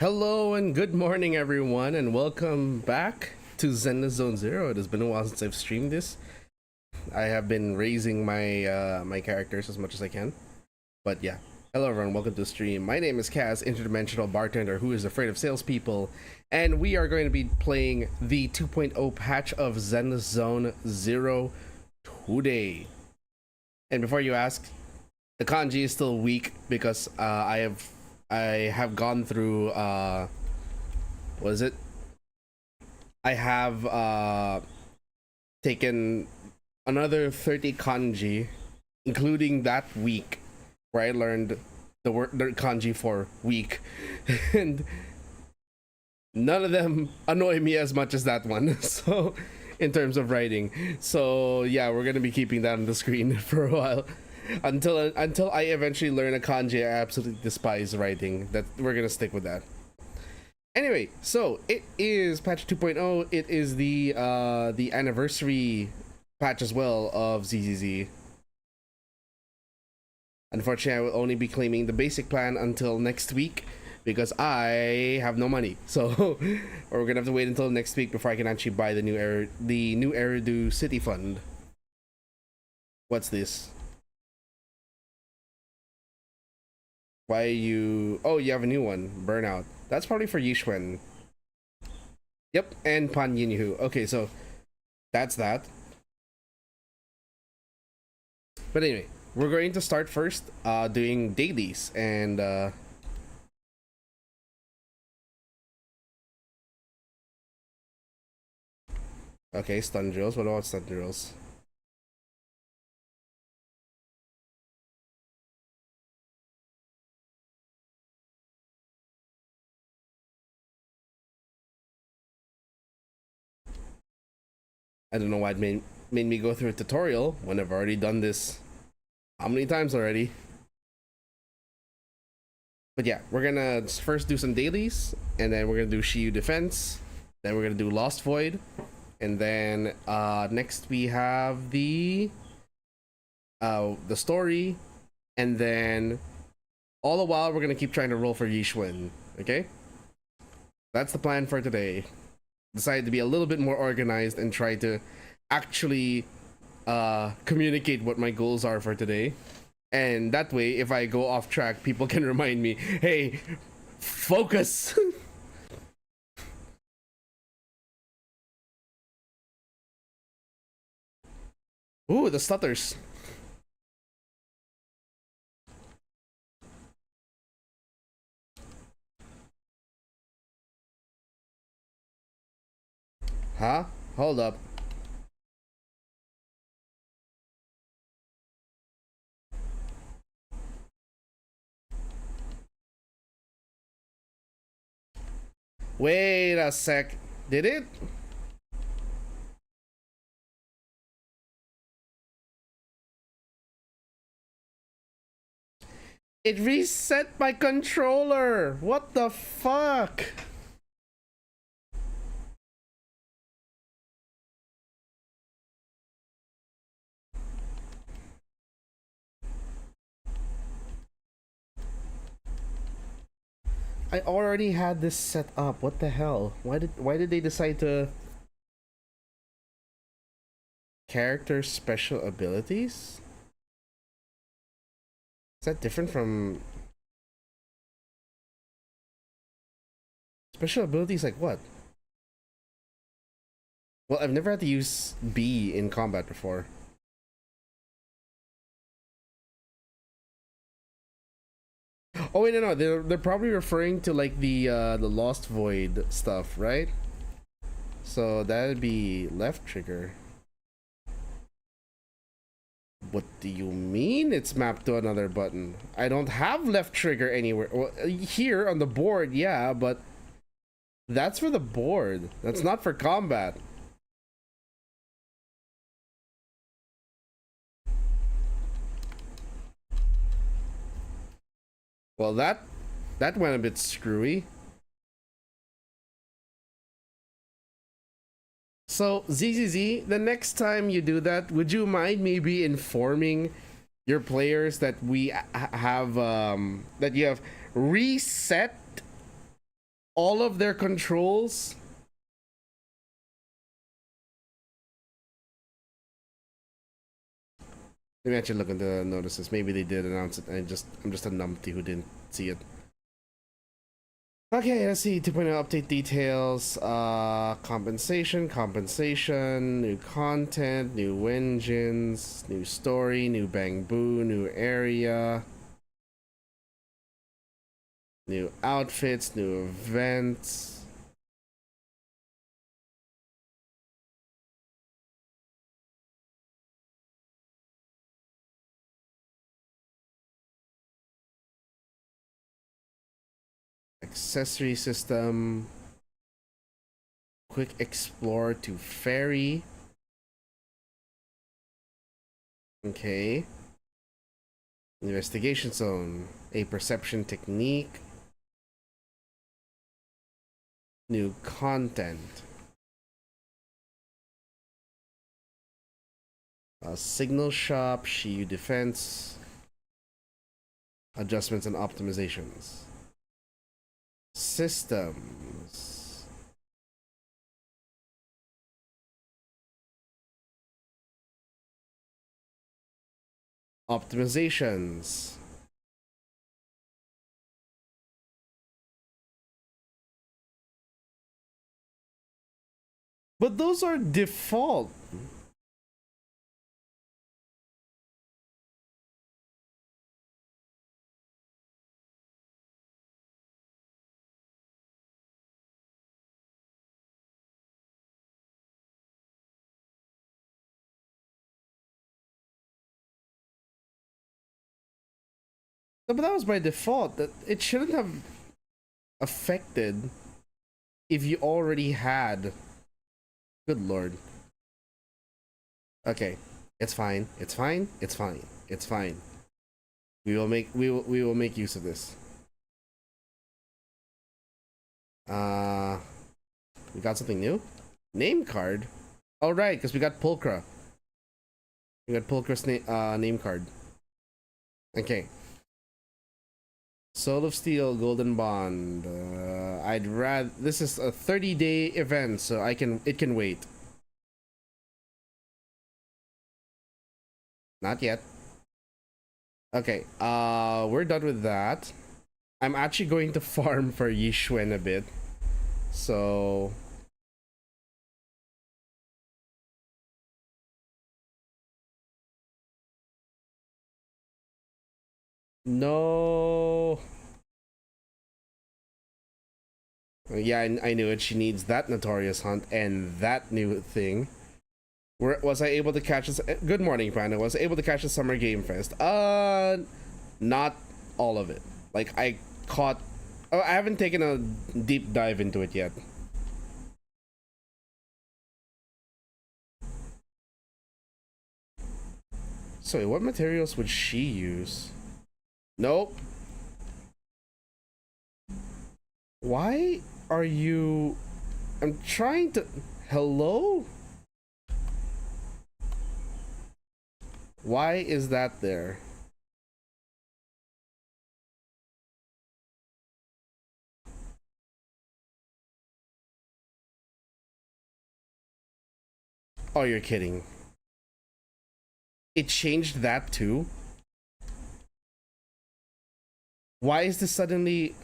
Hello and good morning, everyone, and welcome back to ZENLESS Zone Zero. It has been a while since I've streamed this. I have been raising my characters as much as I can, but yeah. Hello, everyone. Welcome to the stream. My name is Kaz, interdimensional bartender who is afraid of salespeople, and we are going to be playing the 2.0 patch of ZENLESS Zone Zero today. And before you ask, the kanji is still weak because I have gone through what is it? I have taken another 30 kanji, including that week where I learned the kanji for week, and none of them annoy me as much as that one. So, in terms of writing, so yeah, we're gonna be keeping that on the screen for a while until I eventually learn a kanji I absolutely despise writing. That we're gonna stick with that. Anyway, so it is patch 2.0. It is the anniversary patch as well of ZZZ. Unfortunately, I will only be claiming the basic plan until next week because I have no money. So we're gonna have to wait until next week before I can actually buy the new Eridu City Fund. What's this? Why you? Oh, you have a new one. Burnout. That's probably for Yishwen. Yep, and Pan Yinhu. Okay, so that's that. But anyway, we're going to start first doing dailies and okay, stun drills. What about stun drills? I don't know why it made me go through a tutorial when I've already done this how many times already. But yeah, we're gonna first do some dailies, and then we're gonna do Shiyu defense, then we're gonna do Lost Void, and then next we have the story, and then all the while we're gonna keep trying to roll for Yishwen. Okay, that's the plan for today. Decided to be a little bit more organized and try to actually communicate what my goals are for today, and that way if I go off track people can remind me, hey, focus. Ooh, the stutters. Huh? Hold up. Wait a sec. Did it? It reset my controller. What the fuck? I already had this set up. What the hell? Why did they decide to character special abilities? Is that different from special abilities like what? Well, I've never had to use B in combat before. Oh wait, no, they're probably referring to like the Lost Void stuff, right? So that'd be left trigger. What do you mean it's mapped to another button? I don't have left trigger anywhere. Well, here on the board, yeah, but that's for the board. That's not for combat. Well, that went a bit screwy. So ZZZ, the next time you do that, would you mind maybe informing your players that we have that you have reset all of their controls. Maybe I should look into the notices. Maybe they did announce it. I'm just a numpty who didn't see it. Okay, let's see. 2.0 update details. Compensation, new content, new engines, new story, new bamboo, new area, new outfits, new events. Accessory system. Quick explore to ferry. Okay. Investigation zone. A perception technique. New content. Signal shop. Shiyu defense. Adjustments and optimizations. Systems. Optimizations. But those are default. No, but that was by default. That it shouldn't have affected if you already had. Good lord. Okay, it's fine. It's fine. It's fine. It's fine. We will make use of this. We got something new. Name card. Oh right, because we got Pulchra. We got Pulchra's name card. Okay. Soul of Steel, Golden Bond. I'd rather. This is a 30-day event, so it can wait. Not yet. Okay. We're done with that. I'm actually going to farm for Yishuen a bit. So. No. Yeah, I knew it. She needs that notorious hunt and that new thing. Was I able to catch this? Good morning, Panda. Was I able to catch the Summer Game Fest? Not all of it. Like I caught. Oh, I haven't taken a deep dive into it yet. So, what materials would she use? Nope. Why are you... I'm trying to... Hello? Why is that there? Oh, you're kidding. It changed that too? Why is this suddenly...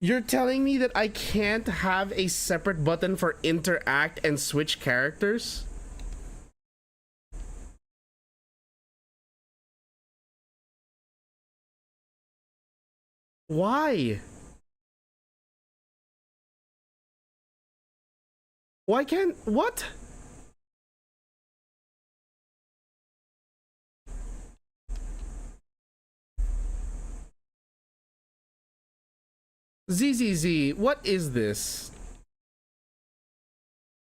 You're telling me that I can't have a separate button for interact and switch characters? Why? Why can't... What? ZZZ, what is this?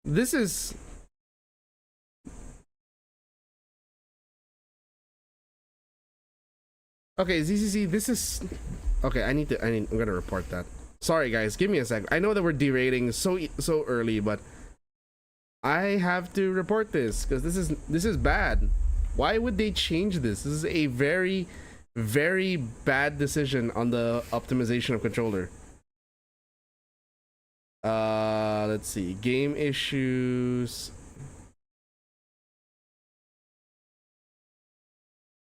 This is... Okay, ZZZ, this is... Okay, I'm gonna report that. Sorry guys, give me a sec. I know that we're derailing so early, but I have to report this because this is bad. Why would they change this? This is a very, very bad decision on the optimization of controller. Let's see. Game issues.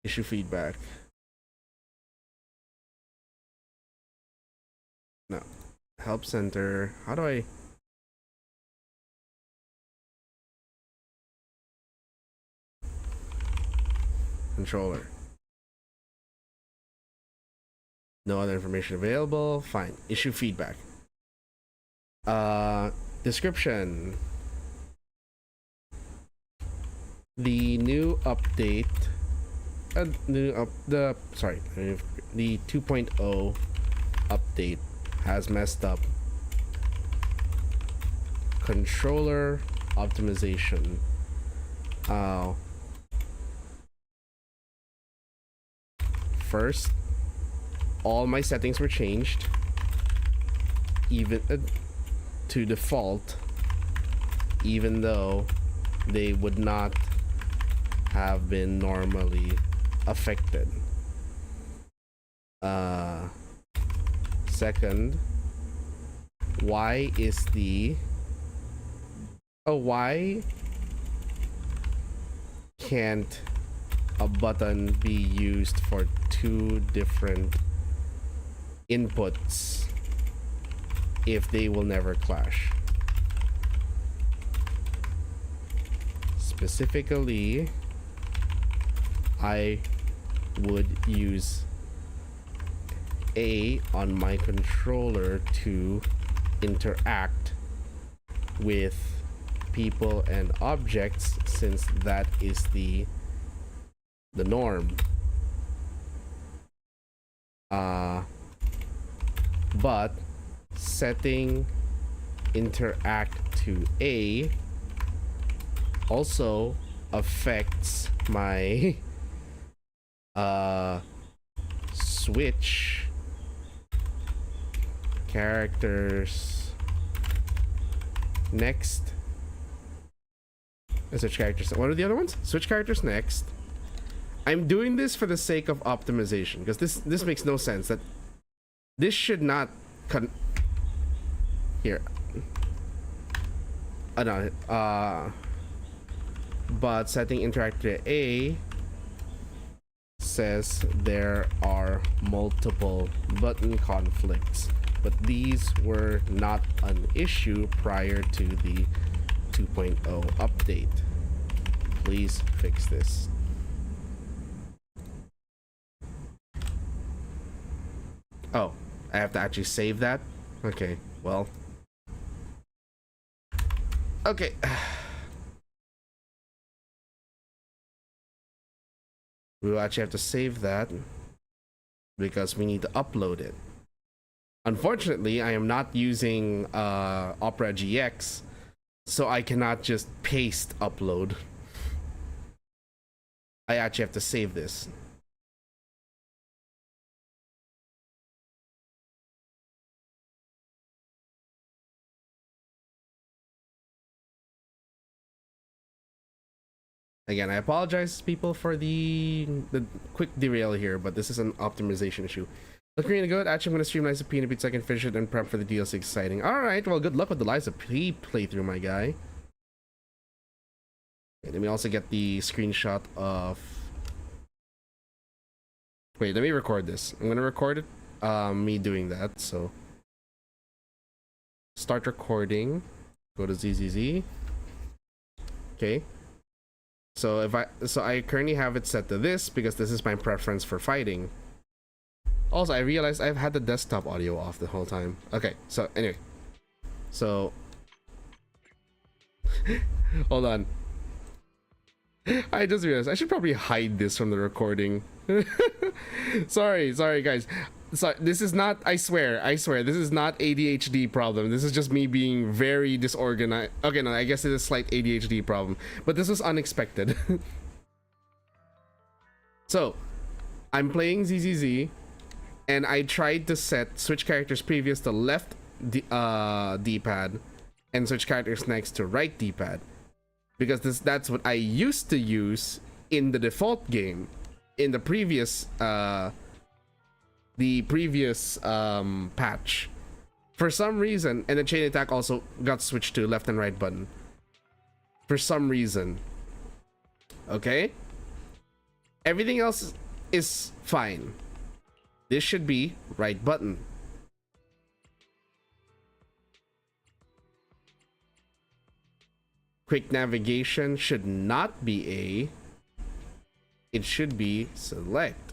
Issue feedback. No. Help center. How do I... Controller. No other information available. Fine. Issue feedback. Description. The new update. The 2.0 update has messed up controller optimization. First, all my settings were changed, even to default, even though they would not have been normally affected. Second, why can't a button be used for two different inputs if they will never clash? Specifically, I would use A on my controller to interact with people and objects, since that is the norm. But setting interact to A also affects my switch characters next. Switch characters. What are the other ones? Switch characters next. I'm doing this for the sake of optimization, because this makes no sense. That this should not here. No. But setting interact to A says there are multiple button conflicts, but these were not an issue prior to the 2.0 update. Please fix this. Oh, I have to actually save that? Okay, well. Okay. We will actually have to save that because we need to upload it. Unfortunately, I am not using Opera GX, so I cannot just paste upload. I actually have to save this. Again, I apologize, people, for the quick derail here, but this is an optimization issue. Looking really good. Actually, I'm going to stream Lies of P in a bit so I can finish it and prep for the DLC. Exciting. Alright, well, good luck with the Lies of P playthrough, my guy. Okay, let me also get the screenshot of... Wait, let me record this. I'm going to record it, me doing that, so... Start recording. Go to ZZZ. Okay. So I currently have it set to this because this is my preference for fighting. Also, I realized I've had the desktop audio off the whole time. Okay, so anyway. So hold on. I just realized I should probably hide this from the recording. sorry guys. So this is not, I swear, this is not ADHD problem. This is just me being very disorganized. Okay, no, I guess it is a slight ADHD problem, but this was unexpected. So, I'm playing ZZZ, and I tried to set switch characters previous to left D-pad, and switch characters next to right D-pad. because that's what I used to use in the default game in the previous patch. For some reason, and the chain attack also got switched to left and right button. For some reason. Okay? Everything else is fine. This should be right button. Quick navigation should not be A. It should be select.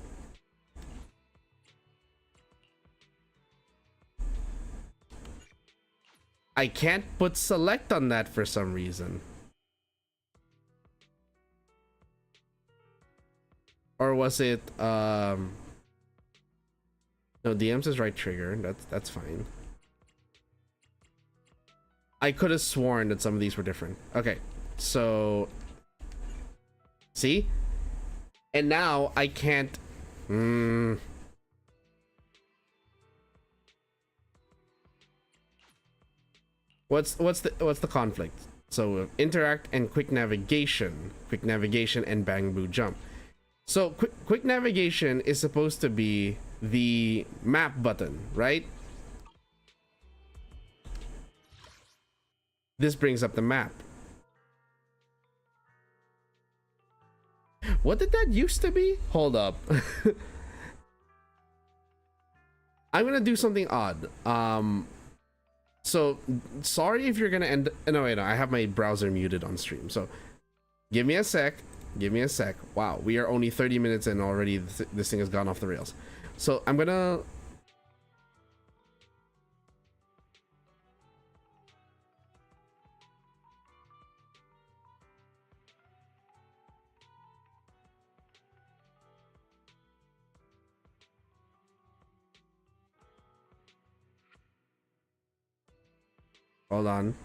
I can't put select on that for some reason. Or was it no, DMs is right trigger. That's fine. I could have sworn that some of these were different. Okay, so see? And now I can't What's the conflict? So interact and quick navigation and bang boo jump. So quick navigation is supposed to be the map button, right? This brings up the map. What did that used to be? Hold up. I'm gonna do something odd. So sorry if you're gonna end. No, wait, no, I have my browser muted on stream. So give me a sec. Give me a sec. Wow, we are only 30 minutes in already. This thing has gone off the rails. So I'm gonna. Hold on.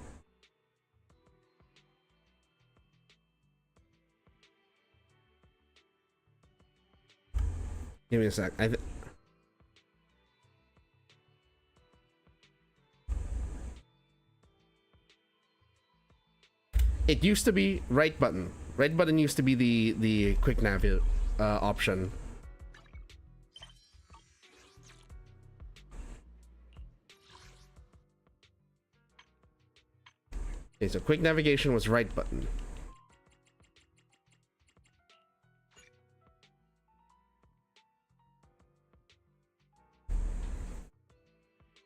Give me a sec. It used to be right button. Right button used to be the quick nav option. Okay, so quick navigation was right button.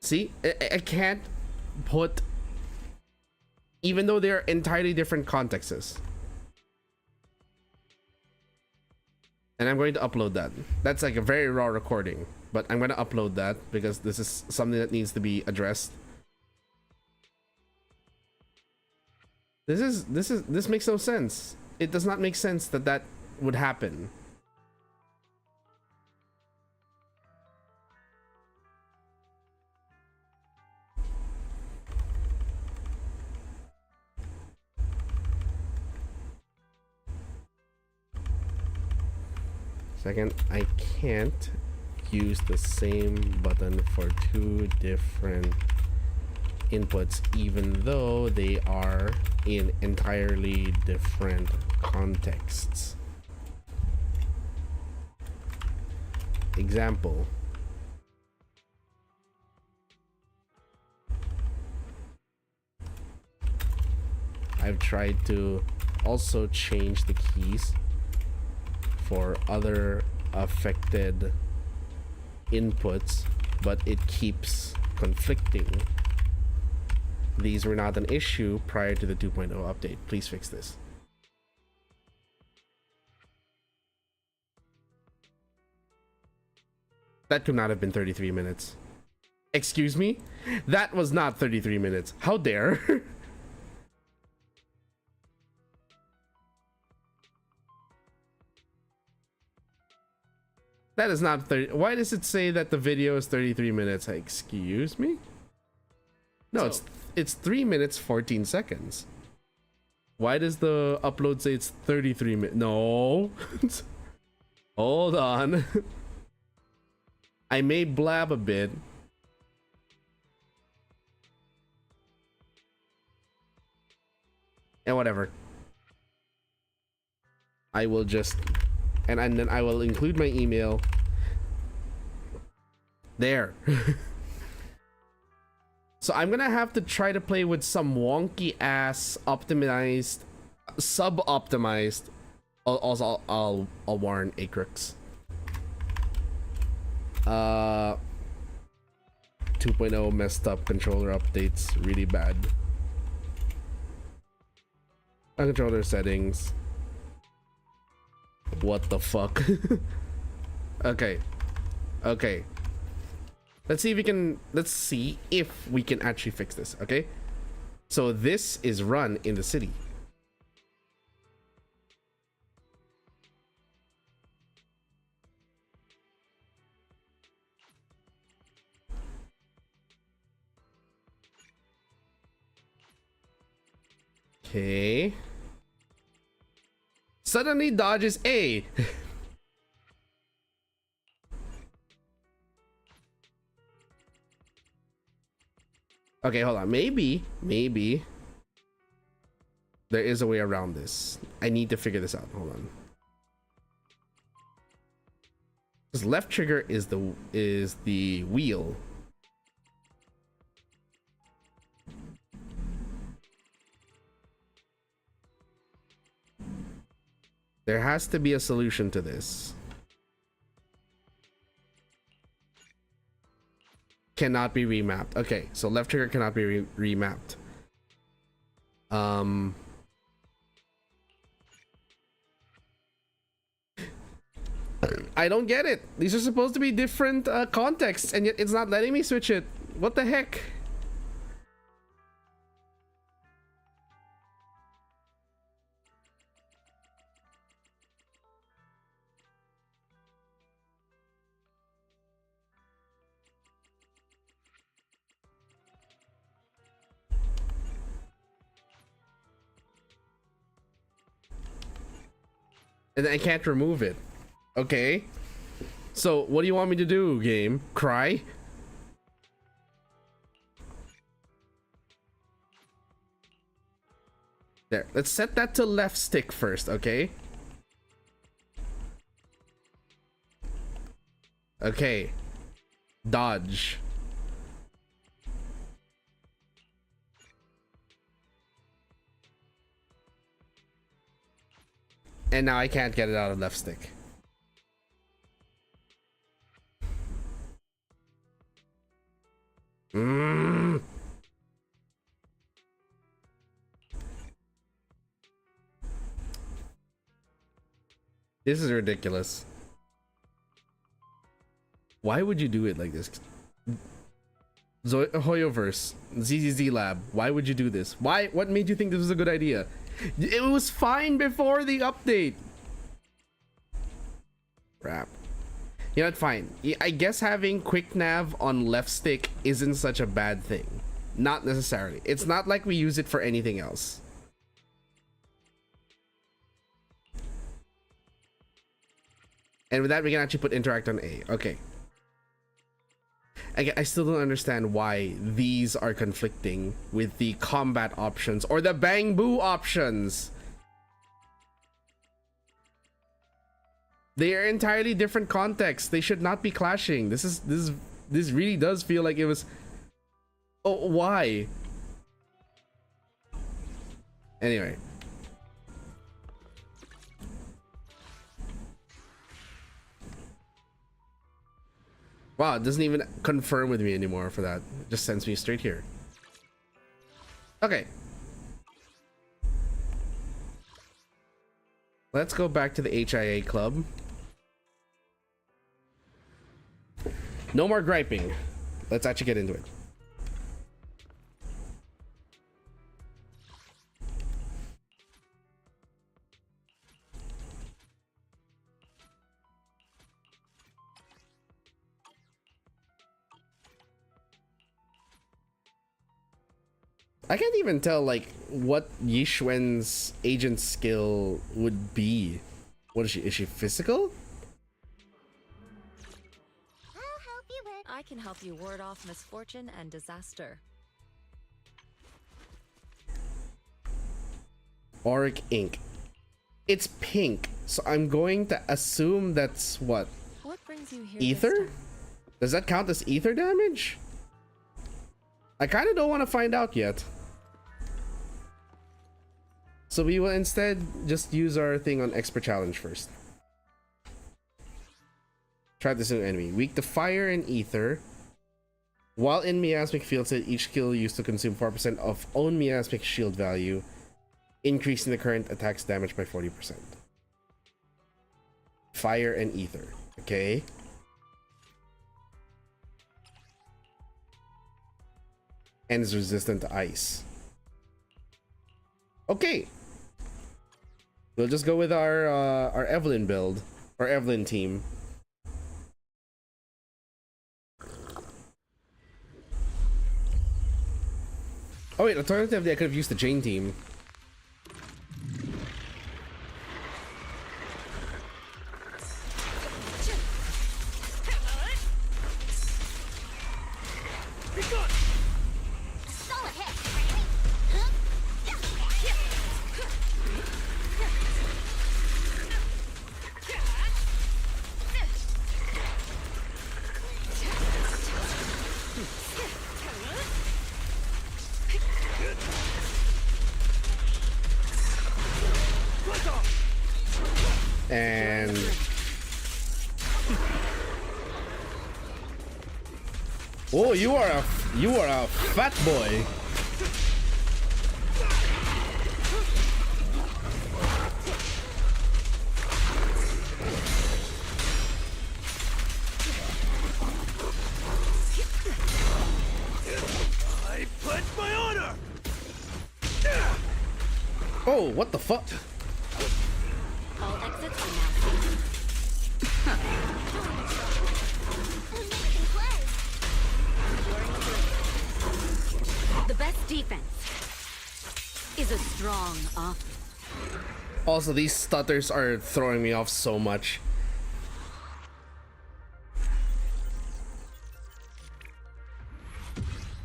See, I can't put, even though they're entirely different contexts. And I'm going to upload that. That's like a very raw recording, but I'm going to upload that because this is something that needs to be addressed. This makes no sense. It does not make sense that that would happen. Second, I can't use the same button for two different inputs even though they are in entirely different contexts. Example. I've tried to also change the keys for other affected inputs, but it keeps conflicting. These were not an issue prior to the 2.0 update. Please fix this. That could not have been 33 minutes. Excuse me? That was not 33 minutes. How dare? That is not 30. Why does it say that the video is 33 minutes? Excuse me? No, so, it's 3 minutes 14 seconds. Why does the upload say it's 33 minutes? No. Hold on. I may blab a bit. And whatever. I will just and then I will include my email there. So I'm gonna have to try to play with some wonky ass optimized, sub-optimized. Also, I'll warn Acrux. 2.0 messed up controller updates, really bad. Controller settings. What the fuck? Okay. Let's see if we can actually fix this. Okay, so this is run in the city. Okay. Suddenly dodges A. Okay, hold on. Maybe there is a way around this. I need to figure this out. Hold on. Because left trigger is the wheel. There has to be a solution to this. Cannot be remapped. Okay, so left trigger cannot be remapped. I don't get it. These are supposed to be different contexts, and yet it's not letting me switch it. What the heck? And I can't remove it. Okay. So what do you want me to do, game? Cry? There. Let's set that to left stick first, okay? Okay. Dodge. And now I can't get it out of left stick. This is ridiculous. Why would you do it like this? Hoyoverse, ZZZ Lab, why would you do this? Why? What made you think this was a good idea? It was fine before the update. Crap. You know what? Fine. I guess having quick nav on left stick isn't such a bad thing. Not necessarily. It's not like we use it for anything else. And with that, we can actually put interact on A. Okay. I still don't understand why these are conflicting with the combat options or the bang boo options. They are entirely different contexts. They should not be clashing. This really does feel like it was. Oh, why? Anyway. Wow, it doesn't even confirm with me anymore for that. It just sends me straight here. Okay. Let's go back to the HIA club. No more griping. Let's actually get into it. I can't even tell like what Yixuan's agent skill would be. What is she? Is she physical? I'll help you with. I can help you ward off misfortune and disaster. Auric ink. It's pink, so I'm going to assume that's what? What brings you here? Ether? Does that count as ether damage? I kind of don't want to find out yet. So we will instead just use our thing on expert challenge first. Try this new enemy. Weak to fire and ether. While in miasmic field state, each skill used to consume 4% of own miasmic shield value, increasing the current attack's damage by 40%. Fire and ether. Okay. And is resistant to ice. Okay. We'll just go with our Evelyn build, our Evelyn team. Oh wait, alternatively I could have used the Jane team. And oh, you are a fat boy. I pledge my honor. Oh, what the fuck? All exits are now the best defense is a strong offense. Also, these stutters are throwing me off so much.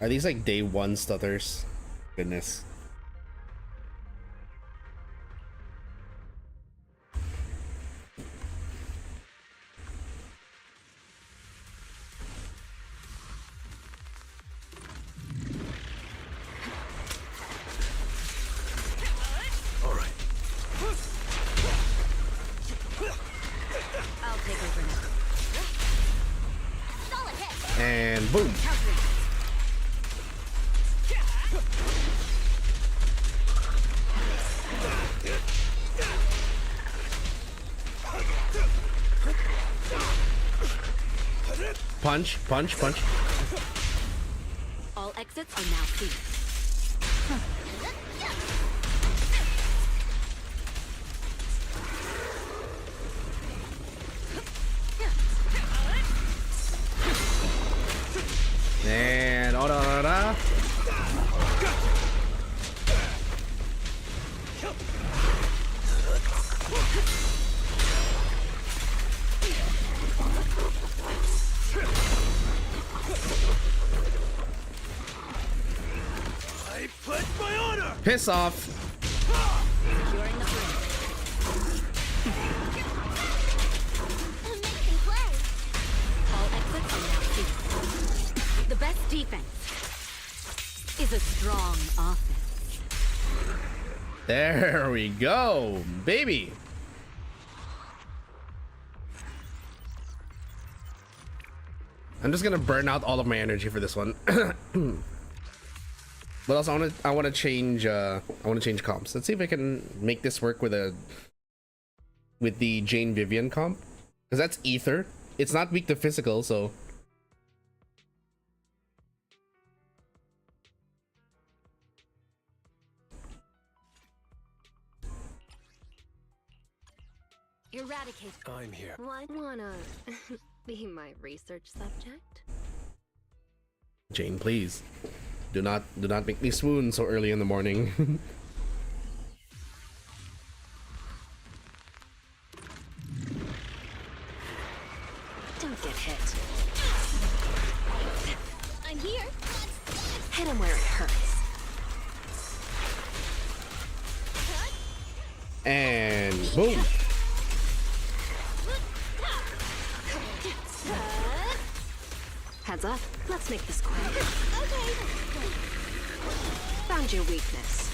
Are these like day one stutters? Goodness. I'll take over now. And boom. Punch, punch, punch. All exits are now clear. And ora. I pledge my honor. Piss off. Securing the frame. Amazing play. All exits are now clear. The best defense is a strong offense. There we go, baby. I'm just gonna burn out all of my energy for this one. But also, I want to change comps. Let's see if I can make this work with the Jane Vivian comp, because that's ether. It's not weak to physical, so. Eradicate. I'm here. Wanna be my research subject? Jane, please. Do not make me swoon so early in the morning. Don't get hit. I'm here. Hit him where it hurts. And boom. Heads up. Let's make this quick. Okay. Found your weakness.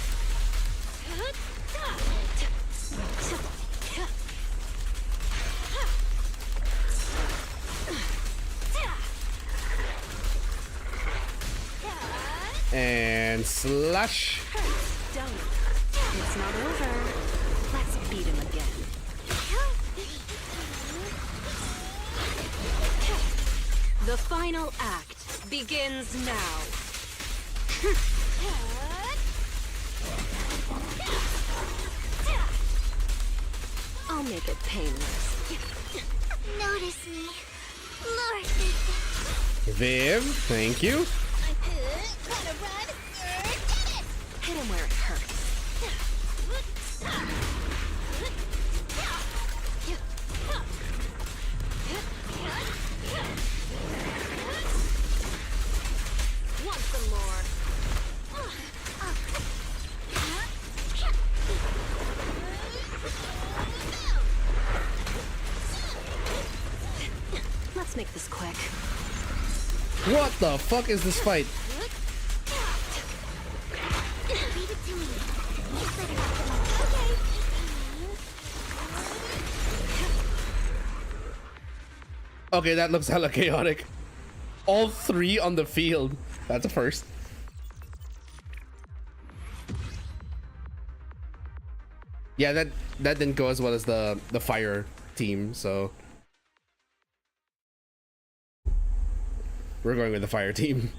And slash. Done. It's not over. Let's beat him again. The final act begins now. I'll make it painless. Notice me. Lord. Viv, thank you. Wanna run? Get it! Hit him where it hurts. Want some more? Let's make this quick. What the fuck is this fight? Leave it to me. Okay, that looks hella chaotic. All three on the field. That's a first. Yeah, that didn't go as well as the fire team, so we're going with the fire team.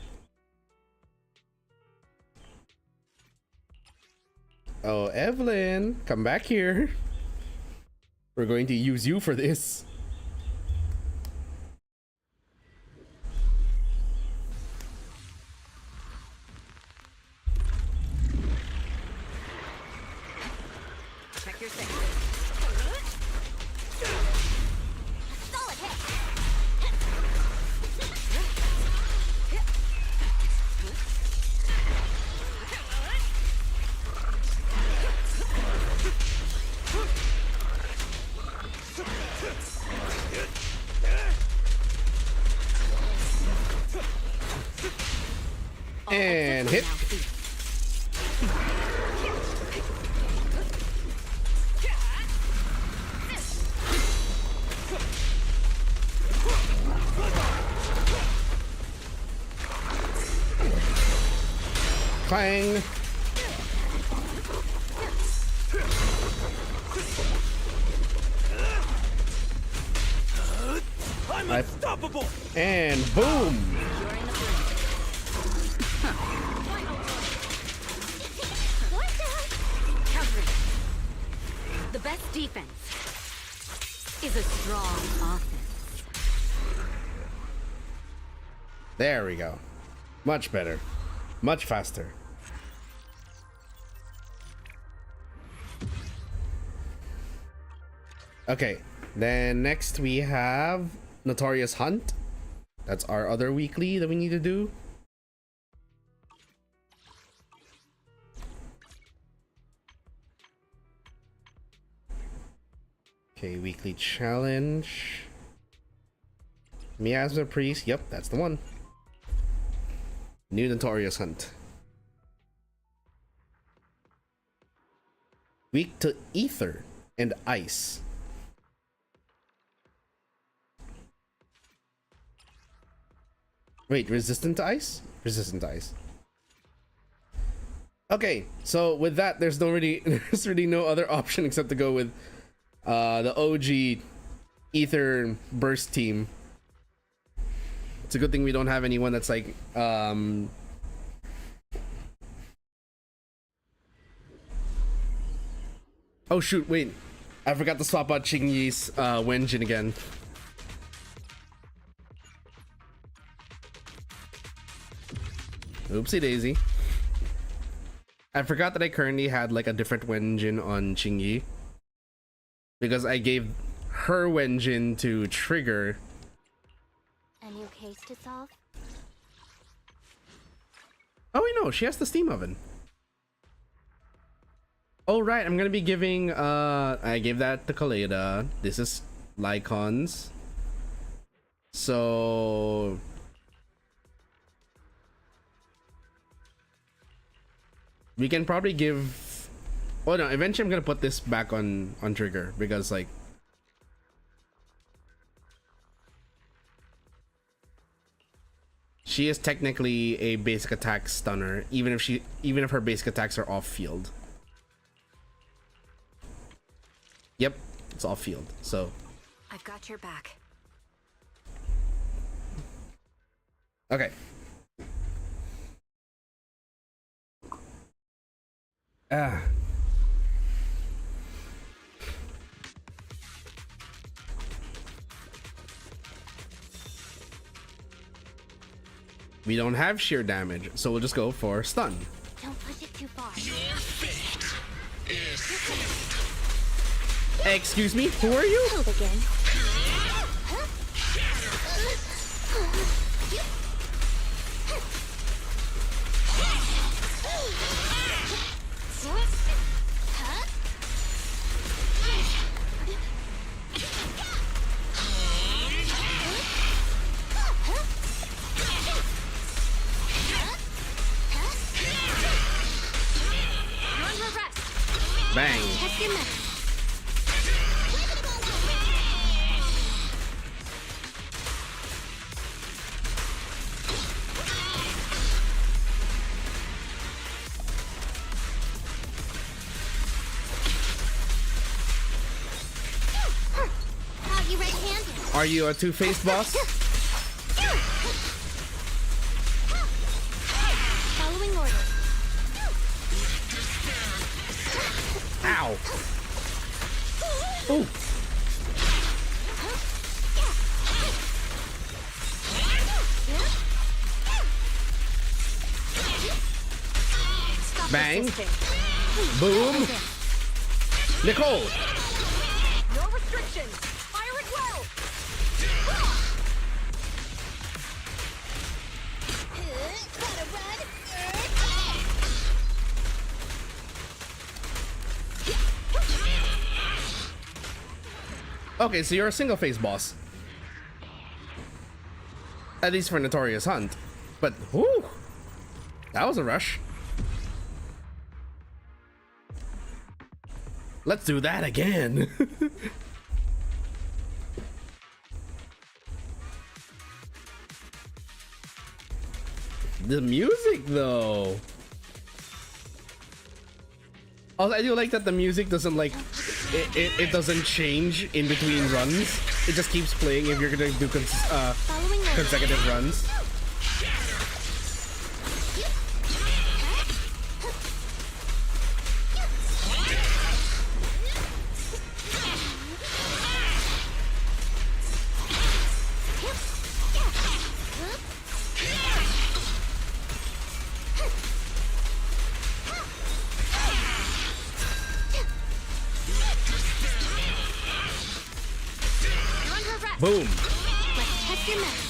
Oh, Evelyn, come back here. We're going to use you for this. Check your thing. Solid hit. And hit. Clang. I'm unstoppable! And boom. Cover it. The best defense is a strong offense. There we go. Much better. Much faster. Okay, then next we have Notorious Hunt. That's our other weekly that we need to do. Okay, weekly challenge. Miasma Priest. Yep, that's the one. New Notorious Hunt. Weak to ether and ice. Wait, resistant to ice? Resistant to ice. Okay, so with that, there's really no other option except to go with the OG ether burst team. It's a good thing we don't have anyone that's like oh shoot, wait, I forgot to swap out Ching-Yi's Wenjin again. Oopsie daisy. I forgot that I currently had like a different Wenjin on Ching-Yi because I gave her Wenjin to Trigger. A new case to solve? Oh wait, no, she has the steam oven. Oh right, I'm gonna be giving I gave that to Kaleda. This is Lycon's. So we can probably give, oh no, eventually I'm gonna put this back on trigger because like she is technically a basic attack stunner, even if her basic attacks are off field. Yep, it's off field. So I've got your back. okay. Ah. We don't have sheer damage, so we'll just go for stun. Don't push it too far. Excuse me, who are you? Hold again. You're under arrest. Bang. Test your mettle. Caught you red-handed. Are you a two-faced boss? Following orders. Ow. Ooh. Stop Bang. resisting. Boom. Nicole. No restrictions. Fire it well. Gotta run. Okay, so you're a single-faced boss. At least for Notorious Hunt. But, whoo. That was a rush. Let's do that again. The music though. Also, I do like that the music doesn't like it doesn't change in between runs. It just keeps playing if you're gonna do Following orders. consecutive runs. You're under arrest. Boom. Let's test your mettle.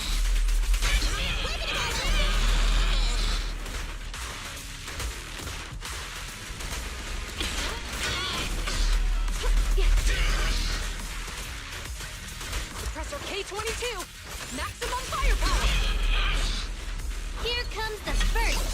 Suppressor K-22. Maximum firepower. Here comes the first.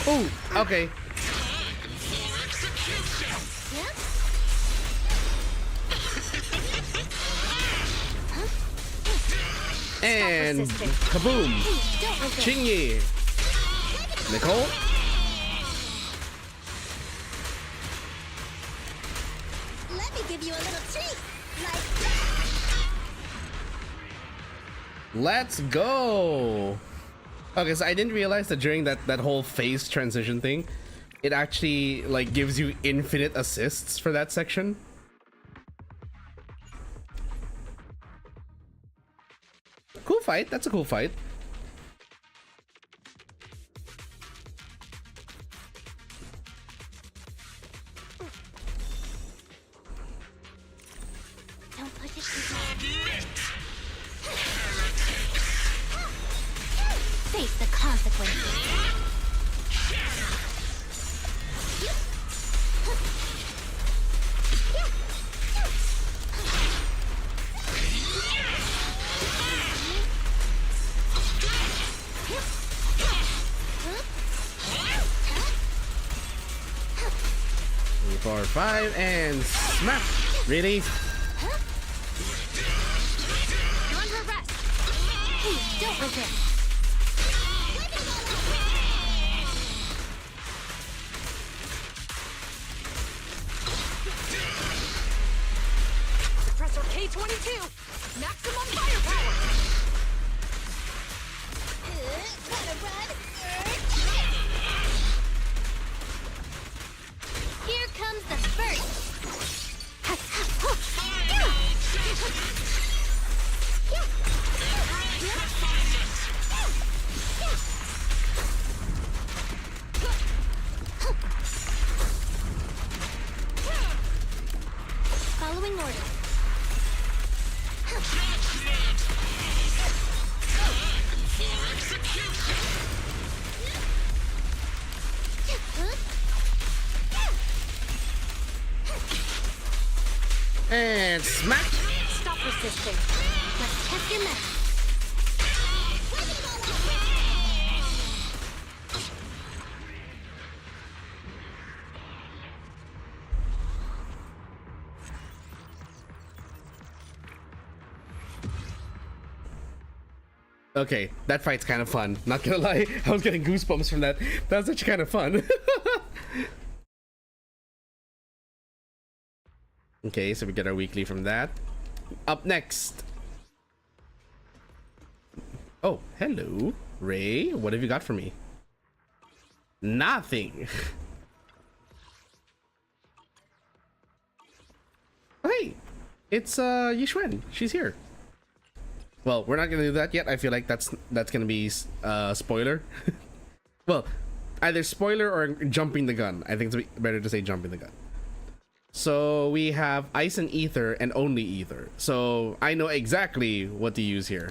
Ooh, okay. And resisting. kaboom. Don't resist. Chingy. Nicole. Let me give you a little treat. Like that. Let's go. Okay, so I didn't realize that during that whole phase transition thing, it actually like gives you infinite assists for that section. Cool fight. That's a cool fight. Don't push it too far. Face the consequences. Three, 4, 5, and smack. Really? You're under arrest. Please don't resist. Suppressor K-22. Maximum firepower. Wanna run? Here comes the first. Following order. And smack. Stop resisting. Let's test your mettle. Okay, that fight's kind of fun. Not gonna lie, I was getting goosebumps from that. That was actually kind of fun. Okay, so we get our weekly from that. Up next. Oh, hello, Ray. What have you got for me? Nothing. Oh, hey, it's Yixuan. She's here. Well, we're not gonna do that yet. I feel like that's gonna be spoiler. Well, either spoiler or jumping the gun. I think it's better to say jumping the gun. So we have ice and ether and only ether. So I know exactly what to use here.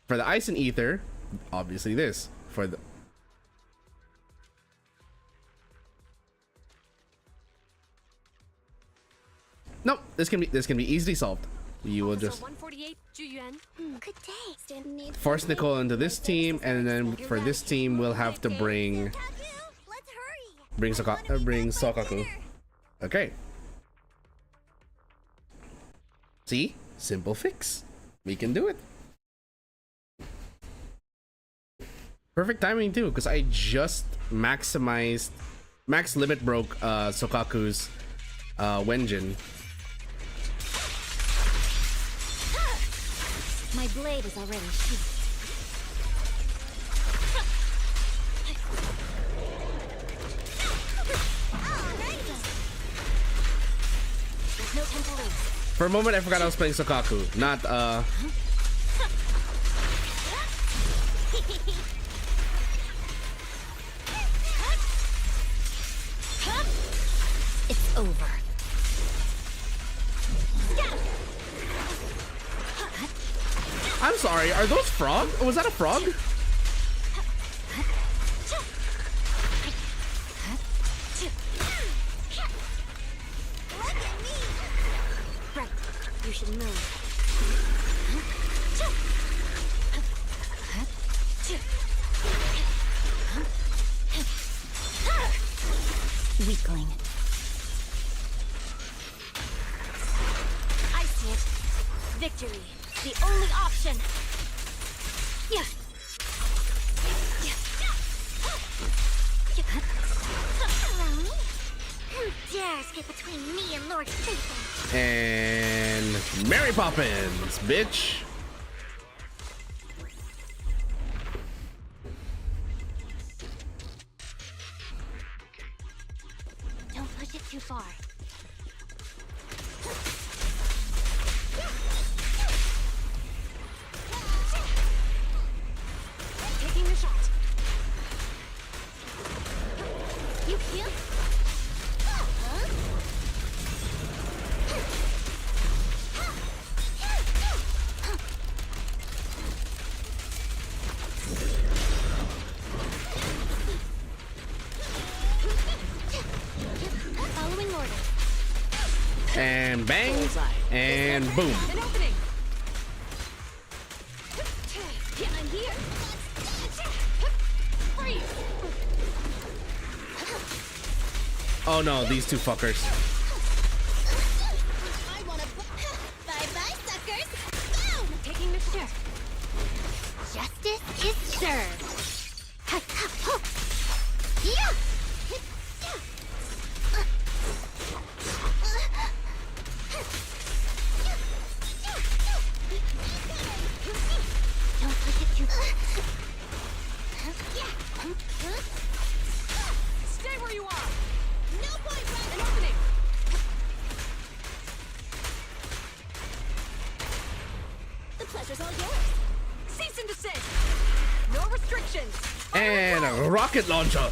For the ice and ether, obviously this. For the nope, this can be easily solved. You will just 148, Juyuan. Good day. Stand needs force Nicole into this team, and then for this team we'll have to bring Let's hurry. bring Sokaku. Okay. See? Simple fix. We can do it. Perfect timing too, because I just max limit broke Sokaku's Wenjin. My blade is already sheathed. There's no time to lose. For a moment I forgot I was playing Sokaku, not It's over. I'm sorry, are those frog? Was that a frog? Right. You should move. Weakling. I see it. Victory. The only option. Yeah. Who dares get between me and Lord Satan? And Mary Poppins, bitch. Don't push it too far. bang, and boom. An opening. I'm here. Freeze. Oh no, these two fuckers. I wanna. Bye-bye, suckers. Boom! Taking the shift. Justice is served. Yeah. Don't push it too. Stay where you are. No point An running. opening. The pleasure's all yours. Cease and desist. No restrictions. And a rocket launcher.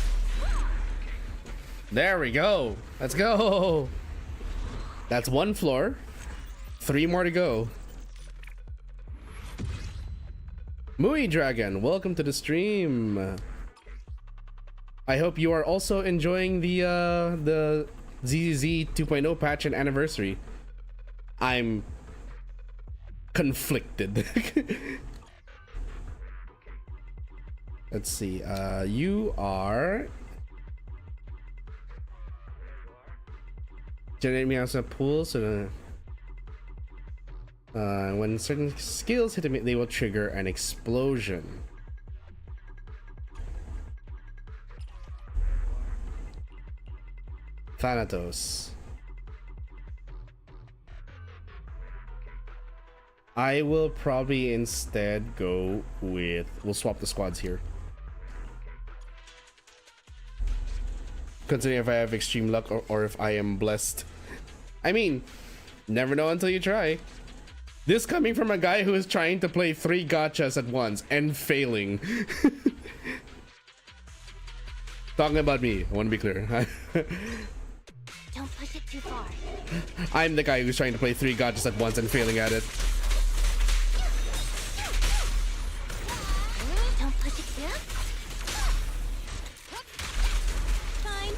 There we go. Let's go. That's one floor. 3 more to go. Mui Dragon, welcome to the stream. I hope you are also enjoying the ZZZ 2.0 patch and anniversary. I'm conflicted. Let's see. You are generate me as a pool, so when certain skills hit them, they will trigger an explosion. Thanatos. I will probably instead go with. We'll swap the squads here. Considering if I have extreme luck or if I am blessed. I mean, never know until you try. This coming from a guy who is trying to play 3 gachas at once and failing. Talking about me, I want to be clear. Don't push it too far. I'm the guy who's trying to play 3 gachas at once and failing at it. Don't push it too. Fine.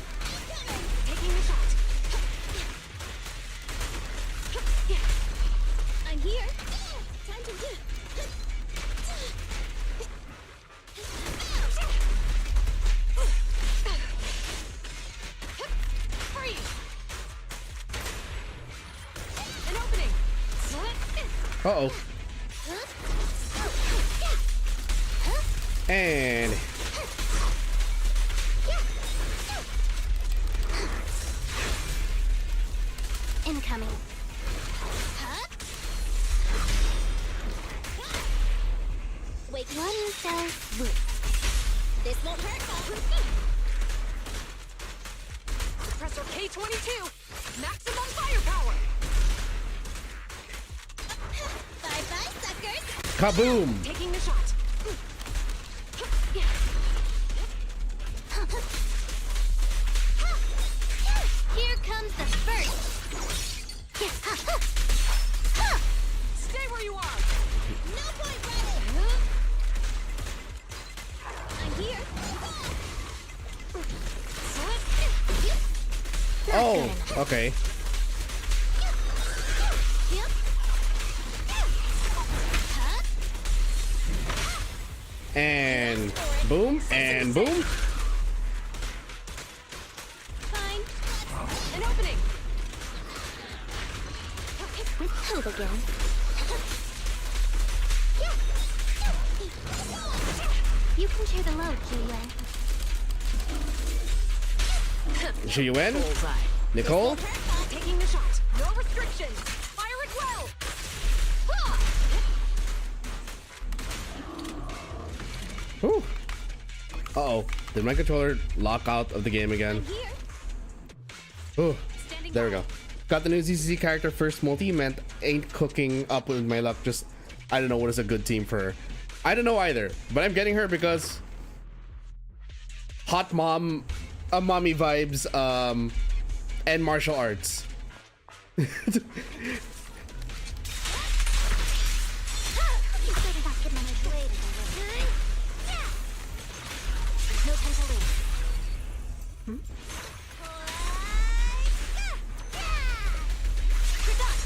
Taking the shot. I'm here. Time to do. Freeze. An opening. Uh-oh. And Incoming. Wait, one fell swoop. This won't hurt. Suppressor K-22. Maximum firepower. Bye-bye, suckers. kaboom! Taking the shot. Here comes the first. Stay where you are. No point running. I'm here. Oh, okay. And boom, and boom. Fine. An opening. With hope again. You can share the load, Julian. Should you win? Bullseye. Nicole? Taking the shot. No restrictions. Fire it well. Whew. Uh-oh. Did my controller lock out of the game again? Here. Oh, there we go. Got the new ZZZ character first multi, meant ain't cooking up with my luck. Just, I don't know what is a good team for her. I don't know either, but I'm getting her because hot mom, mommy vibes, and martial arts. You better not get on my blade. No time to lose. Good luck.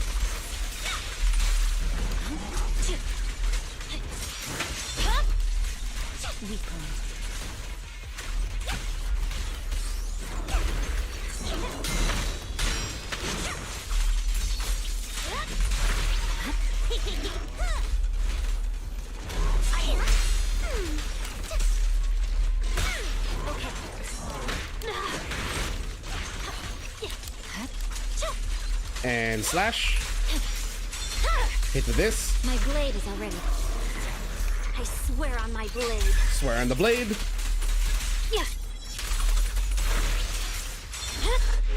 And slash. Hit with this. My blade is already. I swear on my blade. Swear on the blade. Yeah.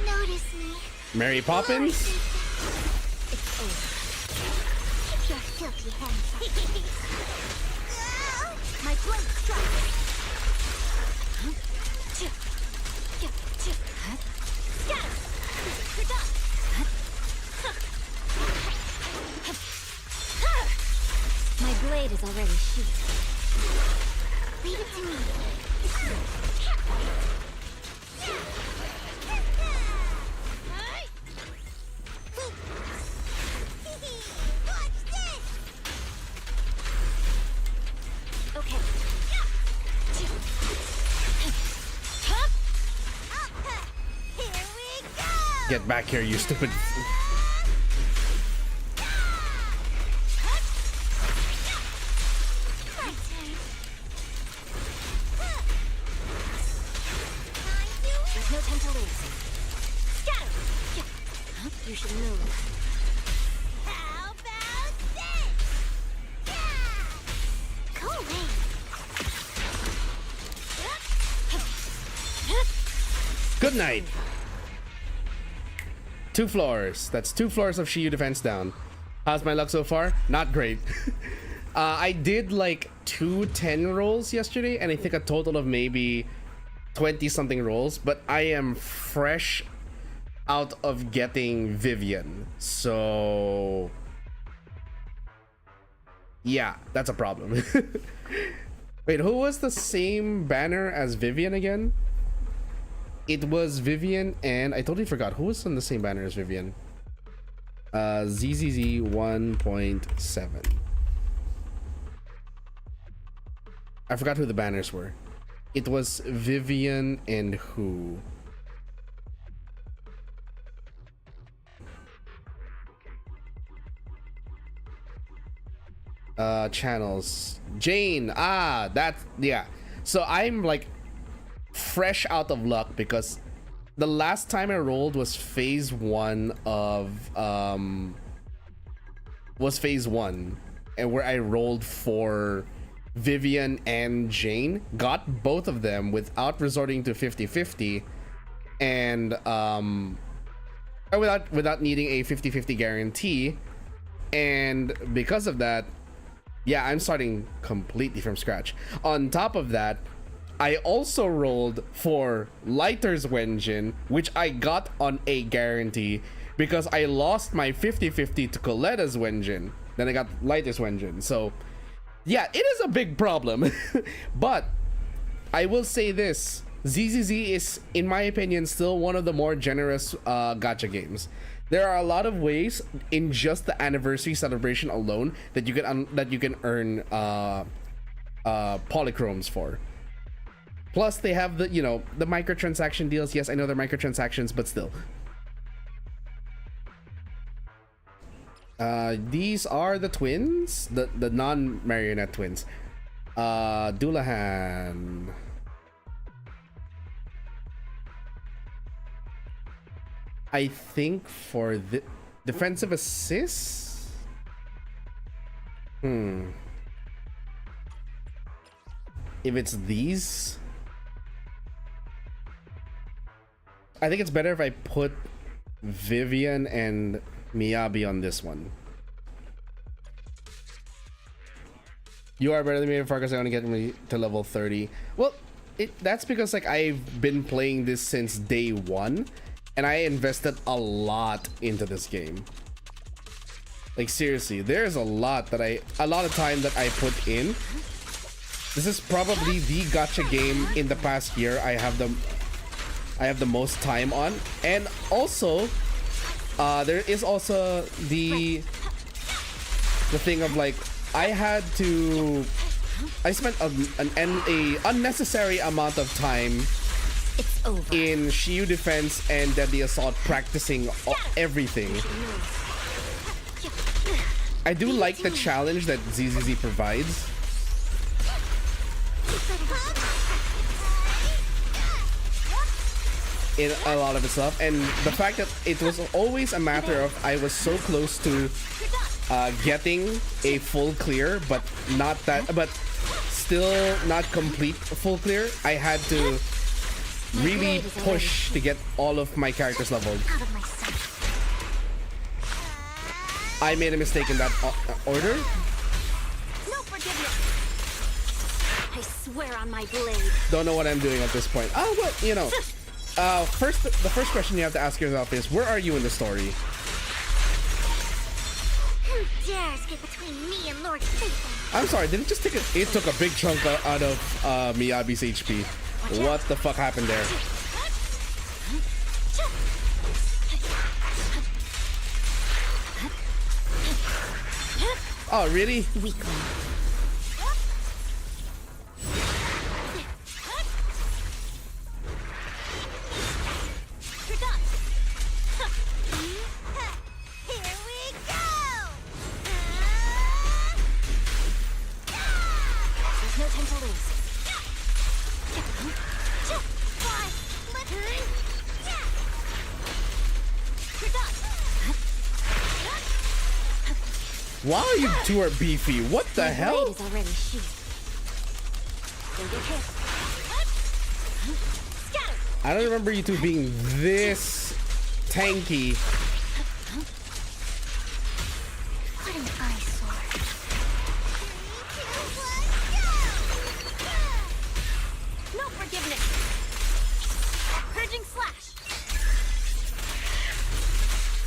Notice me. Mary Poppins. It's over. Keep your filthy hands off. My blade strikes. Scatter. You're done. My blade is already sheathed. Leave it to me. Watch this. Okay. Here we go. Get back here, you stupid. My turn. There's no time to lose. Scatter! You should move. How about this? Go away. Good night. 2 floors. That's 2 floors of Shiyu defense down. How's my luck so far? Not great. I did like 2 10 rolls yesterday, and I think a total of maybe 20 something rolls, but I am fresh out of getting Vivian. So yeah, that's a problem. Wait, who was the same banner as Vivian again? It was Vivian, and I totally forgot who was on the same banner as Vivian. ZZZ 1.7. I forgot who the banners were. It was Vivian and who? Channels. Jane. Ah, that's, yeah. So I'm like fresh out of luck because the last time I rolled was phase 1 of phase 1, and where I rolled for Vivian and Jane, got both of them without resorting to 50-50, and without needing a 50-50 guarantee. And because of that, yeah, I'm starting completely from scratch. On top of that, I also rolled for Lighter's Wenjin, which I got on a guarantee because I lost my 50-50 to Coletta's Wenjin. Then I got Lighter's Wenjin. So yeah, it is a big problem. But I will say this, ZZZ is, in my opinion, still one of the more generous gacha games. There are a lot of ways in just the anniversary celebration alone that you can earn polychromes for. Plus, they have the, you know, the microtransaction deals. Yes, I know they're microtransactions, but still. These are the twins, the non-marionette twins. Doulahan. I think for the defensive assist. If it's these, I think it's better if I put Vivian and Miyabi on this one. You are better than me because I only get me to level 30. Well, that's because like I've been playing this since day 1, and I invested a lot into this game. Like seriously, there's a lot of time that I put in. This is probably the gacha game in the past year I have the most time on. And also there is also the thing of like I spent an unnecessary amount of time in Shiyu defense and Deadly Assault practicing everything. I do like the challenge that ZZZ provides. In a lot of its stuff, and the fact that it was always a matter of I was so close to getting a full clear, but not that, but still not complete full clear. I had to really push to get all of my characters leveled. I made a mistake in that order. No forgiveness. I swear on my blade. Don't know what I'm doing at this point. Oh, well, you know. The first question you have to ask yourself is, where are you in the story? Who dares get between me and Lord Waifei? I'm sorry, did it just take it took a big chunk out of Miyabi's HP. What the fuck happened there? Oh, really? Weakling. Here we go! There's no time to lose. Wow, you two are beefy. What the hell? Blade is already sheathed. Don't get hit. Scatter. I don't remember you two being this tanky. What an eyesore. No forgiveness. Purging slash.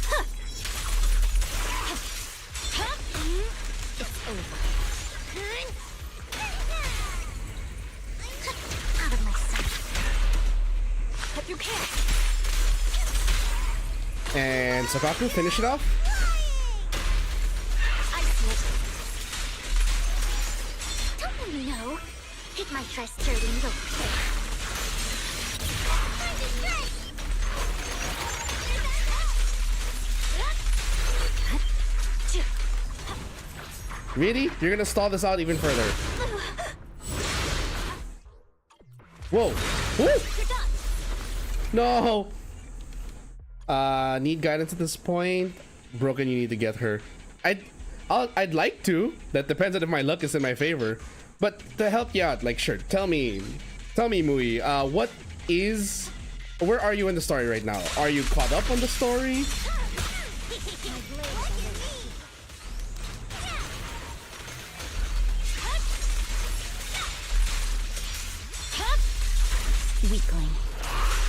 Huh. It's over. Out of my sight. But you can't. And Sakaku, finish it off. I see it. Don't you know? Hit my trust dirty and you'll pay. Really? You're gonna stall this out even further. Whoa. Woo! No. Need guidance at this point. Broken, you need to get her. I'd like to. That depends on if my luck is in my favor. But to help you out, like, sure, tell me, Mui, where are you in the story right now? Are you caught up on the story? Weakling.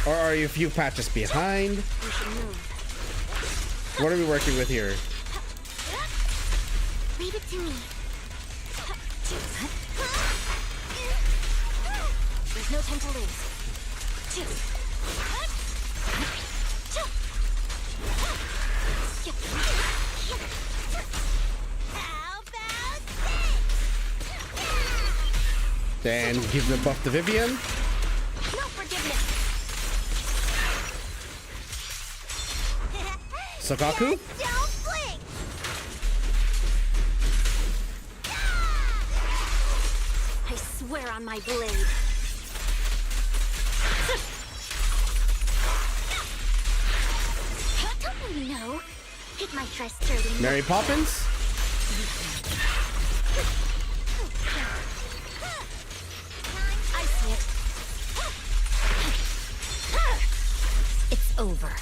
Or are you a few patches behind? You should move. What are we working with here? Leave it to me. There's no time to lose. How about Then give the buff to Vivian. No forgiveness. Sakaku. Don't blink! I swear on my blade. Don't you know? Hit my trust dirty. Mary Poppins. I see it. It's over.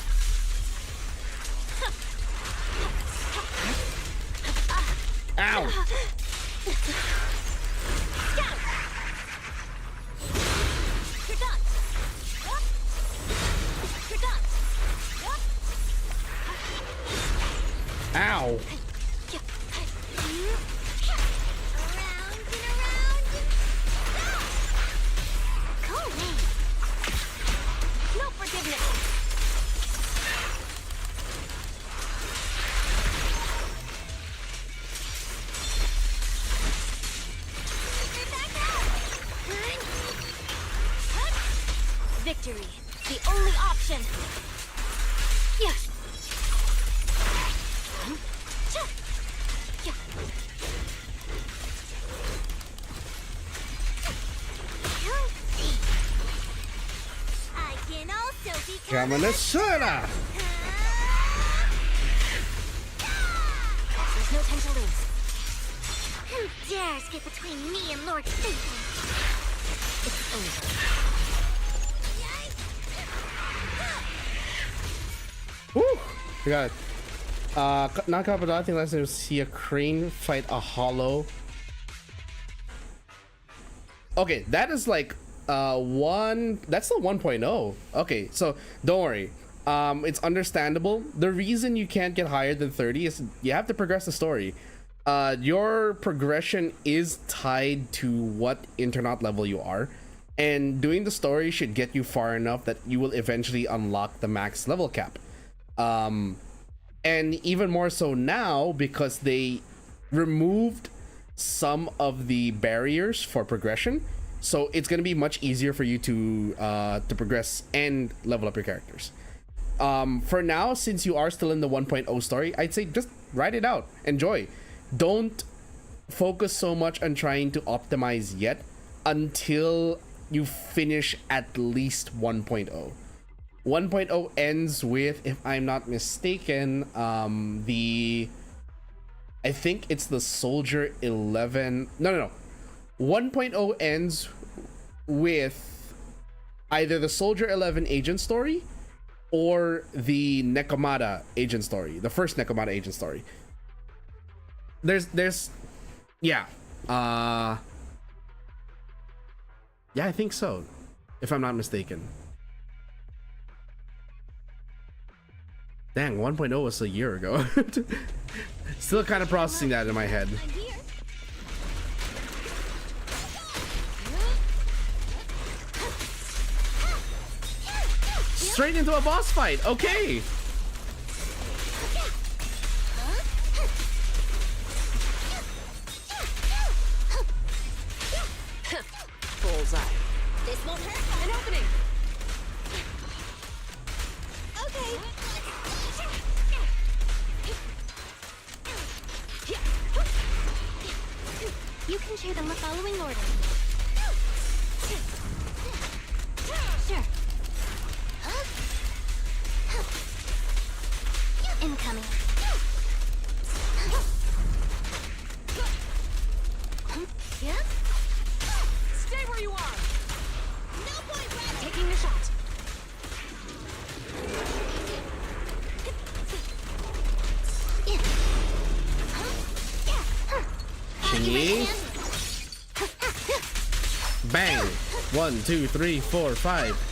Ow! You're done. You're done. Ow! Around and around and Go away. No forgiveness. Victory, the only option. Yeah. Kamanashura! There's no time to lose. Who dares get between me and Lord Satan? It's over. Woo! We got it. Not up, but I think last time see a crane fight a hollow. Okay, that is like that's the 1.0. Okay, so don't worry. It's understandable. The reason you can't get higher than 30 is you have to progress the story. Your progression is tied to what internat level you are, and doing the story should get you far enough that you will eventually unlock the max level cap. And even more so now because they removed some of the barriers for progression, so it's going to be much easier for you to progress and level up your characters. For now, since you are still in the 1.0 story, I'd say just ride it out, enjoy. Don't focus so much on trying to optimize yet until you finish at least 1.0. 1.0 ends with, if I'm not mistaken, I think it's the Soldier 11. No. 1.0 ends with either the Soldier 11 agent story or the Nekomata agent story, the first Nekomata agent story. Yeah, I think so, if I'm not mistaken. Dang, 1.0 was a year ago. Still kind of processing that in my head. I'm here. Straight into a boss fight. Okay. Bullseye. This won't hurt. An opening. Okay. You can share them the following order. Sure. Incoming. Yeah? Stay where you are. No point, Red. Taking the shot. Chingy. Bang. 1, 2, 3, 4, 5.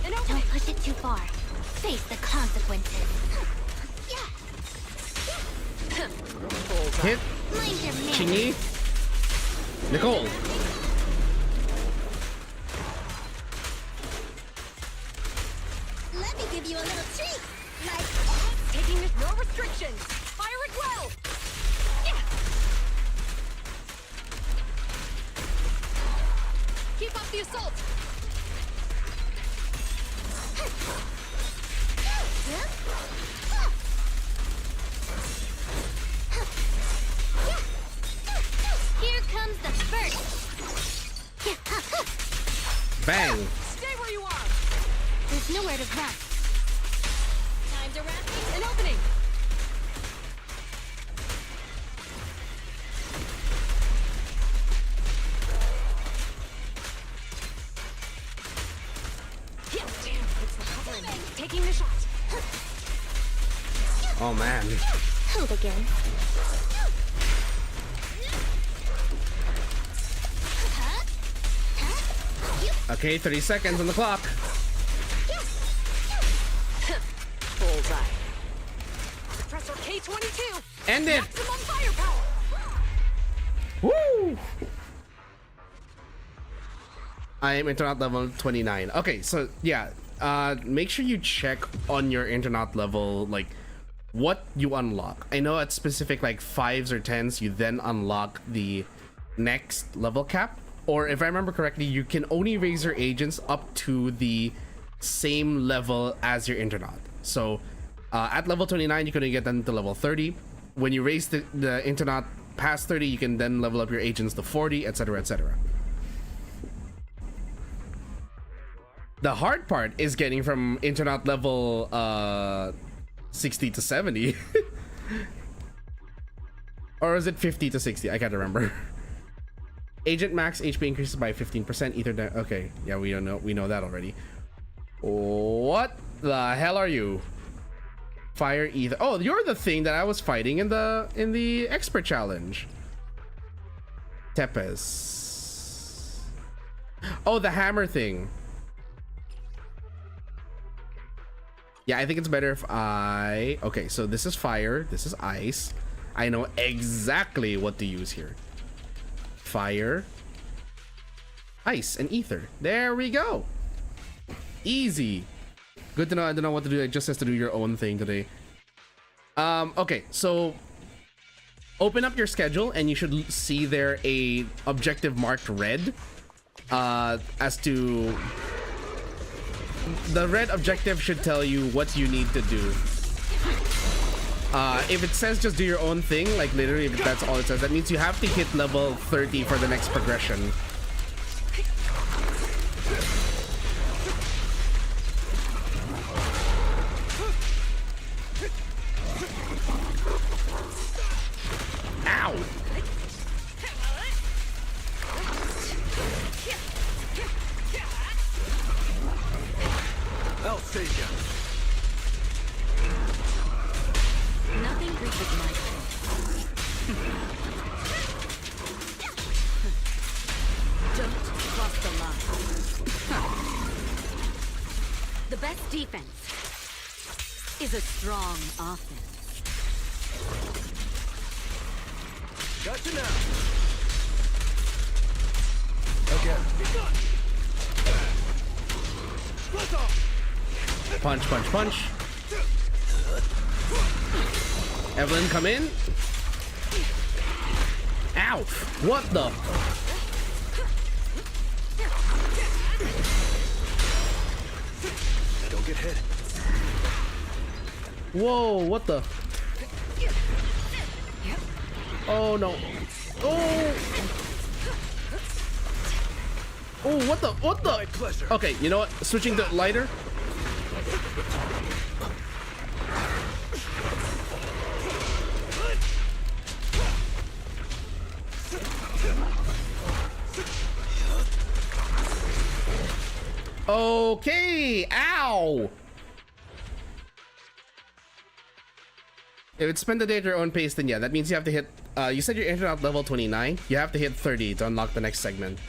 Don't push it too far. Face the consequences. Hit. Mind your manners. Chingy. Nicole. Let me give you a little treat. Like, Taking this, no restrictions. Fire it well. Yeah. Keep up the assault. here comes the first. Bang. Stay where you are. There's nowhere to run. Time to wrap things. An opening. Yeah, damn, it's recovering. Taking the shot. Oh man. Hold again. Okay, 30 seconds on the clock. Bullseye. Suppressor K-22. End it. Maximum firepower. Woo! I am internet level 29. Okay, so yeah, make sure you check on your internet level, like what you unlock. I know at specific like 5s or 10s, you then unlock the next level cap. Or if I remember correctly, you can only raise your agents up to the same level as your internaut. So at level 29, you couldn't get them to level 30. When you raise the internaut past 30, you can then level up your agents to 40, etc., etc. The hard part is getting from internaut level 60 to 70. Or is it 50 to 60? I can't remember. Agent max HP increases by 15%. Ether. Okay, yeah, we don't know. We know that already. What the hell are you? Fire ether. Oh, you're the thing that I was fighting in the expert challenge. Tepes. Oh, the hammer thing. Yeah, I think it's better if I... Okay, so this is fire. This is ice. I know exactly what to use here. Fire, ice, and ether. There we go. Easy. Good to know. I don't know what to do. It just has to do your own thing today. Okay, so open up your schedule and you should see there a objective marked red. As to the red objective should tell you what you need to do. If it says just do your own thing, like literally if that's all it says, that means you have to hit level 30 for the next progression. Ow! I'll save you. Nothing reaches my Don't cross the line. The best defense is a strong offense. Gotcha now. Okay. Be gone. Split off. Punch, punch, punch. Evelyn, come in. Ow! What the? Don't get hit. Whoa, what the? Oh no. Oh! Oh, what the? What My the? pleasure. Okay, you know what? Switching to lighter. Okay, ow! If it's spend the day at your own pace, then yeah, that means you have to hit, you said you're internaut level 29, you have to hit 30 to unlock the next segment.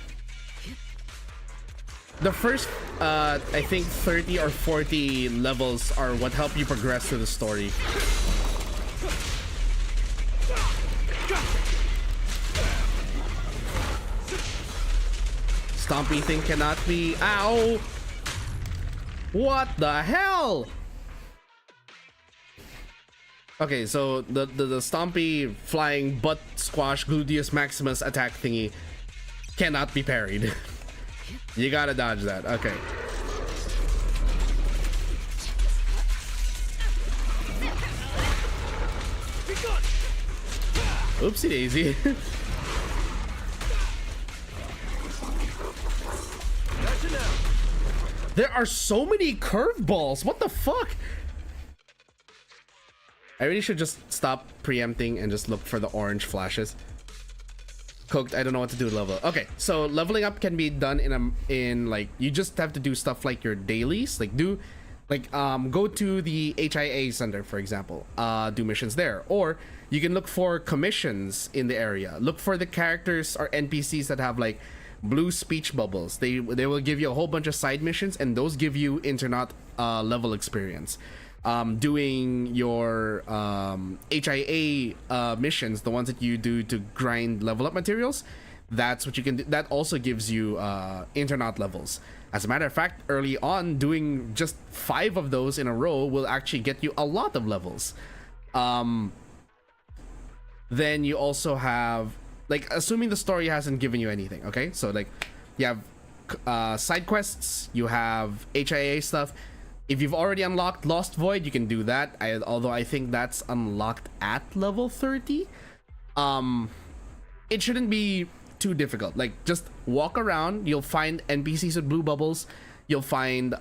The first, I think 30 or 40 levels are what help you progress through the story. Stompy thing cannot be. Ow! What the hell? Okay, so the Stompy flying butt squash gluteus maximus attack thingy cannot be parried. You gotta dodge that. Okay. Oopsie daisy. There are so many curveballs. What the fuck? I really should just stop preempting and just look for the orange flashes. Cooked, I don't know what to do with level. Okay, so leveling up can be done in like, you just have to do stuff like your dailies, like go to the HIA center, for example, do missions there, or you can look for commissions in the area. Look for the characters or NPCs that have like blue speech bubbles. They will give you a whole bunch of side missions, and those give you internaut level experience. Doing your HIA missions, the ones that you do to grind level up materials, that's what you can do. That also gives you internaut levels. As a matter of fact, early on, doing just 5 of those in a row will actually get you a lot of levels. Then you also have, like, assuming the story hasn't given you anything, okay? So like you have side quests, you have HIA stuff. If you've already unlocked Lost Void, you can do that. Although I think that's unlocked at level 30. It shouldn't be too difficult. Like, just walk around, you'll find NPCs with blue bubbles. You'll find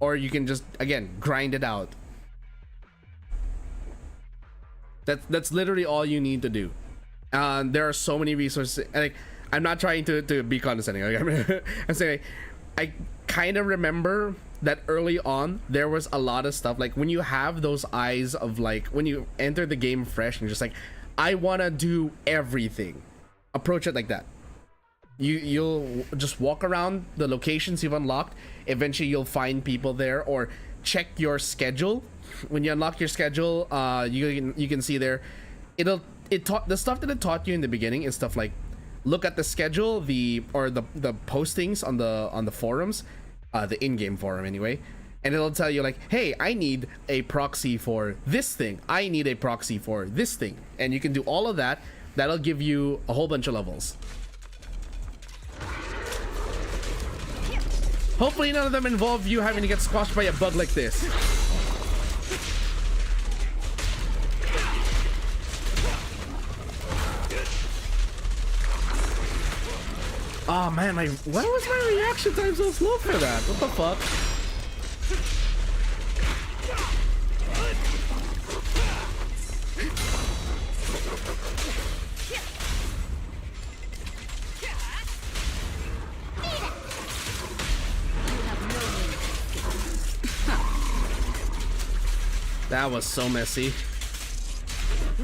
or you can just, again, grind it out. That's literally all you need to do. There are so many resources. Like, I'm not trying to be condescending. Like, I'm saying, I kind of remember that early on there was a lot of stuff. Like, when you have those eyes of, like, when you enter the game fresh and just like, I want to do everything, approach it like that. You'll just walk around the locations you've unlocked. Eventually you'll find people there, or check your schedule. When you unlock your schedule, you can see there, the stuff that it taught you in the beginning is stuff like, look at the schedule, the postings on the forums, the in-game forum anyway, and it'll tell you like, hey, I need a proxy for this thing, I need a proxy for this thing, and you can do all of that. That'll give you a whole bunch of levels. Hopefully none of them involve you having to get squashed by a bug like this. Oh man, why was my reaction time so slow for that? What the fuck? That was so messy.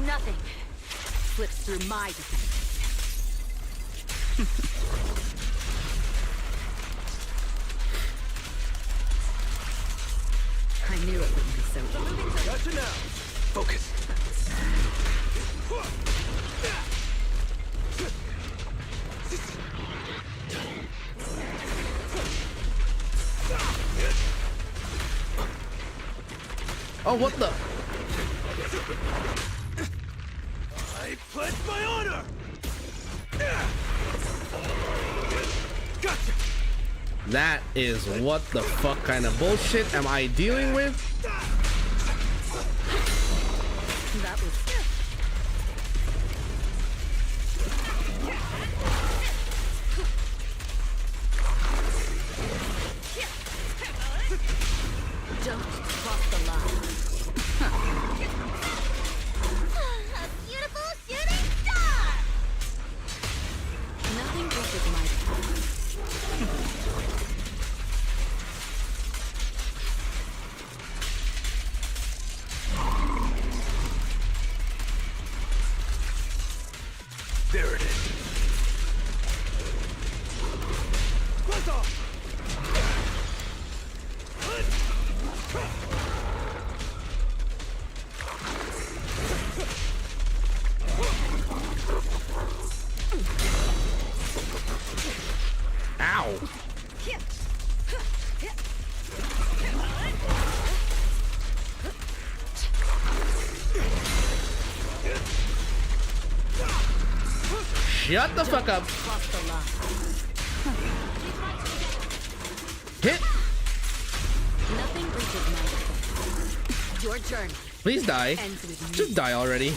Nothing slips through my defense. I knew it wouldn't be so easy. Gotcha now. Focus. Oh, what the? I pledge my honor. Gotcha. That is what the fuck kind of bullshit am I dealing with? That was don't cross the line. A beautiful shooting star! Nothing reaches my path. There it is. Buzz off. Ow. Shut the fuck up. Cross the line. Hit. Nothing reaches my defense. Your journey Please die. ends with me. Just die already.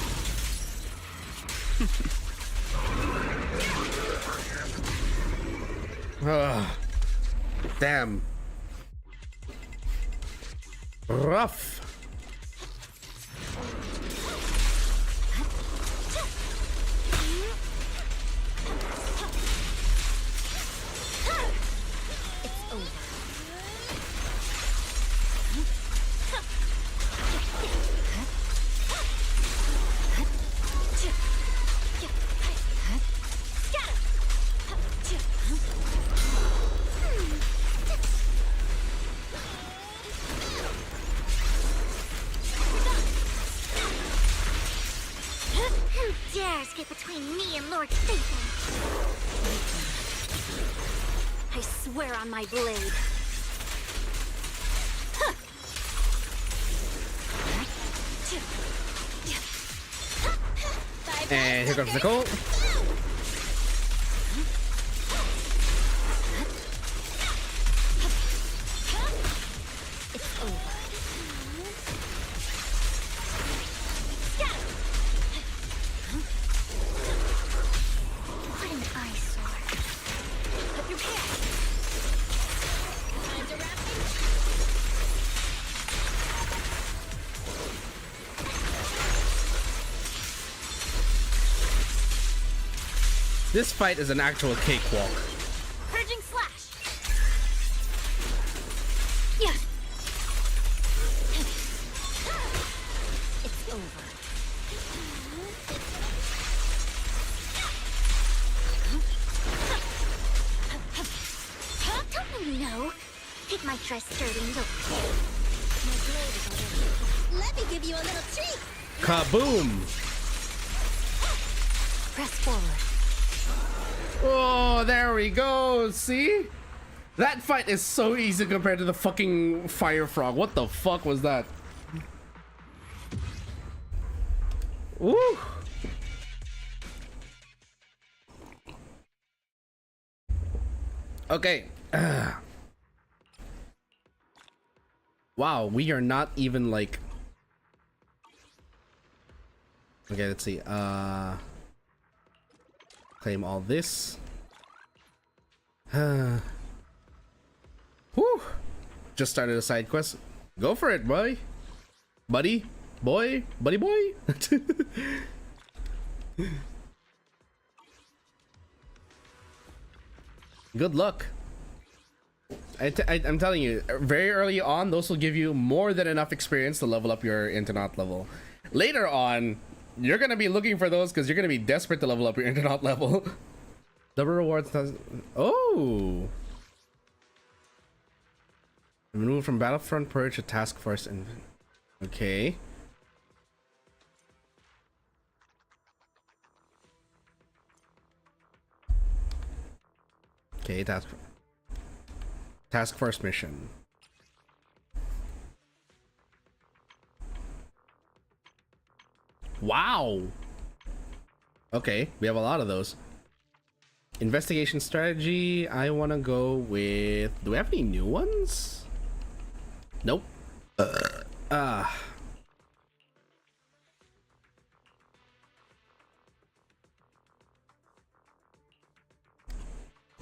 Ugh. Damn. Rough. It's over. Who dares get between me and Lord Satan? I swear on my blade. And here comes Nicole. This fight is an actual cakewalk. Purging slash. Yeah. It's over. Don't you know? Take my dress sturdy and look. My blade is already. Let me give you a little treat. Kaboom! Press forward. Oh, there we go. See? That fight is so easy compared to the fucking fire frog. What the fuck was that? Woo! Okay. Wow, we are not even like... Okay, let's see. Claim all this. Whew. Just started a side quest. Go for it, boy. Buddy. Boy. Buddy boy. Good luck. I'm telling you, very early on, those will give you more than enough experience to level up your Internaut level. Later on, you're going to be looking for those because you're going to be desperate to level up your Internaut level. Double rewards. Oh! Remove from Battlefront Purge to Task Force. And okay. Okay, Task Force mission. Wow. Okay, we have a lot of those. Investigation strategy. I want to go with. Do we have any new ones? Nope.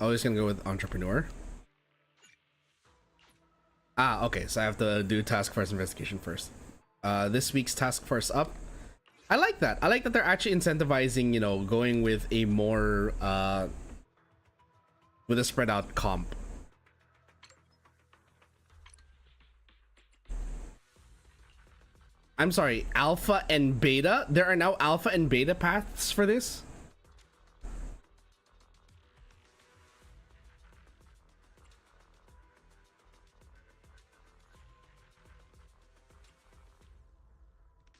Always gonna go with entrepreneur. Okay, so I have to do task force investigation first. This week's task force up. I like that. I like that they're actually incentivizing, you know, going with a more with a spread out comp. I'm sorry, alpha and beta? There are now alpha and beta paths for this?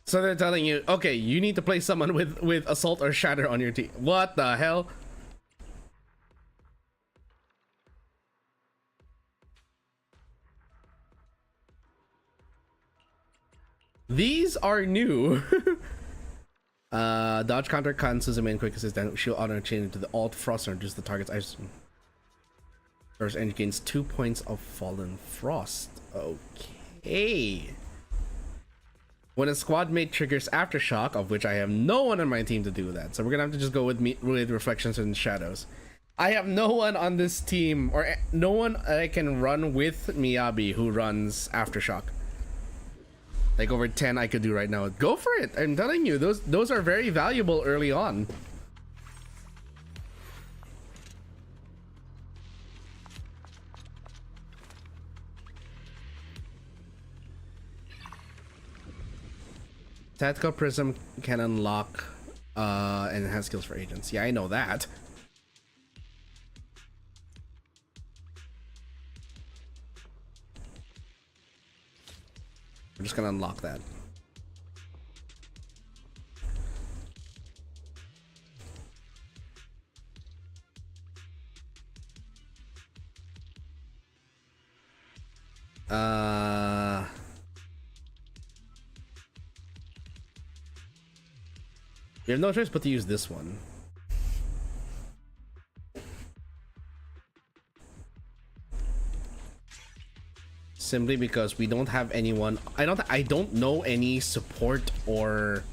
So they're telling you, okay, you need to play someone with assault or shatter on your team. What the hell? These are new. Dodge counter cancels the main quick assist, then shield auto chain into the alt frost and reduce the target's ice. First engine gains 2 points of fallen frost. Okay. When a squad mate triggers aftershock, of which I have no one on my team to do that, so we're gonna have to just go with reflections and shadows. I have no one on this team, or no one I can run with Miyabi who runs aftershock. Like over 10 I could do right now. Go for it. I'm telling you, those are very valuable early on. Tactical Prism can unlock and enhance skills for agents. Yeah, I know that. We're just gonna unlock that. We have no choice but to use this one. Simply because we don't have anyone. I don't know any support or.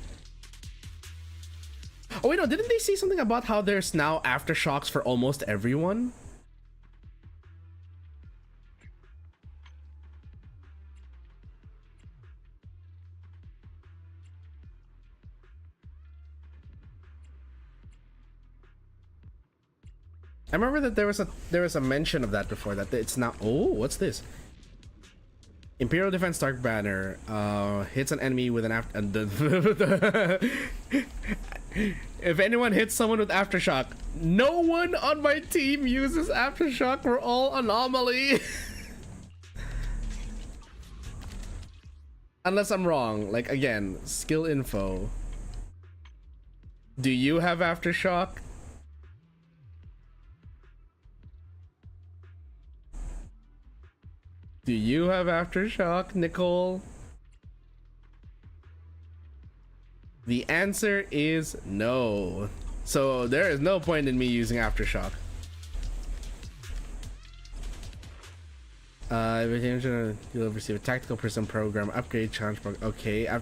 Oh wait, no, didn't they say something about how there's now aftershocks for almost everyone? I remember that there was a mention of that before, that it's not. Oh, what's this? Imperial Defense Dark Banner hits an enemy with an if anyone hits someone with aftershock, no one on my team uses aftershock. We're all anomaly. Unless I'm wrong. Like, again, skill info. Do you have aftershock? Do you have aftershock, Nicole? The answer is no. So there is no point in me using aftershock. You'll receive a tactical prism program upgrade challenge program. Okay.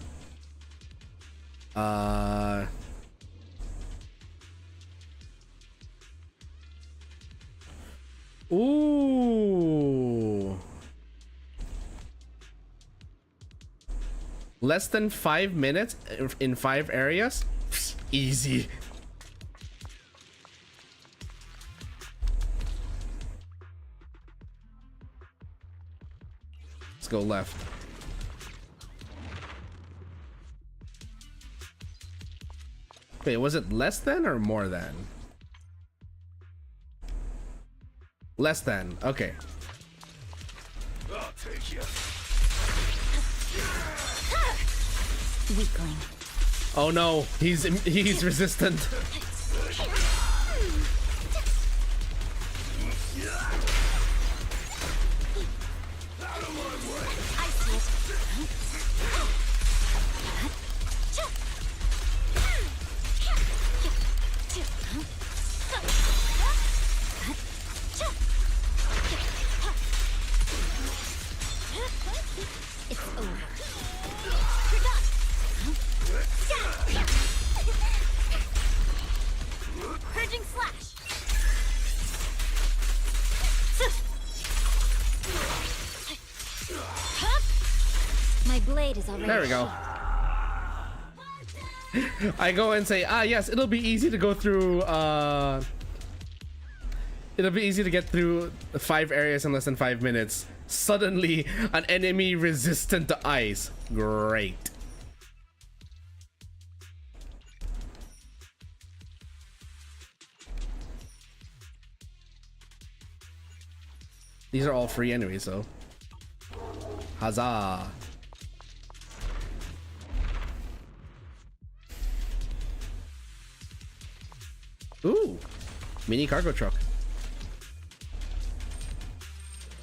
Ooh. Less than 5 minutes in 5 areas? Psst, easy. Let's go left. Wait, was it less than or more than? Less than. Okay. I'll take you. Weakling. Oh no, he's resistant. Out of my way. I see it. It's over. You're done. Purging slash. My blade is already. There we go. I go and say, yes, it'll be easy to go through, it'll be easy to get through 5 areas in less than 5 minutes. Suddenly, an enemy resistant to ice. Great. These are all free anyway, so. Huzzah. Ooh, mini cargo truck.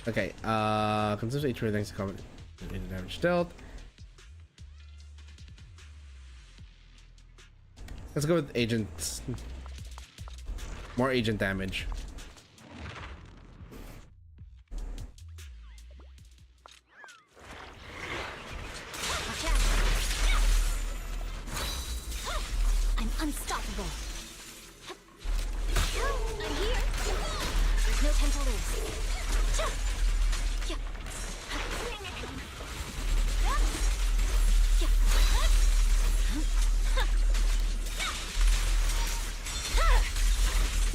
Okay, consumes HP thanks to combat damage dealt. Let's go with agents. More agent damage. I'm unstoppable. I'm here. There's no time to lose.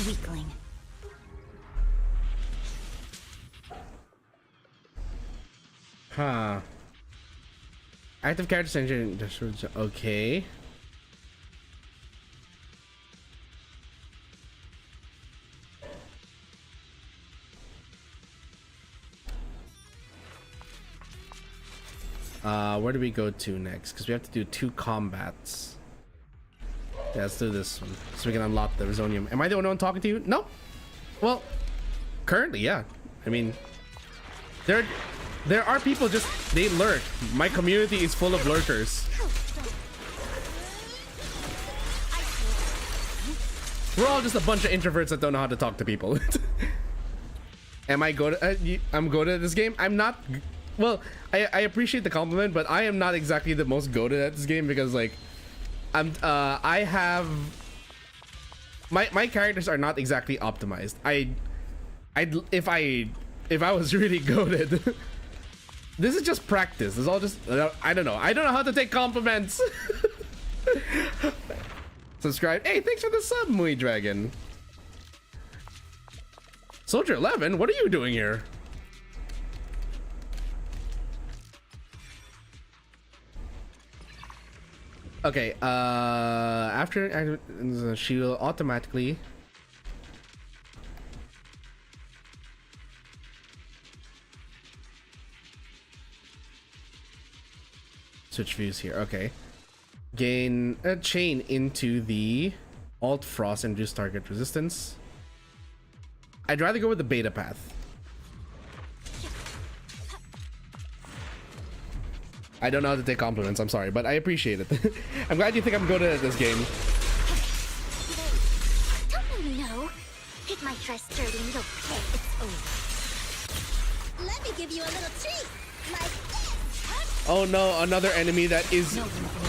Weakling. Huh. Active character engine. Okay. Where do we go to next? Because we have to do 2 combats. Yeah, let's do this one so we can unlock the Resonium. Am I the only one talking to you? No. Well, currently, yeah. I mean, there are people just, they lurk. My community is full of lurkers. We're all just a bunch of introverts that don't know how to talk to people. Am I good at? I'm good at this game. I'm not. Well, I appreciate the compliment, but I am not exactly the most goated at this game because like I have my characters are not exactly optimized. If I was really goated, this is just practice. It's all just I don't know how to take compliments. Subscribe. Hey, thanks for the sub, Mui Dragon. Soldier 11, what are you doing here? Okay, after she will automatically switch views here. Okay, gain a chain into the alt frost and reduce target resistance. I'd rather go with the beta path. I don't know how to take compliments, I'm sorry, but I appreciate it. I'm glad you think I'm good at this game. Don't you know? Hit my trust dirty and you'll pay. It's over. Let me give you a little treat. Like this. Oh no, another enemy that is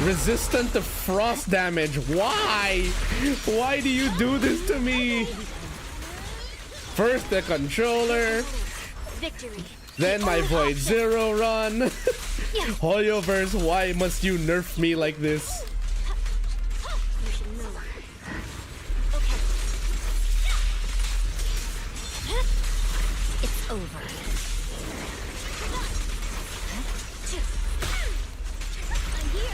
resistant to frost damage. Why? Why do you do this to me? First the controller, Victory. then my Void Zero run. Hoyoverse, why must you nerf me like this? You should know. Okay. It's over. I'm here.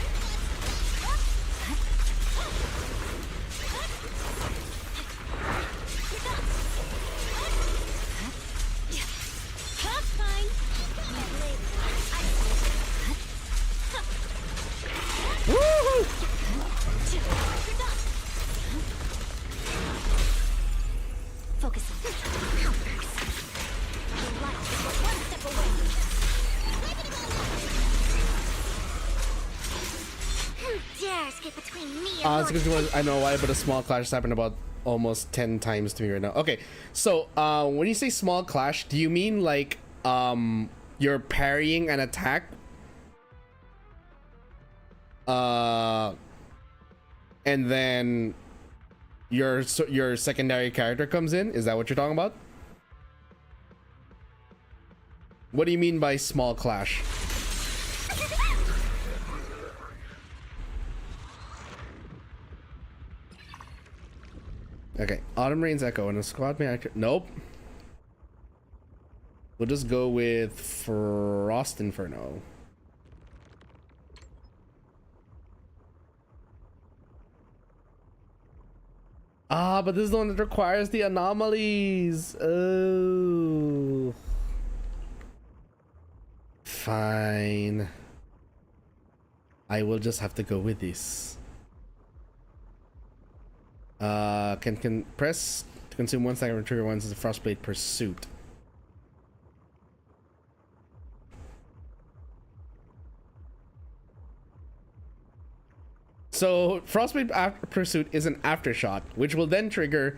Fine. Woohoo! Focus on this. Your life is one step away. Who dares get between me and It's because I know why, but a small clash has happened about almost 10 times to me right now. Okay, so when you say small clash, do you mean like you're parrying an attack? And then your secondary character comes in? Is that what you're talking about? What do you mean by small clash? Okay, Autumn Rain's Echo and a squad may actor. Nope. We'll just go with Frost Inferno. Ah, but this is the one that requires the anomalies. Oh. Fine. I will just have to go with this. Can press to consume 1 second and trigger once as a Frostblade Pursuit. So Frostblade Pursuit is an aftershock, which will then trigger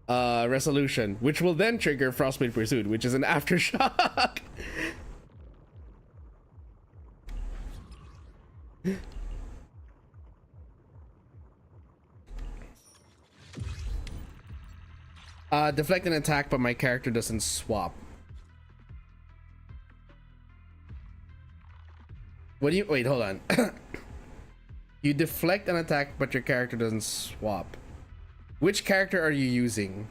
Resolution, which will then trigger Frostblade Pursuit, which is an aftershock. Deflect an attack, but my character doesn't swap. What do you wait? Hold on. You deflect an attack, but your character doesn't swap. Which character are you using?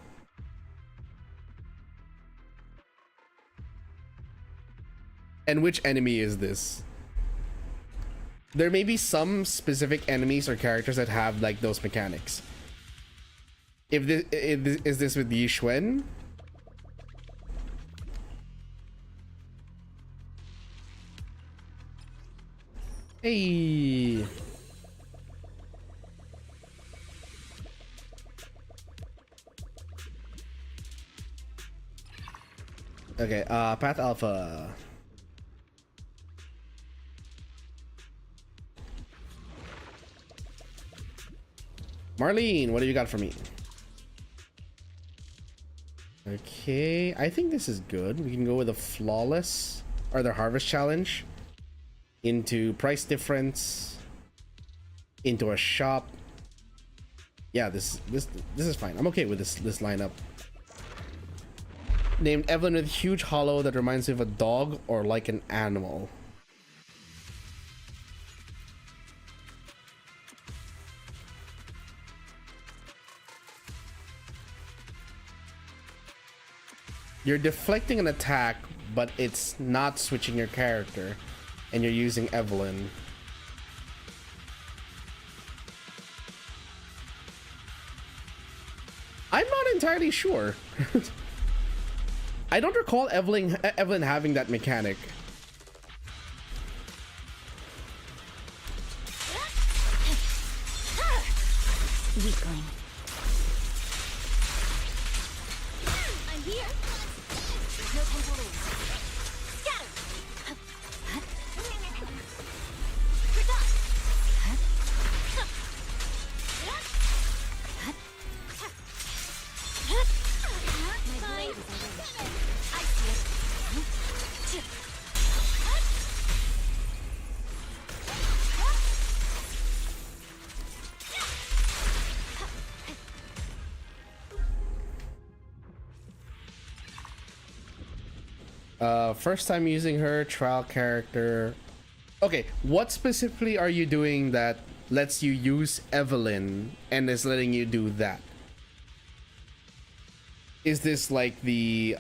And which enemy is this? There may be some specific enemies or characters that have like those mechanics. Is this with Yi Xuan? Hey. Okay, Path Alpha. Marlene, what do you got for me? Okay, I think this is good. We can go with a flawless or the harvest challenge into price difference into a shop. Yeah, this is fine. I'm okay with this lineup. Named Evelyn with huge hollow that reminds me of a dog or like an animal. You're deflecting an attack, but it's not switching your character, and you're using Evelyn. I'm not entirely sure. I don't recall Evelyn having that mechanic. Weakling. I'm here. There's no time to lose. Scatter. Quick up. My blade is away. I see it. First time using her, trial character. Okay, what specifically are you doing that lets you use Evelyn and is letting you do that? Is this like the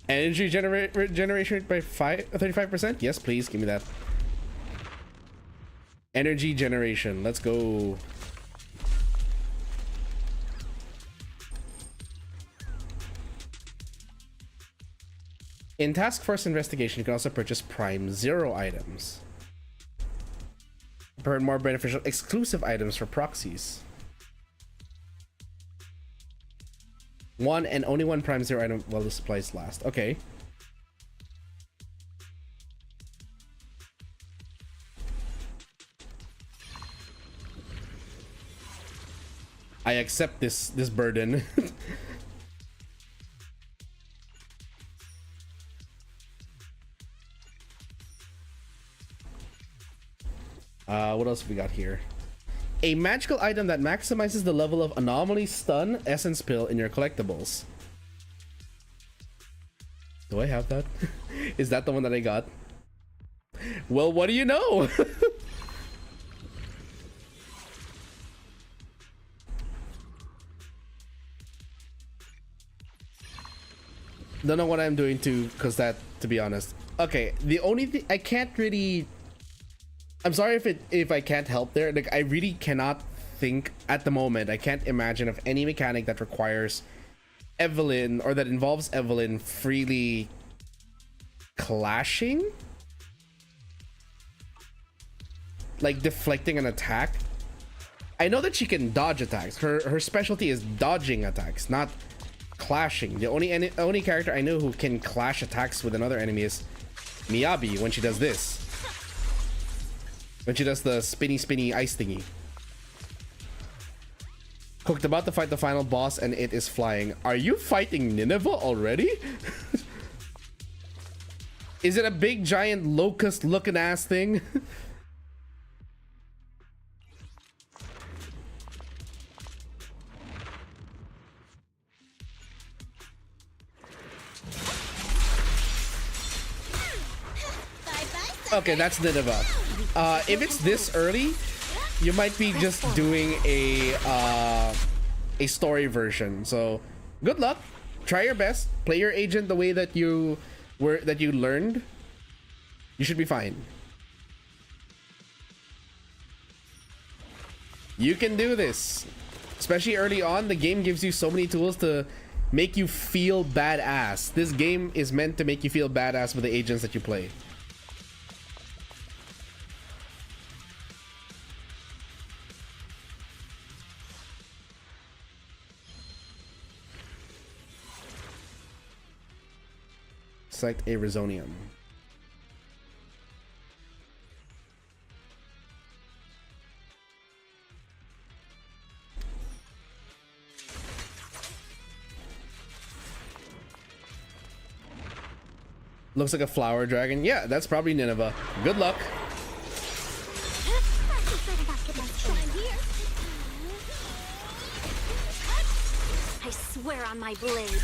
energy generation rate by 35%? Yes, please give me that. Energy generation. Let's go. In Task Force Investigation, you can also purchase Prime Zero items. Burn more beneficial exclusive items for proxies. One and only one Prime Zero item while the supplies last. Okay. I accept this burden. What else have we got here? A magical item that maximizes the level of anomaly, stun, essence pill in your collectibles. Do I have that? Is that the one that I got? Well, what do you know? Don't know what I'm doing to cause that, to be honest. Okay, the only thing I can't really, I'm sorry if I can't help there. Like, I really cannot think at the moment. I can't imagine of any mechanic that requires Evelyn or that involves Evelyn freely clashing, like deflecting an attack. I know that she can dodge attacks. Her specialty is dodging attacks, not clashing. The only character I know who can clash attacks with another enemy is Miyabi when she does this. When she does the spinny ice thingy. Cooked about to fight the final boss and it is flying. Are you fighting Nineveh already? Is it a big giant locust looking ass thing? Okay, that's Nineveh. If it's this early, you might be just doing a story version. So, good luck. Try your best. Play your agent the way that you learned. You should be fine. You can do this. Especially early on, the game gives you so many tools to make you feel badass. This game is meant to make you feel badass with the agents that you play. Select a Resonium. Looks like a flower dragon. Yeah, that's probably Nineveh. Good luck. I swear on my blade.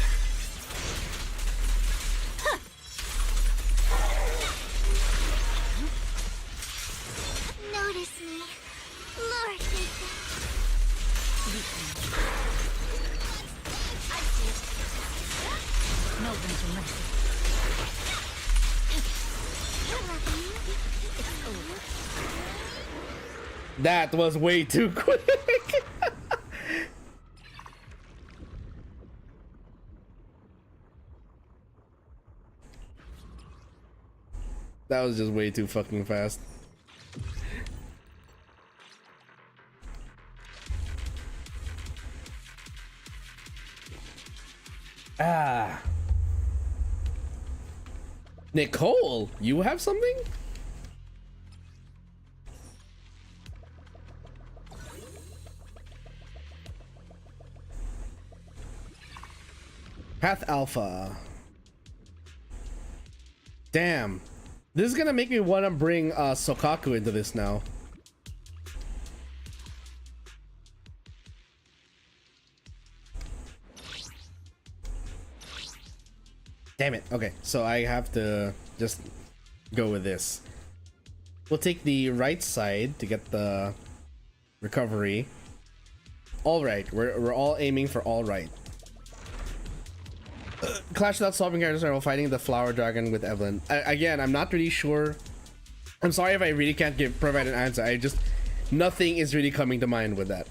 Notice me. Lord, No room for mercy. It's over. That was way too quick. That was just way too fucking fast. Ah. Nicole, you have something? Path Alpha. Damn. This is gonna make me want to bring Sokaku into this now. Damn it. Okay, so I have to just go with this. We'll take the right side to get the recovery. All right, we're all aiming for all right. Clash without swapping characters while fighting the flower dragon with Evelyn. Again, I'm not really sure. I'm sorry if I really can't provide an answer. Nothing is really coming to mind with that.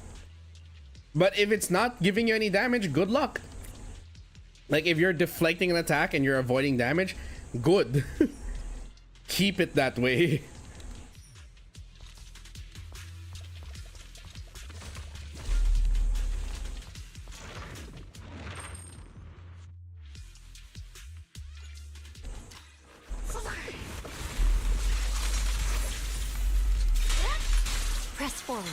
But if it's not giving you any damage, good luck. Like if you're deflecting an attack and you're avoiding damage, good. Keep it that way. Press forward.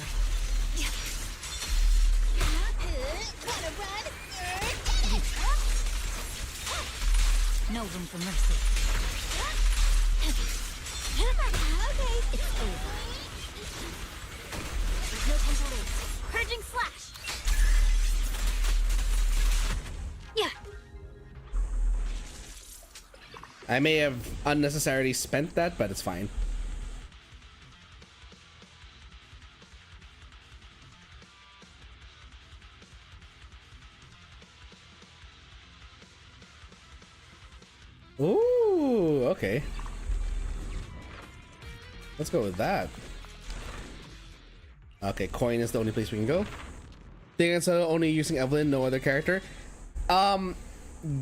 No room for mercy. Okay. It's over. There's no time to lose. Purging slash. Yeah. I may have unnecessarily spent that, but it's fine. Ooh, okay. Let's go with that. Okay, coin is the only place we can go. Think it's only using Evelyn, no other character.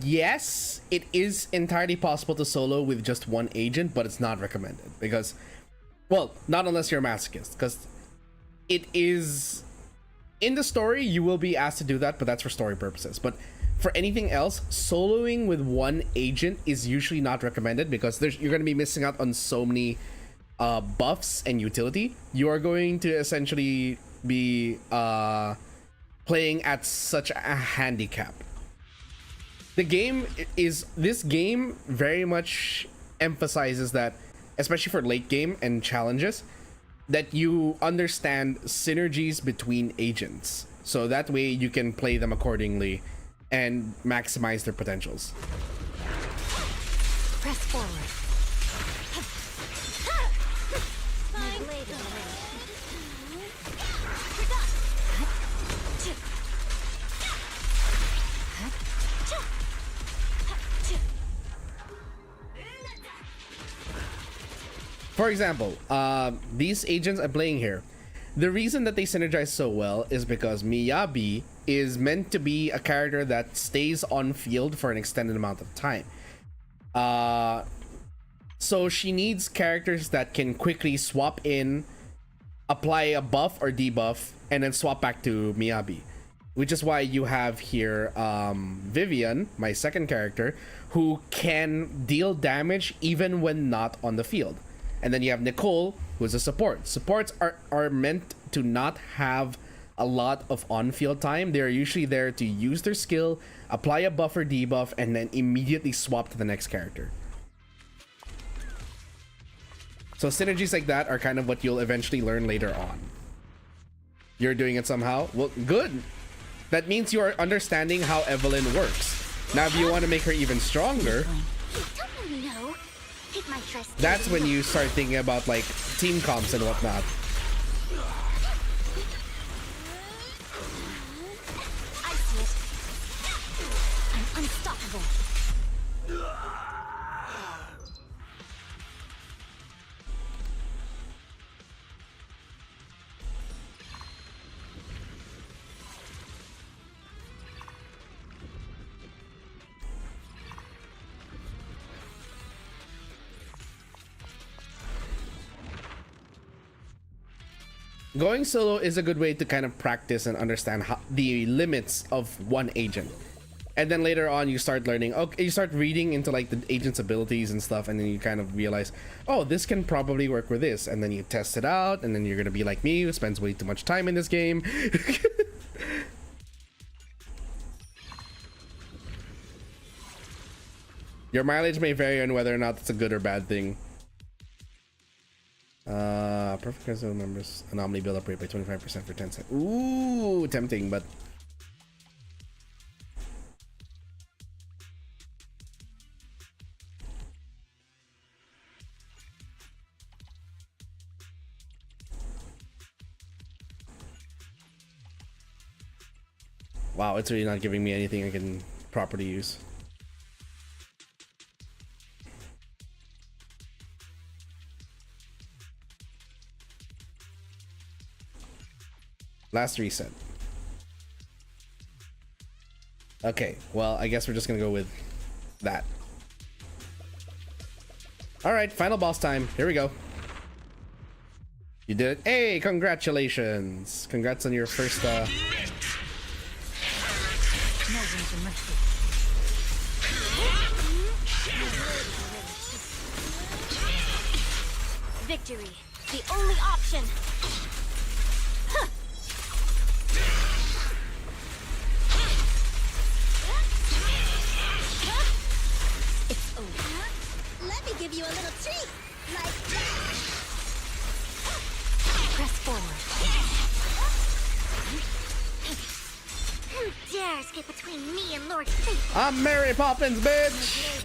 Yes, it is entirely possible to solo with just one agent, but it's not recommended because, well, not unless you're a masochist, because it is in the story you will be asked to do that, but that's for story purposes. But for anything else, soloing with one agent is usually not recommended because you're going to be missing out on so many buffs and utility. You are going to essentially be playing at such a handicap. This game very much emphasizes that, especially for late game and challenges, that you understand synergies between agents. So that way you can play them accordingly and maximize their potentials. Press forward. My blade is For example, these agents I'm playing here, the reason that they synergize so well is because Miyabi is meant to be a character that stays on field for an extended amount of time. So she needs characters that can quickly swap in, apply a buff or debuff, and then swap back to Miyabi. Which is why you have here Vivian, my second character, who can deal damage even when not on the field. And then you have Nicole, who is a support. Supports are meant to not have a lot of on-field time. They're usually there to use their skill, apply a buff or debuff, and then immediately swap to the next character. So synergies like that are kind of what you'll eventually learn later on. You're doing it somehow? Well, good. That means you are understanding how Evelyn works. Now, if you want to make her even stronger, Don't you know? Hit my trust. that's when you start thinking about like team comps and whatnot. I see it. I'm unstoppable. Going solo is a good way to kind of practice and understand how, the limits of one agent. And then later on you start learning, okay, you start reading into like the agent's abilities and stuff, and then you kind of realize, oh, this can probably work with this, and then you test it out, and then you're gonna be like me, who spends way too much time in this game. Your mileage may vary on whether or not it's a good or bad thing. Perfect Casino members anomaly build up rate by 25% for 10 seconds. Ooh, tempting, but wow, it's really not giving me anything I can properly use. Last reset. Okay, well, I guess we're just gonna go with that. Alright, final boss time. Here we go. You did it. Hey, congratulations. Congrats on your first, No room for mercy. Victory, the only option. It's over. Let me give you a little treat, like that. Press forward. Who dares get between me and Lord Faithful? I'm Mary Poppins, bitch!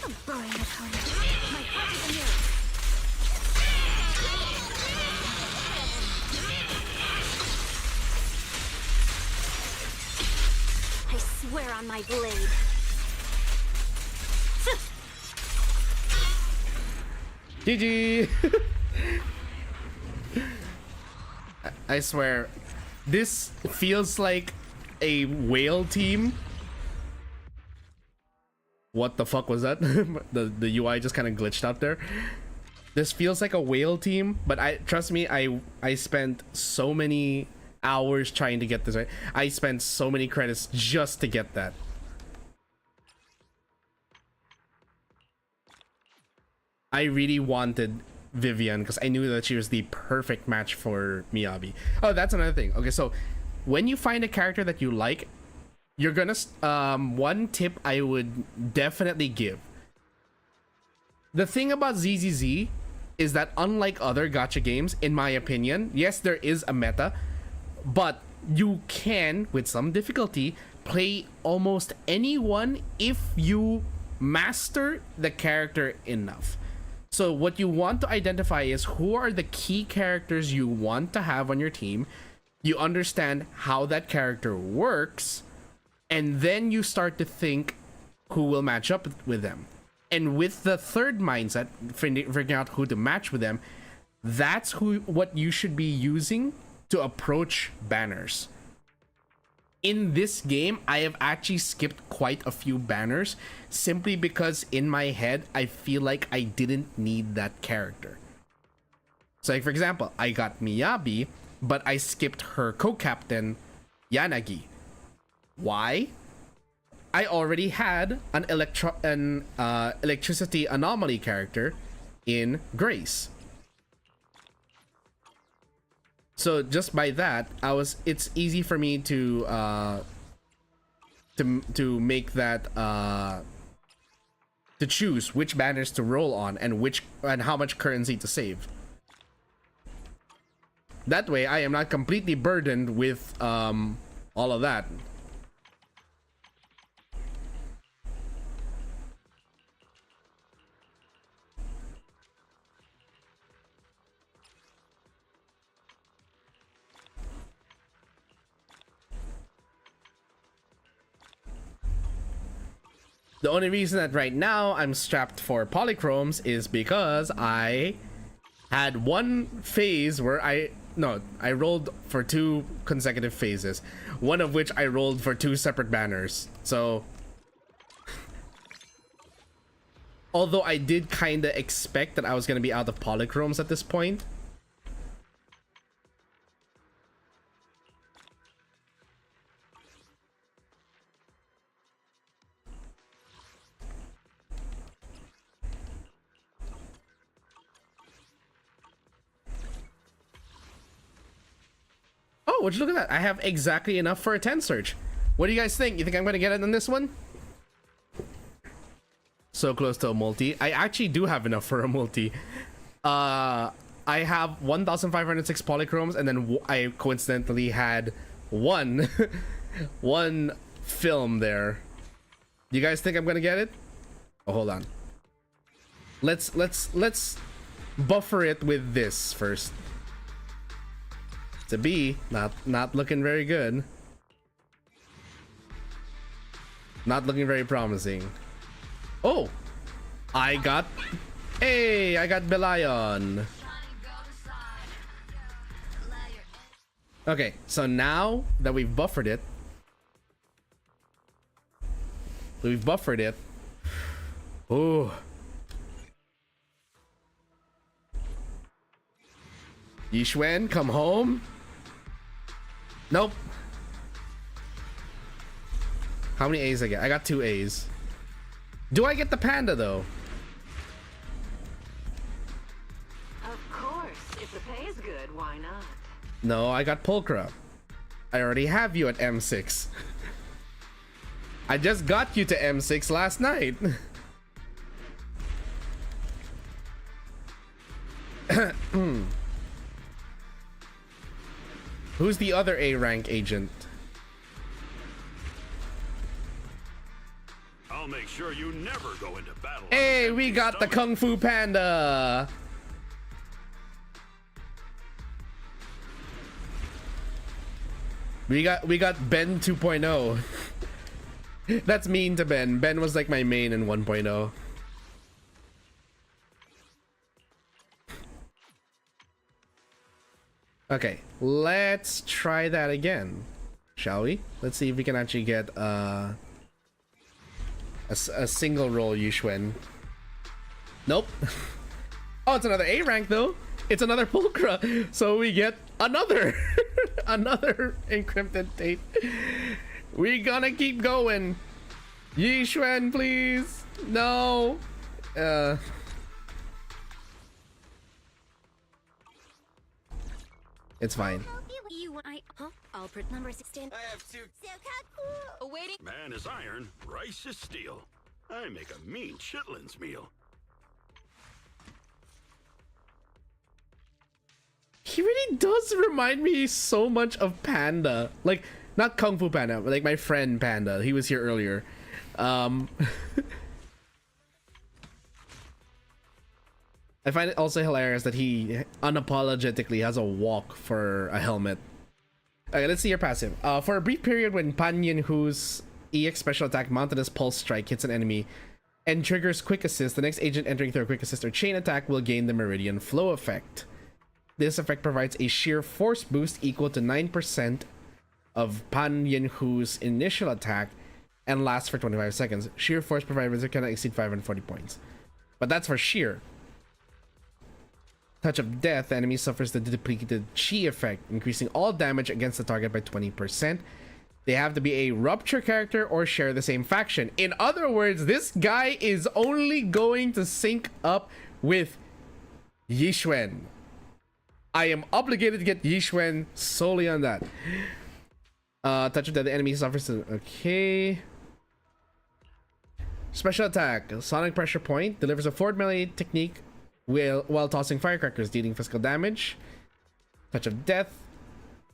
A boring opponent. My heart is in yours. I swear on my blade. GG! I swear, this feels like a whale team. What the fuck was that? the UI just kind of glitched out there. This feels like a whale team, but trust me, I spent so many hours trying to get this right. I spent so many credits just to get that. I really wanted Vivian because I knew that she was the perfect match for Miyabi. Oh, that's another thing. Okay, so when you find a character that you like, you're gonna one tip I would definitely give. The thing about ZZZ is that unlike other gacha games, in my opinion, yes, there is a meta, but you can, with some difficulty, play almost anyone if you master the character enough. So what you want to identify is who are the key characters you want to have on your team. You understand how that character works, and then you start to think who will match up with them. And with the third mindset, figuring out who to match with them, that's what you should be using to approach banners. In this game, I have actually skipped quite a few banners simply because in my head, I feel like I didn't need that character. So like, for example, I got Miyabi, but I skipped her co-captain, Yanagi. Why? I already had an electricity anomaly character in Grace. So just by that, it's easy for me to to make that to choose which banners to roll on and how much currency to save. That way I am not completely burdened with all of that. The only reason that right now I'm strapped for polychromes is because I had one phase where I rolled for 2 consecutive phases, one of which I rolled for 2 separate banners. So although I did kind of expect that I was going to be out of polychromes at this point, oh, would you look at that? I have exactly enough for a 10 search. What do you guys think? You think I'm going to get it on this one? So close to a multi. I actually do have enough for a multi. I have 1,506 polychromes, and then I coincidentally had one one film there. Do you guys think I'm going to get it? Oh, hold on. Let's buffer it with this first. To be not looking very good, not looking very promising. Oh, I got Belion. Okay, so now that we've buffered it, oh, Yishwen, come home. Nope. How many A's I get? I got 2 A's. Do I get the panda though? Of course. If the pay is good, why not? No, I got Pulcra. I already have you at M6. I just got you to M6 last night. Who's the other A rank agent? I'll make sure you never go into battle. Hey, we got the Kung Fu Panda. We got Ben 2.0. That's mean to Ben. Ben was like my main in 1.0. Okay, let's try that again, shall we? Let's see if we can actually get a single roll Yushuen. Nope. Oh, it's another A rank though. It's another Pulcra, so we get another another encrypted tape. We gonna keep going. Yishuen, please. No. It's fine. I'll print number 16. I have 2. ZENLESS. Awaiting. Man is iron, rice is steel. I make a mean chitlins meal. He really does remind me so much of Panda. Like, not Kung Fu Panda, but like my friend Panda. He was here earlier. I find it also hilarious that he unapologetically has a walk for a helmet. Okay, let's see your passive. For a brief period when Pan Yin-Hu's EX special attack mounted as Pulse Strike hits an enemy and triggers Quick Assist, the next agent entering through a Quick Assist or chain attack will gain the Meridian Flow effect. This effect provides a sheer force boost equal to 9% of Pan Yin-Hu's initial attack and lasts for 25 seconds. Sheer force provided cannot exceed 540 points. But that's for sheer. Touch of Death, the enemy suffers the depleted chi effect, increasing all damage against the target by 20%. They have to be a Rupture character or share the same faction. In other words, this guy is only going to sync up with Yishuen. I am obligated to get Yishuen solely on that. Touch of death, the enemy suffers. Okay. Special attack, sonic pressure point, delivers a forward melee technique while tossing firecrackers, dealing physical damage. Touch of death.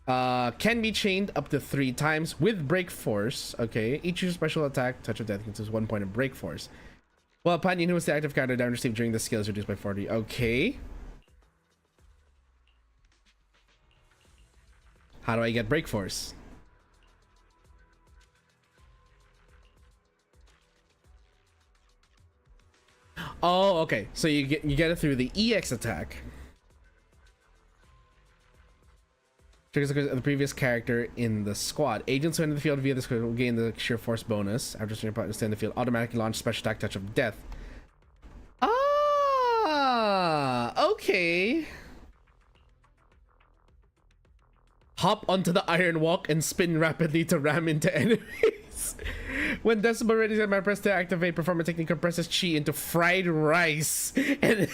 Can be chained up to 3 times with break force. Okay, each user special attack, touch of death, consumes 1 point of break force. While upon who is the active counter damage received during the skill is reduced by 40. Okay. How do I get break force? Oh, okay. So you get it through the EX attack. Triggers the previous character in the squad. Agents who enter the field via this will gain the sheer force bonus. After your partner stay in the field, automatically launch special attack touch of death. Ah, okay. Hop onto the iron walk and spin rapidly to ram into enemies. When Decibel ready to press to activate, perform a technique compresses chi into fried rice and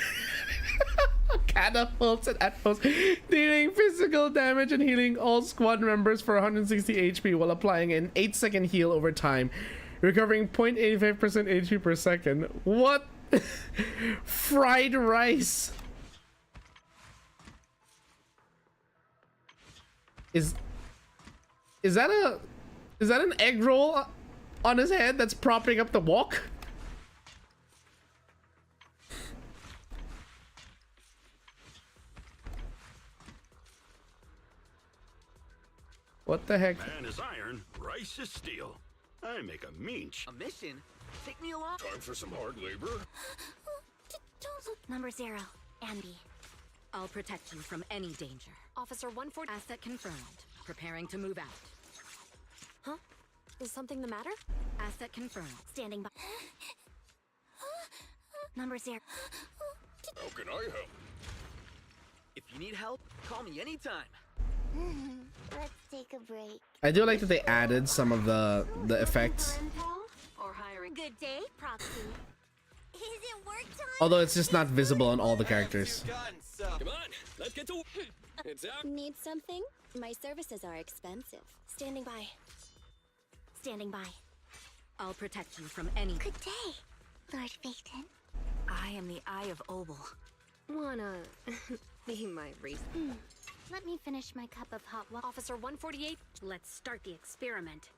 catapults and outposts, dealing physical damage and healing all squad members for 160 HP while applying an 8-second heal over time, recovering 0.85% HP per second. What? Fried rice. Is that an egg roll on his head that's propping up the walk? What the heck? Man is iron, rice is steel. I make a mean A mission? Take me along. Time for some hard labor. Don't look. Number 0, Ambi. I'll protect you from any danger. Officer 140. Asset confirmed. Preparing to move out. Huh? Is something the matter? Asset confirmed. Standing by. Number 0. How can I help? If you need help, call me anytime. Let's take a break. I do like that they added some of the effects, Or hiring. Good day, Proxy. Is it work time? although it's just not visible on all the characters. Come on, let's get to it's out. Need something? My services are expensive. Standing by. Standing by. I'll protect you from any. Good day, Lord Phaeton. I am the Eye of Obel. Wanna be my reason? Let me finish my cup of hot water. Officer 148. Let's start the experiment.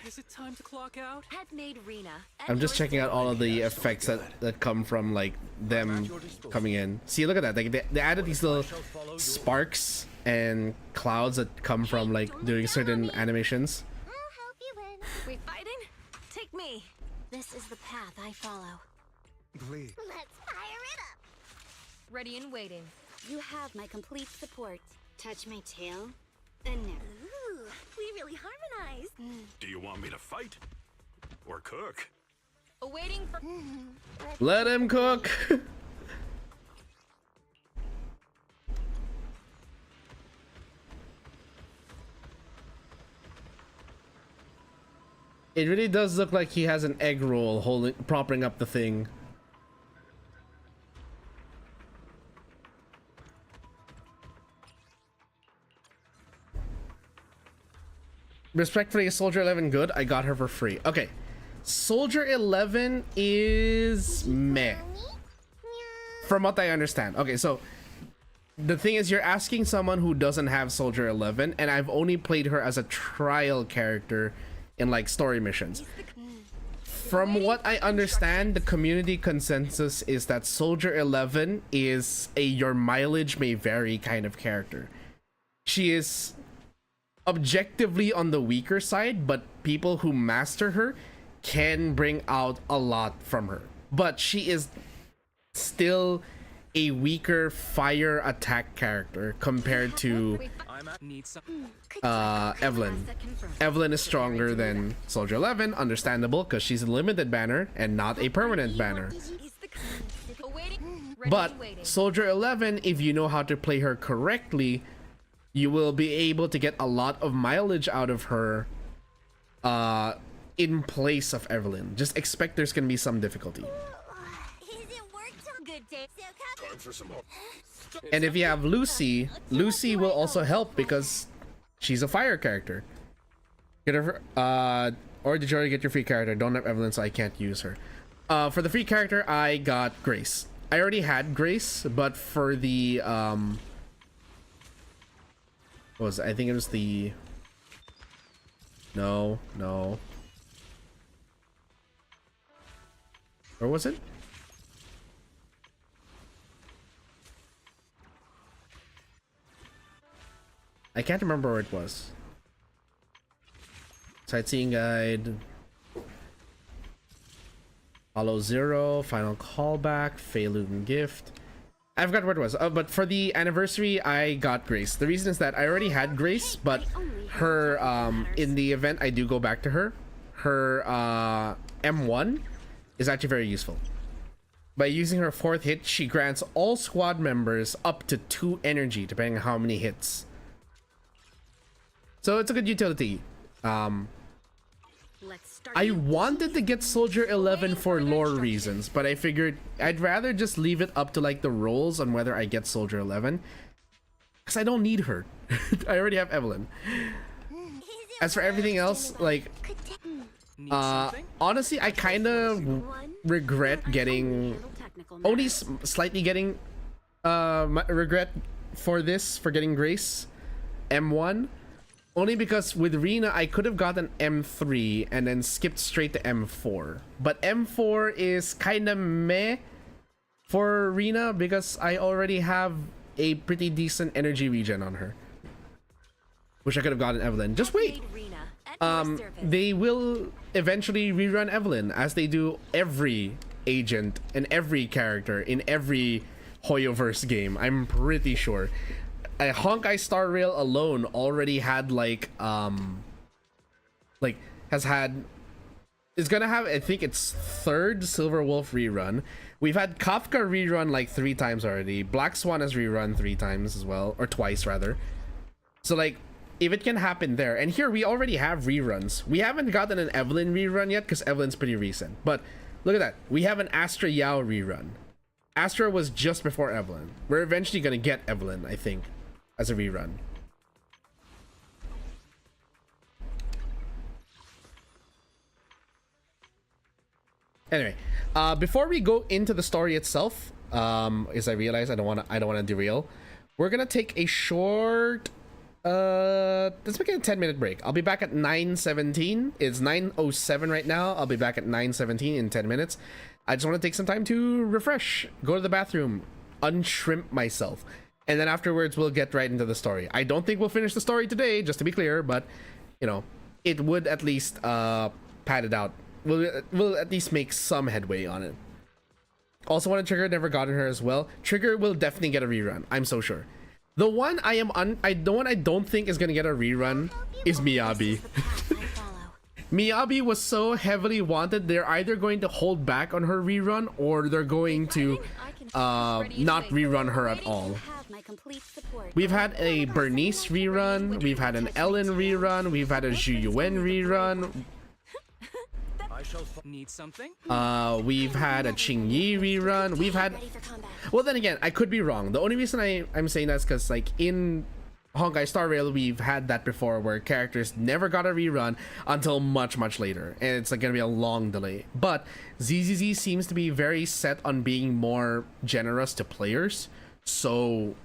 Is it time to clock out? Pet maid Rena. I'm just checking out all of the effects that come from like them coming in. See, look at that. Like they added these little sparks and clouds that come from like doing certain animations. I'll help you win. We fighting? Take me. This is the path I follow. Please. Let's fire it up. Ready and waiting. You have my complete support. Touch my tail? And no. Ooh, we really harmonized. Do you want me to fight? Or cook? Awaiting for. Let him cook. It really does look like he has an egg roll propping up the thing. Respectfully, is Soldier 11 good? I got her for free. Okay. Soldier 11 is meh. From what I understand. Okay, so the thing is, you're asking someone who doesn't have Soldier 11, and I've only played her as a trial character in like story missions. From what I understand, the community consensus is that Soldier 11 is a your mileage may vary kind of character. She is objectively on the weaker side, but people who master her can bring out a lot from her. But she is still a weaker fire attack character compared to Need some. Evelyn. Asset confirmed. Evelyn is stronger than Soldier 11, understandable, because she's a limited banner and not a permanent banner. Awaiting. Ready But and waiting. Soldier 11, if you know how to play her correctly, you will be able to get a lot of mileage out of her in place of Evelyn. Just expect there's gonna be some difficulty. Is it work time? Good day. Time for some hard. And if you have Lucy, Lucy will also help because she's a fire character. Get her, or did you already get your free character? Don't have Evelyn, so I can't use her. For the free character, I got Grace. I already had Grace, but for the what was it? I think it was the no. Or was it? I can't remember where it was. Sightseeing guide. Hollow Zero, final callback, Feilun gift. I forgot what it was. But for the anniversary, I got Grace. The reason is that I already had Grace, but her in the event I do go back to her. Her M1 is actually very useful. By using her 4th hit, she grants all squad members up to 2 energy, depending on how many hits. So it's a good utility. I wanted to get Soldier 11 for lore reasons, but I figured I'd rather just leave it up to like the rolls on whether I get Soldier 11, because I don't need her. I already have Evelyn. As for everything else, like honestly, I kind of regret getting slightly getting regret for getting Grace M1. Only because with Rena, I could have gotten M3 and then skipped straight to M4. But M4 is kind of meh for Rena because I already have a pretty decent energy regen on her. Wish I could have gotten Evelyn. Just wait. They will eventually rerun Evelyn, as they do every agent and every character in every Hoyoverse game. I'm pretty sure. Honkai Star Rail alone already had is gonna have, I think, its 3rd Silver Wolf rerun. We've had Kafka rerun like 3 times already. Black Swan has rerun 3 times as well, or twice rather. So like, if it can happen there, and here we already have reruns. We haven't gotten an Evelyn rerun yet because Evelyn's pretty recent. But look at that, we have an Astra Yao rerun. Astra was just before Evelyn. We're eventually gonna get Evelyn, I think, as a rerun. Anyway, before we go into the story itself, as I realize I don't want to derail, we're gonna take a short let's make it a 10-minute break. I'll be back at 9:17. It's 9:07 right now. I'll be back at 9:17 in 10 minutes. I just want to take some time to refresh, go to the bathroom, unshrimp myself, and then afterwards we'll get right into the story. I don't think we'll finish the story today, just to be clear, but you know, it would at least pad it out. We'll at least make some headway on it. Also want to Trigger, never gotten her as well. Trigger will definitely get a rerun, I'm so sure. The one I don't think is gonna get a rerun is Miyabi. Miyabi was so heavily wanted, they're either going to hold back on her rerun or they're going to not rerun her at all. We've had a Bernice rerun, we've had an Ellen rerun, we've had a Zhu Yuen rerun. Need something? We've had a Qing Yi rerun. We've had, well, then again, I could be wrong. The only reason I'm saying that is because like in Honkai Star Rail, we've had that before where characters never got a rerun until much later, and it's like gonna be a long delay. But ZZZ seems to be very set on being more generous to players, so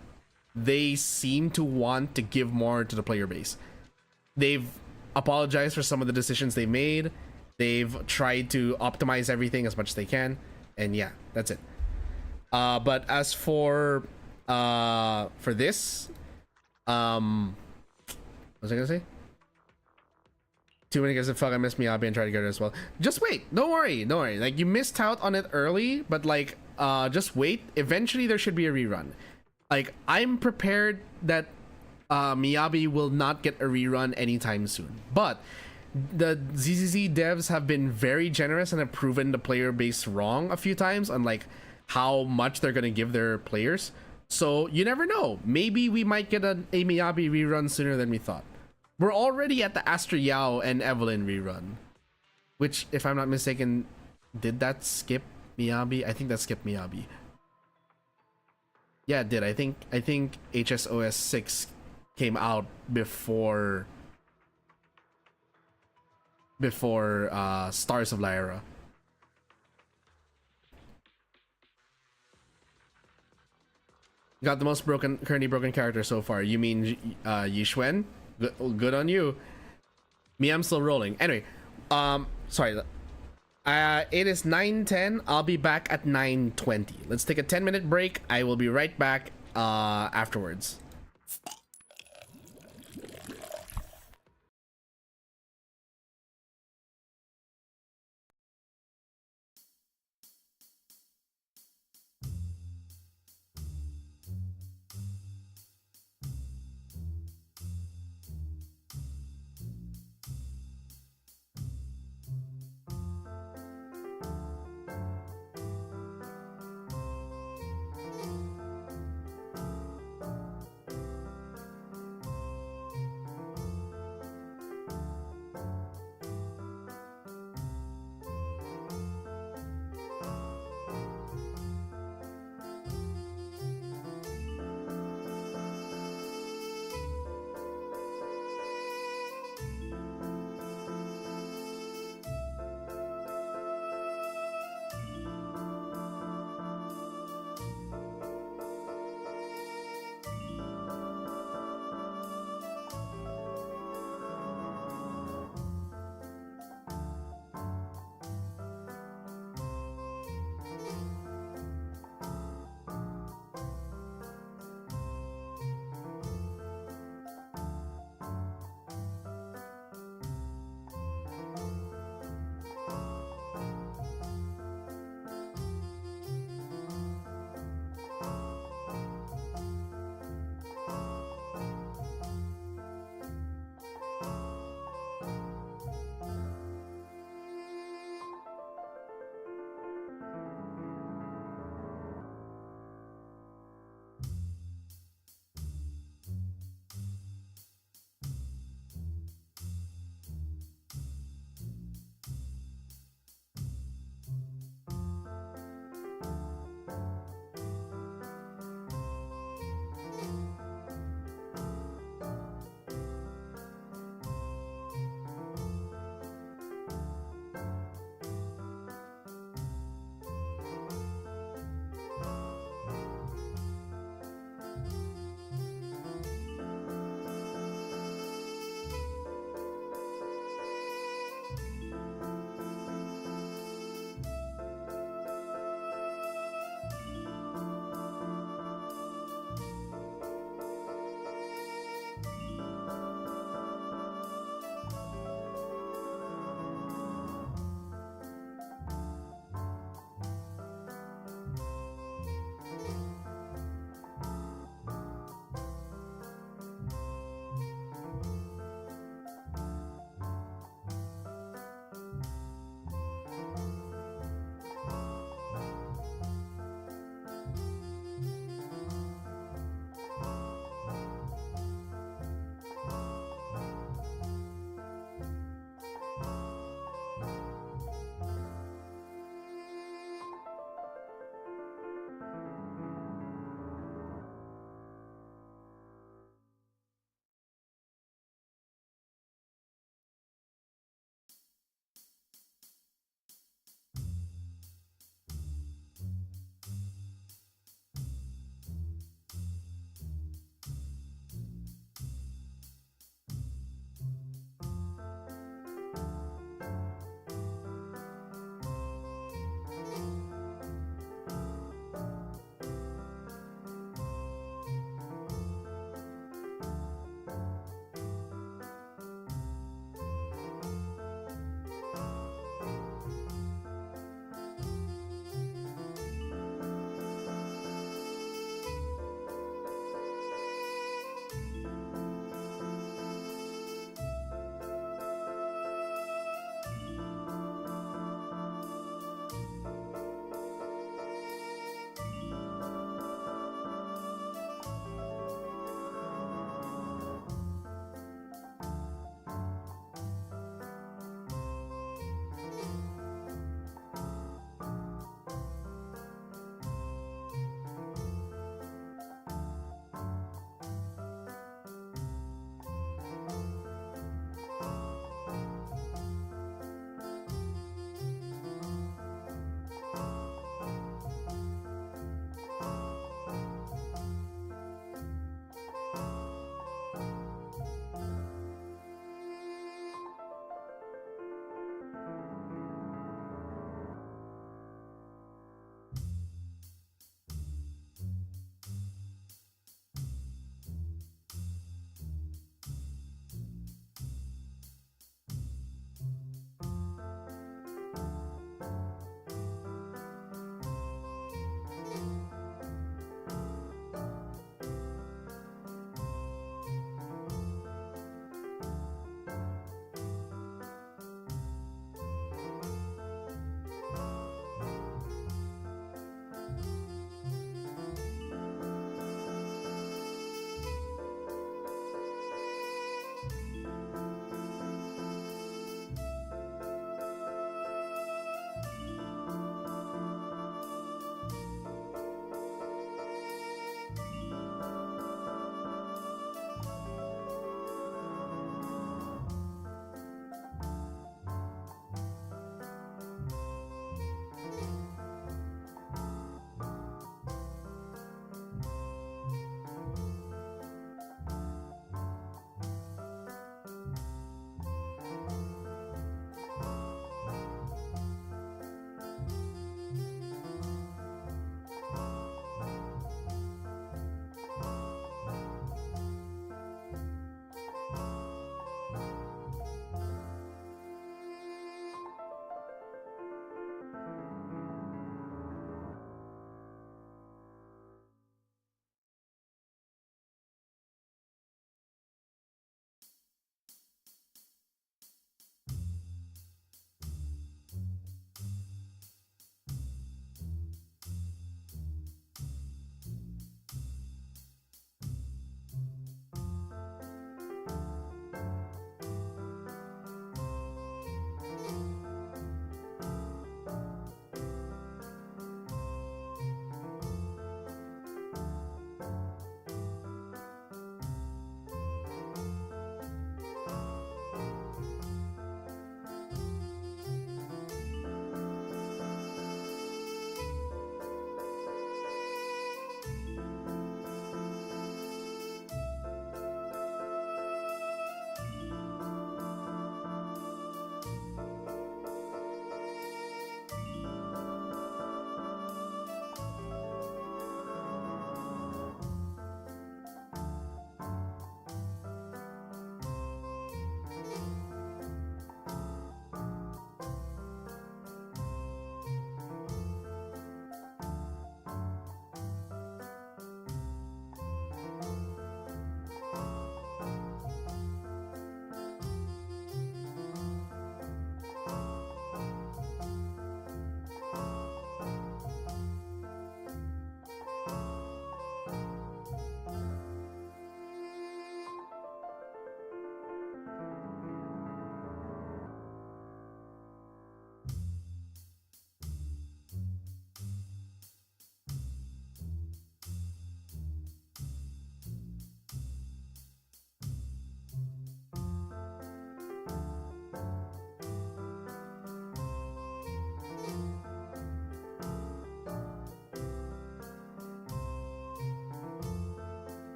they seem to want to give more to the player base. They've apologized for some of the decisions they made. They've tried to optimize everything as much as they can, and yeah, that's it. But as for this, what was I gonna say? Too many guys that fuck, I miss Miyabi and try to get her as well. Just wait, don't worry. Like, you missed out on it early, but like, just wait. Eventually there should be a rerun. Like, I'm prepared that Miyabi will not get a rerun anytime soon, but the ZZZ devs have been very generous and have proven the player base wrong a few times on like how much they're gonna give their players. So you never know. Maybe we might get a Miyabi rerun sooner than we thought. We're already at the Astra Yao and Evelyn rerun, which, if I'm not mistaken, did that skip Miyabi? I think that skipped Miyabi. Yeah, it did. I think HSOS 6 came out before before Stars of Lyra. Got the most currently broken character so far. You mean Yixuan? Good on you. Me, I'm still rolling. Anyway, sorry. It is 9:10. I'll be back at 9:20. Let's take a 10-minute break. I will be right back afterwards.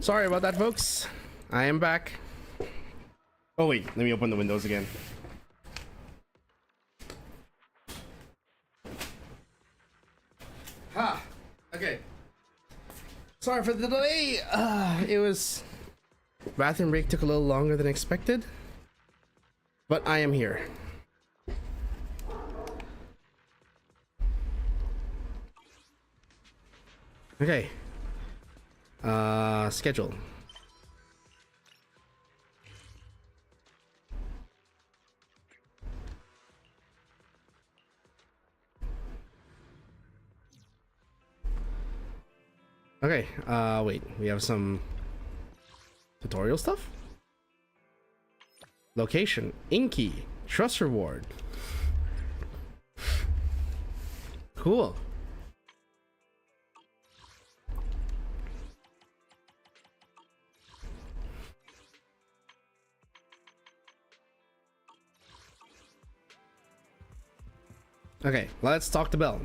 Sorry about that, folks. I am back. Oh wait, let me open the windows again. Ha! Okay. Sorry for the delay. It was... Bathroom break took a little longer than expected. But I am here. Okay. Schedule. Okay, wait, we have some tutorial stuff? Location, Inky, trust reward. Cool. Okay, let's talk to Belle.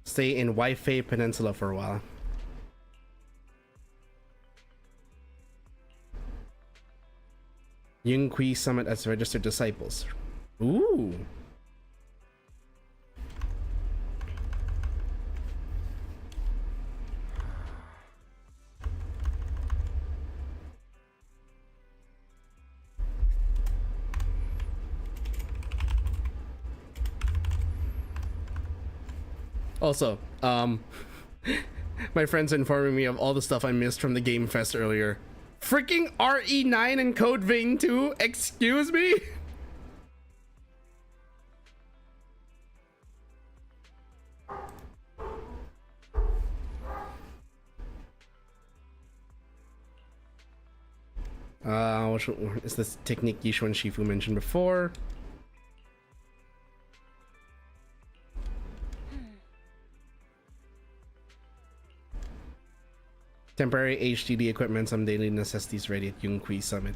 Stay in Waifei Peninsula for a while. Yunqui Summit as registered disciples. Ooh. Also, my friends informing me of all the stuff I missed from the Game Fest earlier. Freaking RE9 and Code Vein 2? Excuse me? Which one is this technique Yishu and Shifu mentioned before? Temporary HDD equipment, some daily necessities ready at Yunqui Summit.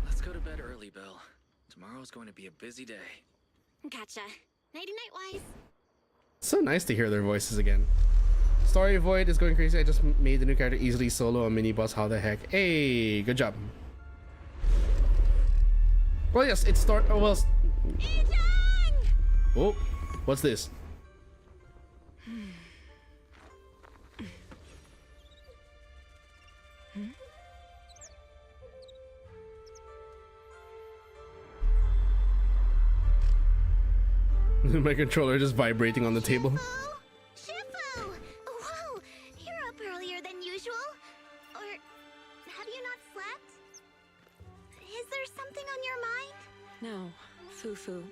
Let's go to bed early, Belle. Tomorrow's going to be a busy day. Gotcha. Nighty-night, Wise. So nice to hear their voices again. Story Void is going crazy. I just made the new character easily solo a mini boss. How the heck? Hey, good job. Well, yes, it's start. Oh, well. Oh, what's this? My controller just vibrating on the table. Shifu! Whoa! You're up earlier than usual. Or have you not slept? Is there something on your mind? No, Fufu.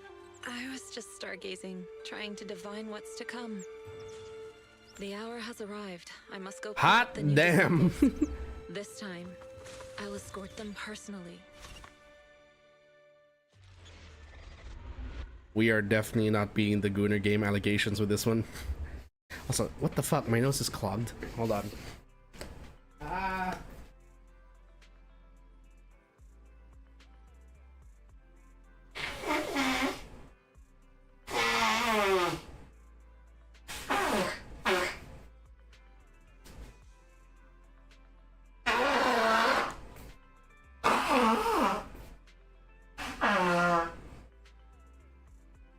I was just stargazing, trying to divine what's to come. The hour has arrived. I must go. Hot the new damn! disciples. This time, I'll escort them personally. We are definitely not beating the Gooner game allegations with this one. Also, what the fuck? My nose is clogged. Hold on. Ah.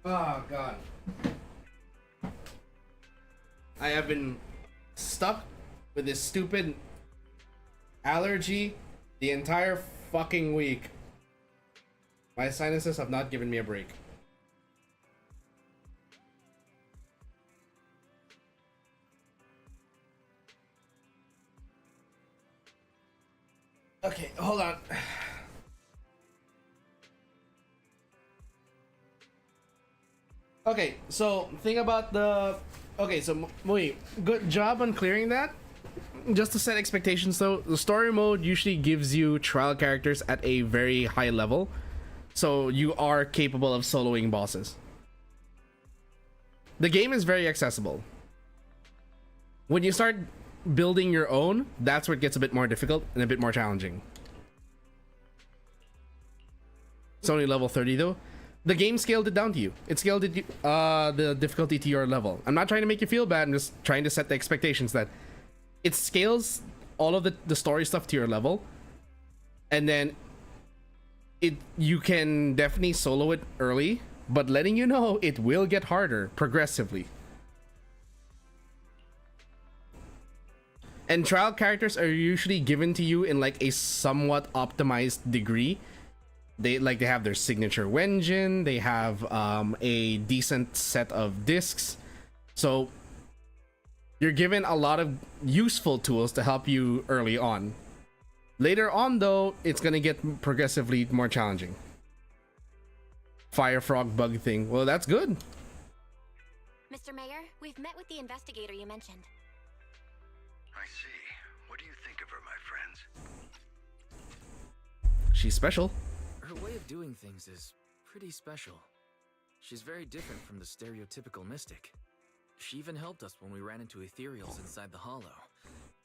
Oh god. I have been stuck with this stupid allergy the entire fucking week. My sinuses have not given me a break. Okay, hold on. Okay, so thing about the... Okay, so wait, good job on clearing that. Just to set expectations though, the story mode usually gives you trial characters at a very high level. So you are capable of soloing bosses. The game is very accessible. When you start building your own, that's where it gets a bit more difficult and a bit more challenging. It's only level 30 though. The game scaled it down to you. It scaled it, the difficulty to your level. I'm not trying to make you feel bad. I'm just trying to set the expectations that it scales all of the story stuff to your level, and then you can definitely solo it early, but letting you know it will get harder progressively. And trial characters are usually given to you in like a somewhat optimized degree. They have their signature engine, they have a decent set of discs, so you're given a lot of useful tools to help you early on. Later on though, it's gonna get progressively more challenging. Fire frog bug thing, well, that's good. Mr. Mayor, we've met with the investigator you mentioned. I see. What do you think of her, my friends? She's special. Her way of doing things is pretty special. She's very different from the stereotypical mystic. She even helped us when we ran into ethereals inside the hollow.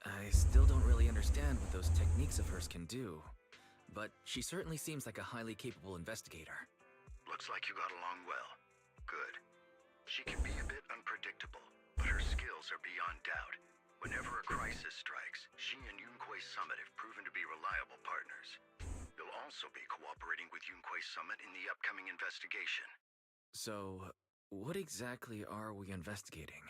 I still don't really understand what those techniques of hers can do, but she certainly seems like a highly capable investigator. Looks like you got along well. Good. She can be a bit unpredictable, but her skills are beyond doubt. Whenever a crisis strikes, she and Yunquei Summit have proven to be reliable partners. You'll also be cooperating with Yunquei Summit in the upcoming investigation. So, what exactly are we investigating?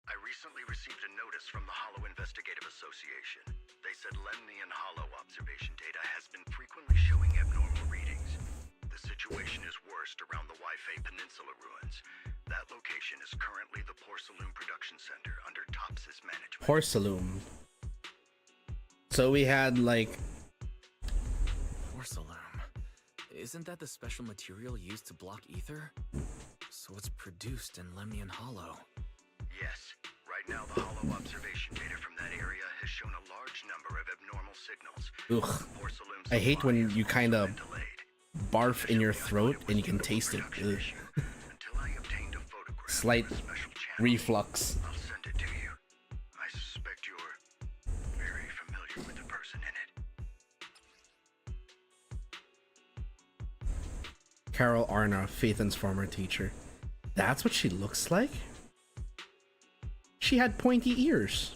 I recently received a notice from the Hollow Investigative Association. They said Lemnian Hollow observation data has been frequently showing abnormal readings. The situation is worst around the Waifei Peninsula ruins. That location is currently the Porcelain Production Center under Tops's management. Porcelain. So we had like... Porcelain. Isn't that the special material used to block ether? So it's produced in Lemnian Hollow. Yes. Right now, the Hollow observation data from that area has shown a large number of abnormal signals. Ugh. Porcelain I hate when supply you has kind also of been delayed. barf in your throat and you can taste it. Production Ugh. issue. Until I obtained a photograph Slight of a special channel, reflux. I'll send it to you. I suspect you're very familiar with the person in it. Carol Arna, Phaethon's former teacher. That's what she looks like? She had pointy ears.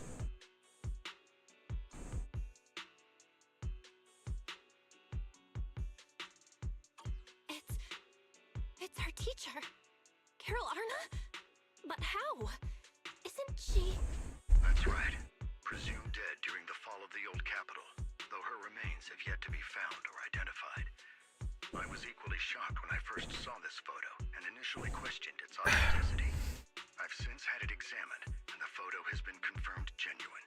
It's our teacher, Carol Arna? But how? Isn't she... That's right. Presumed dead during the fall of the old capital, though her remains have yet to be found or identified. I was equally shocked when I first saw this photo and initially questioned its authenticity. I've since had it examined, and the photo has been confirmed genuine.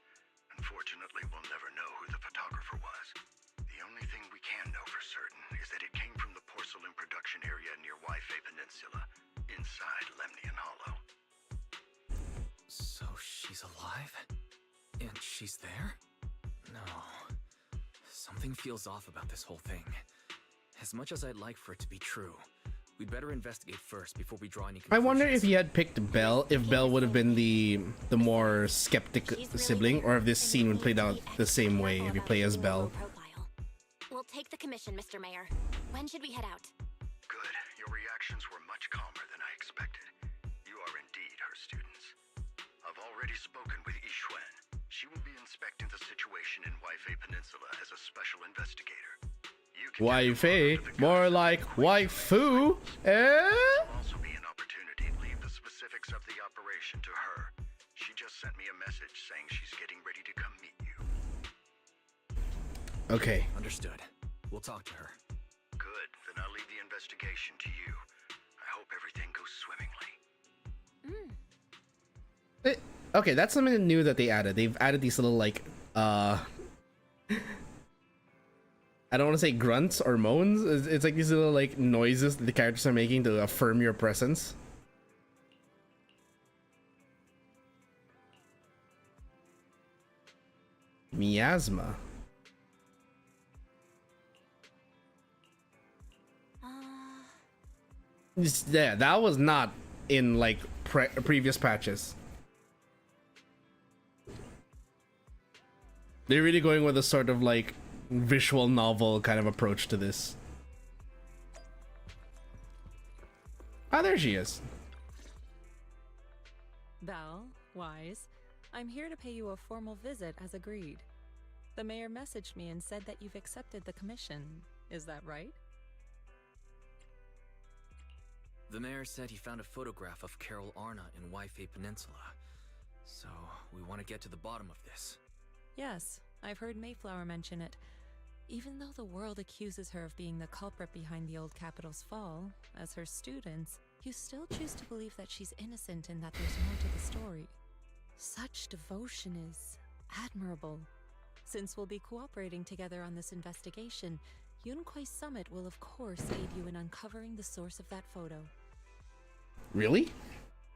Unfortunately, we'll never know who the photographer was. The only thing we can know for certain is that it came from the porcelain production area near Waifei Peninsula, inside Lemnian Hollow. So she's alive? And she's there? No. Something feels off about this whole thing. As much as I'd like for it to be true, we'd better investigate first before we draw any I conclusions. wonder if he had picked Belle, if Belle would have been the more skeptic sibling, or if this scene would played out the same way if you play as Belle. We'll take the commission, Mr. Mayor. When should we head out? Good. Your reactions were much calmer than I expected. You are indeed her students. I've already spoken with Yixuan. She will be inspecting the situation in Waifei Peninsula as a special investigator. You can Waifei, more like Waif-Fu, eh? There'll also be an opportunity to leave the specifics of the operation to her. She just sent me a message saying she's getting ready to come meet you. Okay. Understood. We'll talk to her. Good. Then I'll leave the investigation to you. I hope everything goes swimmingly. Okay, that's something new that they added. They've added these little like I don't want to say grunts or moans. It's like these little like noises that the characters are making to affirm your presence. Miasma. Yeah, that was not in like previous patches. They're really going with a sort of like visual novel kind of approach to this. Ah, there she is. Belle, Wise, I'm here to pay you a formal visit as agreed. The mayor messaged me and said that you've accepted the commission. Is that right? The mayor said he found a photograph of Carol Arna in Waifei Peninsula. So, we want to get to the bottom of this. Yes, I've heard Mayflower mention it. Even though the world accuses her of being the culprit behind the old capital's fall, as her students, you still choose to believe that she's innocent and that there's more to the story. Such devotion is admirable. Since we'll be cooperating together on this investigation, Yunquei Summit will of course aid you in uncovering the source of that photo. Really?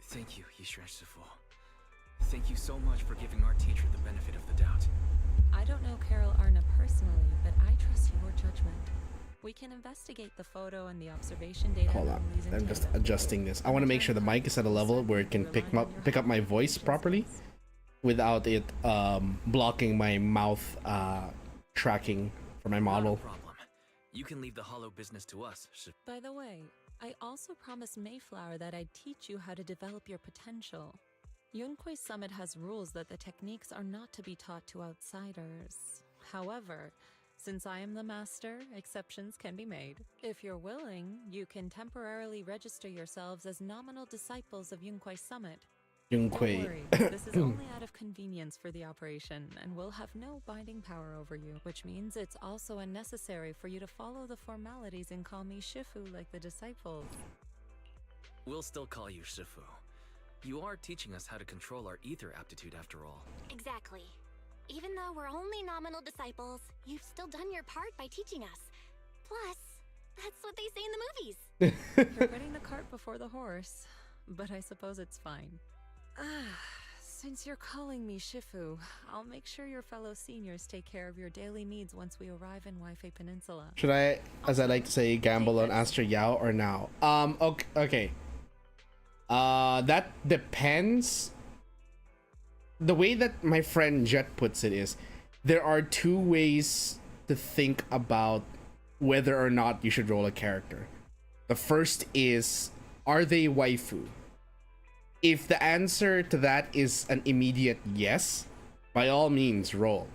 Thank you, Yishuan Shifu. Thank you so much for giving our teacher the benefit of the doubt. I don't know Carol Arna personally, but I trust your judgment. We can investigate the photo and the observation data. Hold on. I'm just adjusting this. I want to make sure the mic is at a level where it can pick up my voice properly without it blocking my mouth tracking for my model. Not a problem. You can leave the hollow business to us, Shifu. By the way, I also promised Mayflower that I'd teach you how to develop your potential. Yunquei Summit has rules that the techniques are not to be taught to outsiders. However, since I am the master, exceptions can be made. If you're willing, you can temporarily register yourselves as nominal disciples of Yunquei Summit. Don't worry, this is only out of convenience for the operation, and will have no binding power over you, which means it's also unnecessary for you to follow the formalities and call me Shifu like the disciples. We'll still call you Shifu. You are teaching us how to control our ether aptitude after all. Exactly. Even though we're only nominal disciples, you've still done your part by teaching us. Plus, that's what they say in the movies. You're putting the cart before the horse, but I suppose it's fine. Since you're calling me Shifu, I'll make sure your fellow seniors take care of your daily needs once we arrive in Waifei Peninsula. Should I, as I like to say, gamble on Astro Yao or now? Okay. That depends. The way that my friend Jet puts it is, there are two ways to think about whether or not you should roll a character. The first is, are they waifu? If the answer to that is an immediate yes, by all means roll.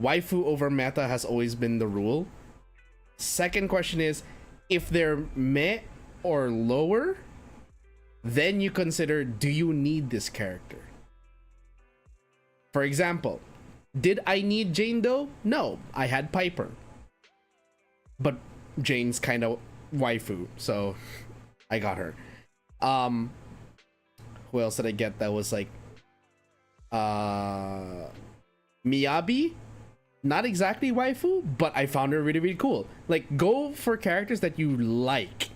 Waifu over meta has always been the rule. Second question is, if they're meh or lower, then you consider, do you need this character? For example, did I need Jane Doe? No, I had Piper. But Jane's kind of waifu, so I got her. Who else did I get that was like Miyabi? Not exactly waifu, but I found her really, really cool. Like, go for characters that you like.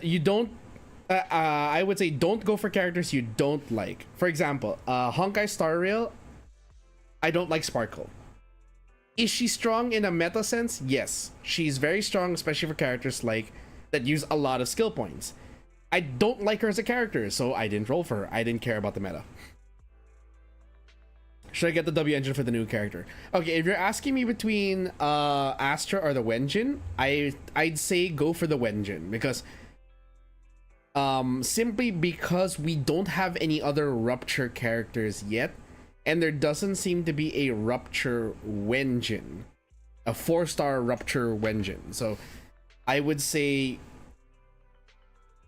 You don't I would say don't go for characters you don't like. For example, Honkai Star Rail, I don't like Sparkle. Is she strong in a meta sense? Yes, she's very strong, especially for characters like that use a lot of skill points. I don't like her as a character, so I didn't roll for her. I didn't care about the meta. Should I get the W engine for the new character? Okay, if you're asking me between Astra or the Wenjin, I'd say go for the Wenjin, because simply because we don't have any other Rupture characters yet, and there doesn't seem to be a Rupture Wenjin, a 4-star Rupture Wenjin. So I would say,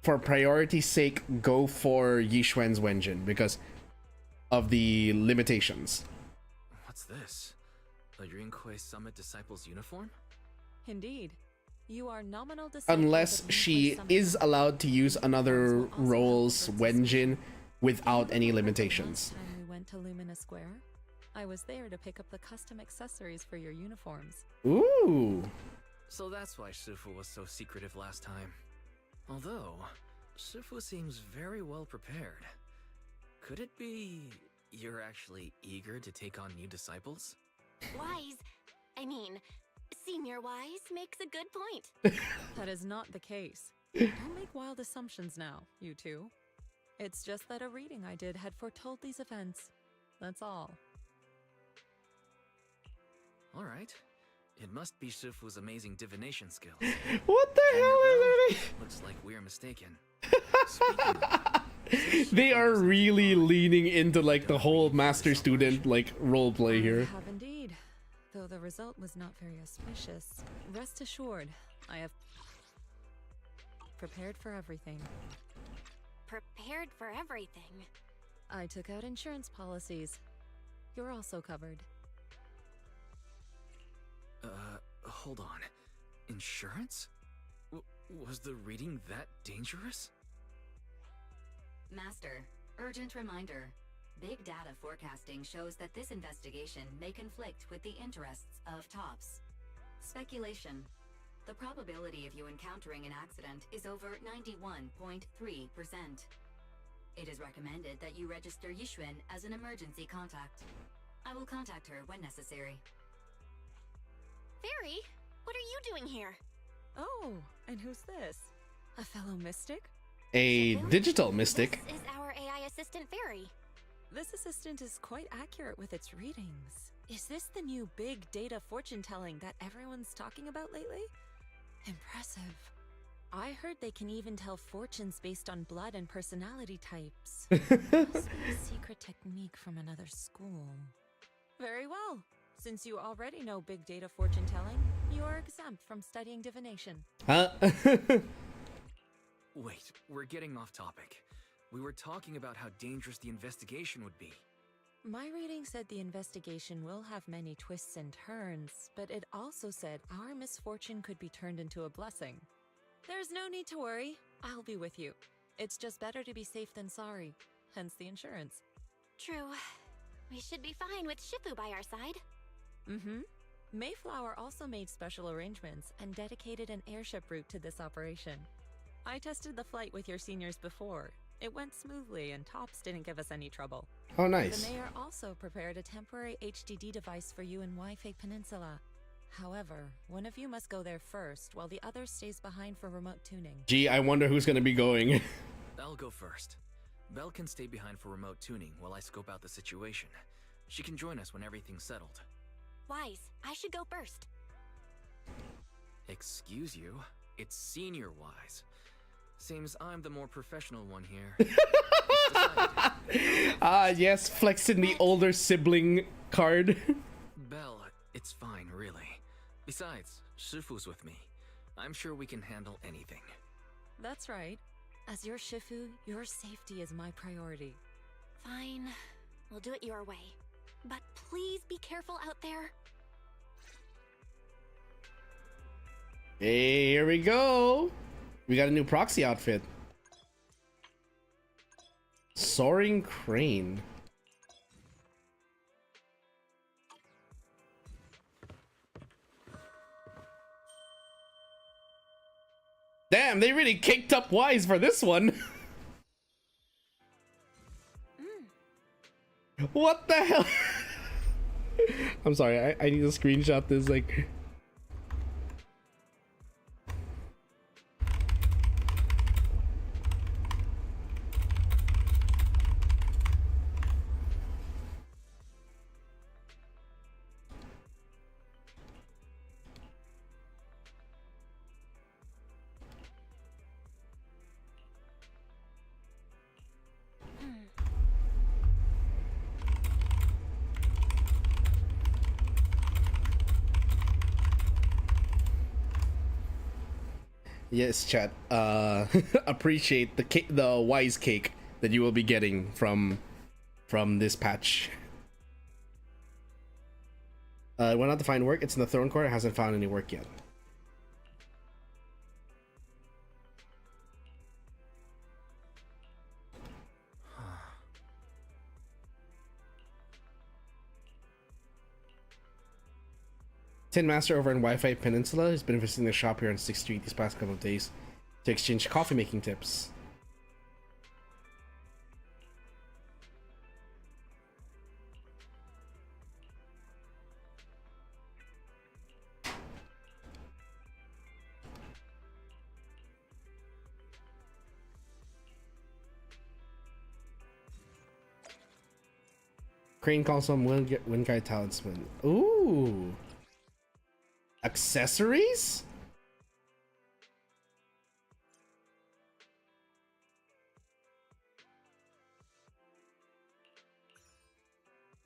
for priority's sake, go for Yishuan's Wenjin because of the limitations. What's this? A Yunquei Summit Disciples uniform? Indeed. You are nominal disciples. Unless she is allowed to use another role's Wenjin without any limitations. Last time we went to Lumina Square, I was there to pick up the custom accessories for your uniforms. Ooh. So that's why Shifu was so secretive last time. Although, Shifu seems very well prepared. Could it be you're actually eager to take on new disciples? Senior Wise makes a good point. That is not the case. Don't make wild assumptions now, you two. It's just that a reading I did had foretold these events. That's all. Alright. It must be Shifu's amazing divination skills. What the hell are Looks like we're mistaken. they are really leaning into like the whole master student like role play here. I have indeed. Though the result was not very auspicious. Rest assured, I have prepared for everything. Prepared for everything. I took out insurance policies. You're also covered. Hold on. Insurance? Was the reading that dangerous? Master, urgent reminder. Big data forecasting shows that this investigation may conflict with the interests of TOPS. Speculation. The probability of you encountering an accident is over 91.3%. It is recommended that you register Yixuan as an emergency contact. I will contact her when necessary. Fairy, what are you doing here? Oh, and who's this? A fellow mystic? A digital mystic. This is our AI assistant, Fairy. This assistant is quite accurate with its readings. Is this the new big data fortune telling that everyone's talking about lately? Impressive. I heard they can even tell fortunes based on blood and personality types. Must be a secret technique from another school. Very well. Since you already know big data fortune telling, you are exempt from studying divination. Huh? Wait, we're getting off topic. We were talking about how dangerous the investigation would be. My reading said the investigation will have many twists and turns, but it also said our misfortune could be turned into a blessing. There's no need to worry. I'll be with you. It's just better to be safe than sorry, hence the insurance. True. We should be fine with Shifu by our side. Mm-hmm. Mayflower also made special arrangements and dedicated an airship route to this operation. I tested the flight with your seniors before. It went smoothly and TOPS didn't give us any trouble. Oh, nice. The mayor also prepared a temporary HDD device for you in Waifei Peninsula. However, one of you must go there first, while the other stays behind for remote tuning. Gee, I wonder who's gonna be going. I'll go first. Belle can stay behind for remote tuning while I scope out the situation. She can join us when everything's settled. Wise, I should go first. Excuse you? It's Senior Wise. Seems I'm the more professional one here. Yes, flexing the older sibling card. Belle, it's fine, really. Besides, Shifu's with me. I'm sure we can handle anything. That's right. As your Shifu, your safety is my priority. Fine. We'll do it your way. But please be careful out there. Hey, here we go. We got a new proxy outfit. Soaring crane. Damn, they really kicked up Wise for this one. What the hell? I'm sorry, I need to screenshot this, like... Yes, chat. Appreciate the Wise cake that you will be getting from this patch. Went out to find work. It's in the Throne Court. It hasn't found any work yet. Tin Master over in Waifei Peninsula has been visiting the shop here on 6th Street these past couple of days to exchange coffee making tips. Crane calls him Winkai Talisman. Ooh. Accessories?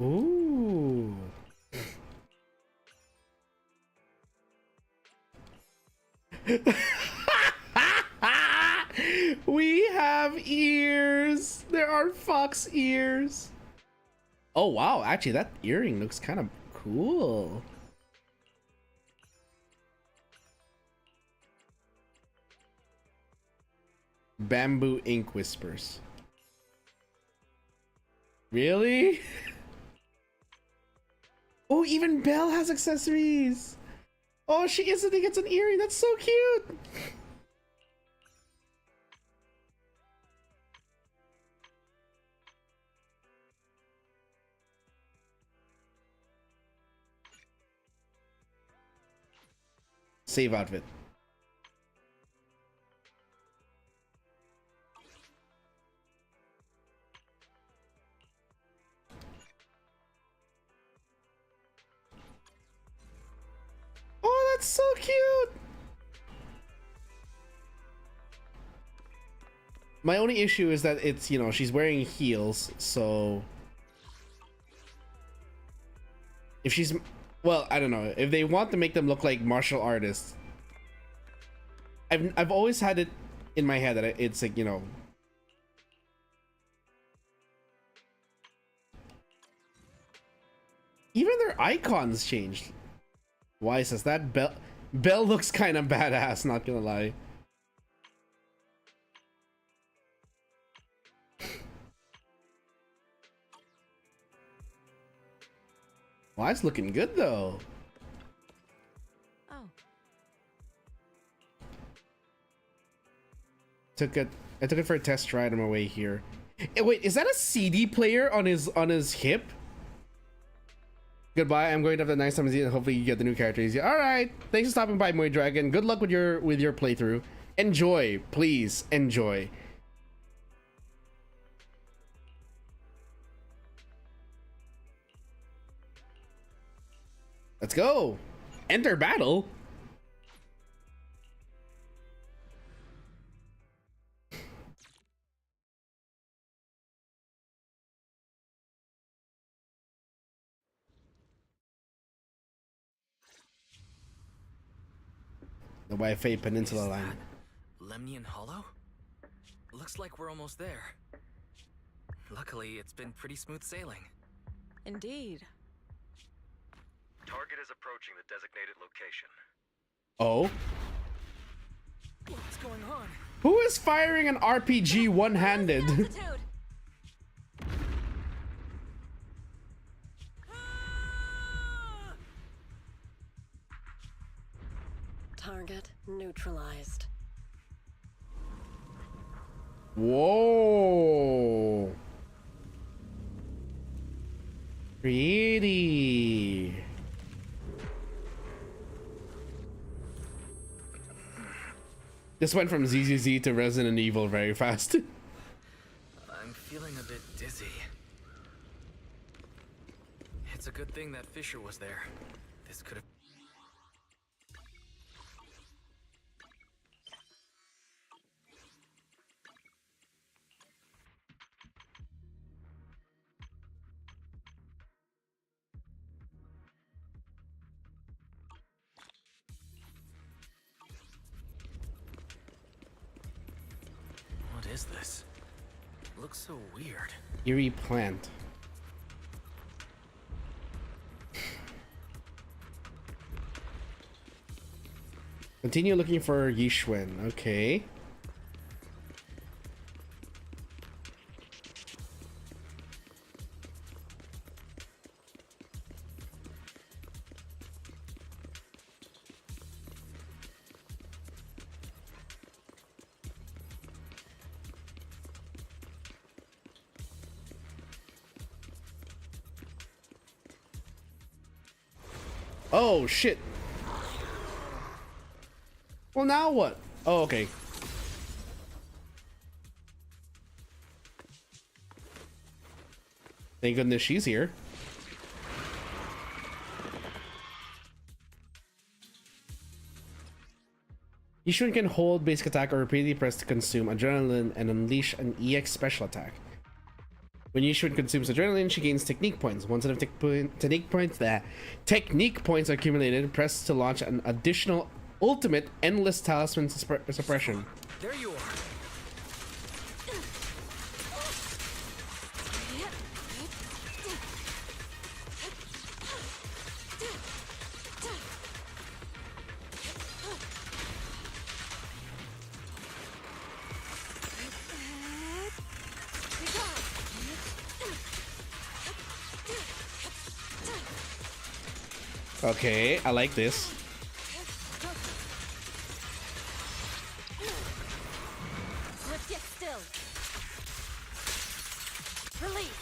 Ooh. We have ears. There are fox ears. Oh wow, actually that earring looks kind of cool. Bamboo ink whispers. Really? Oh, even Belle has accessories. Oh, she instantly gets an earring. That's so cute. Save outfit. Oh, that's so cute. My only issue is that it's, you know, she's wearing heels, so if she's, well, I don't know, if they want to make them look like martial artists, I've always had it in my head that it's like, you know, even their icons changed. Why says that? Belle looks kind of badass, not gonna lie. Well, it's looking good though. Oh, I took it for a test ride on my way here. Wait, is that a CD player on his hip? Goodbye. I'm going to have a nice time with you, and hopefully you get the new character easy. All right. Thanks for stopping by, Moy Dragon. Good luck with your playthrough. Enjoy, please enjoy. Let's go. Enter battle. The Waifei Peninsula Is line. that Lemnian Hollow? Looks like we're almost there. Luckily, it's been pretty smooth sailing. indeed. Target is approaching the designated location. Oh, What's going on? who is firing an RPG one-handed? Altitude. Target neutralized. Whoa. Pretty. This went from ZZZ to Resident Evil very fast. I'm feeling a bit dizzy. It's a good thing that Fisher was there. This could have... What is this? It looks so weird. Eerie plant. Continue looking for Yishwen. Okay. Oh shit. Well, now what? Oh, okay. Thank goodness she's here. Yishun can hold basic attack or repeatedly press to consume adrenaline and unleash an EX special attack. When Yishun consumes adrenaline, she gains technique points. Once enough technique points are accumulated, press to launch an additional ultimate endless talisman suppression. There you are. Okay, I like this. Let's get still. Release.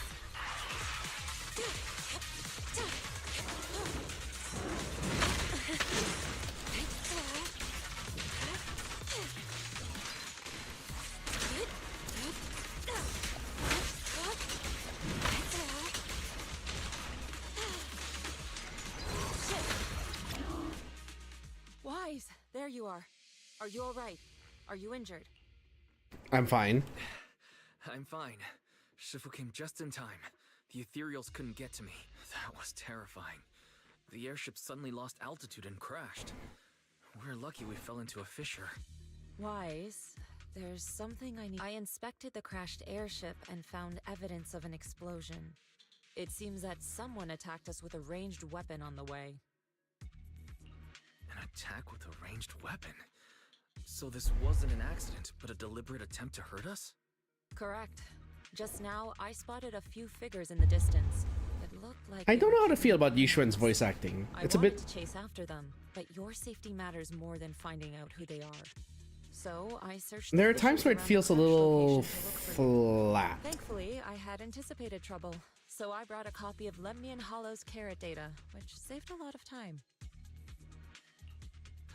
Wise, there you are. Are you all right? Are you injured? I'm fine. I'm fine. Shifu came just in time. The ethereals couldn't get to me. That was terrifying. The airship suddenly lost altitude and crashed. We're lucky we fell into a fissure. Wise, there's something I need. I inspected the crashed airship and found evidence of an explosion. It seems that someone attacked us with a ranged weapon on the way. An attack with a ranged weapon? So this wasn't an accident, but a deliberate attempt to hurt us? Correct. Just now, I spotted a few figures in the distance. It looked like I they don't know were how to feel about troops. Yishuan's voice acting. It's I a bit. wanted to chase after them, but your safety matters more than finding out who they are. So I searched. There are the times where it around feels a the crash little location to look for them. flat. Thankfully, I had anticipated trouble, so I brought a copy of Lemnian Hollow's carrot data, which saved a lot of time.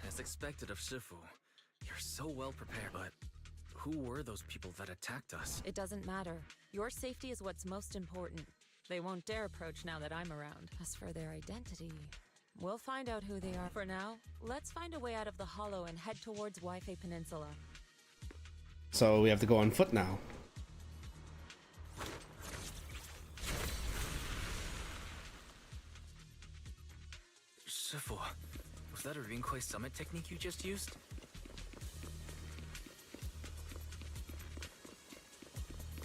As expected of Shifu, you're so well prepared, but who were those people that attacked us? It doesn't matter. Your safety is what's most important. They won't dare approach now that I'm around. As for their identity, we'll find out who they are. For now, let's find a way out of the hollow and head towards Waifei Peninsula. So we have to go on foot now. Shifu, was that a Rinkwei summit technique you just used?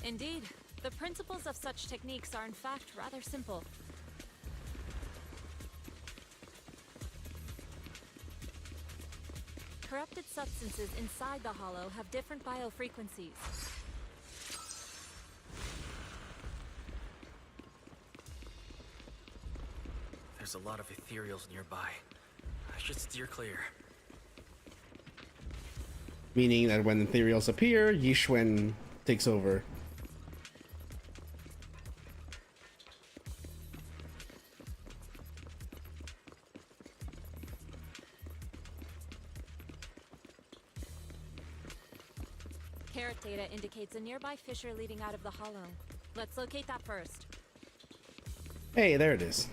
Indeed. The principles of such techniques are in fact rather simple. Corrupted substances inside the hollow have different biofrequencies. There's a lot of ethereals nearby. I should steer clear. Meaning that when ethereals appear, Yishuan takes over. Carrot data indicates a nearby fissure leading out of the hollow. Let's locate that first. Hey, there it is.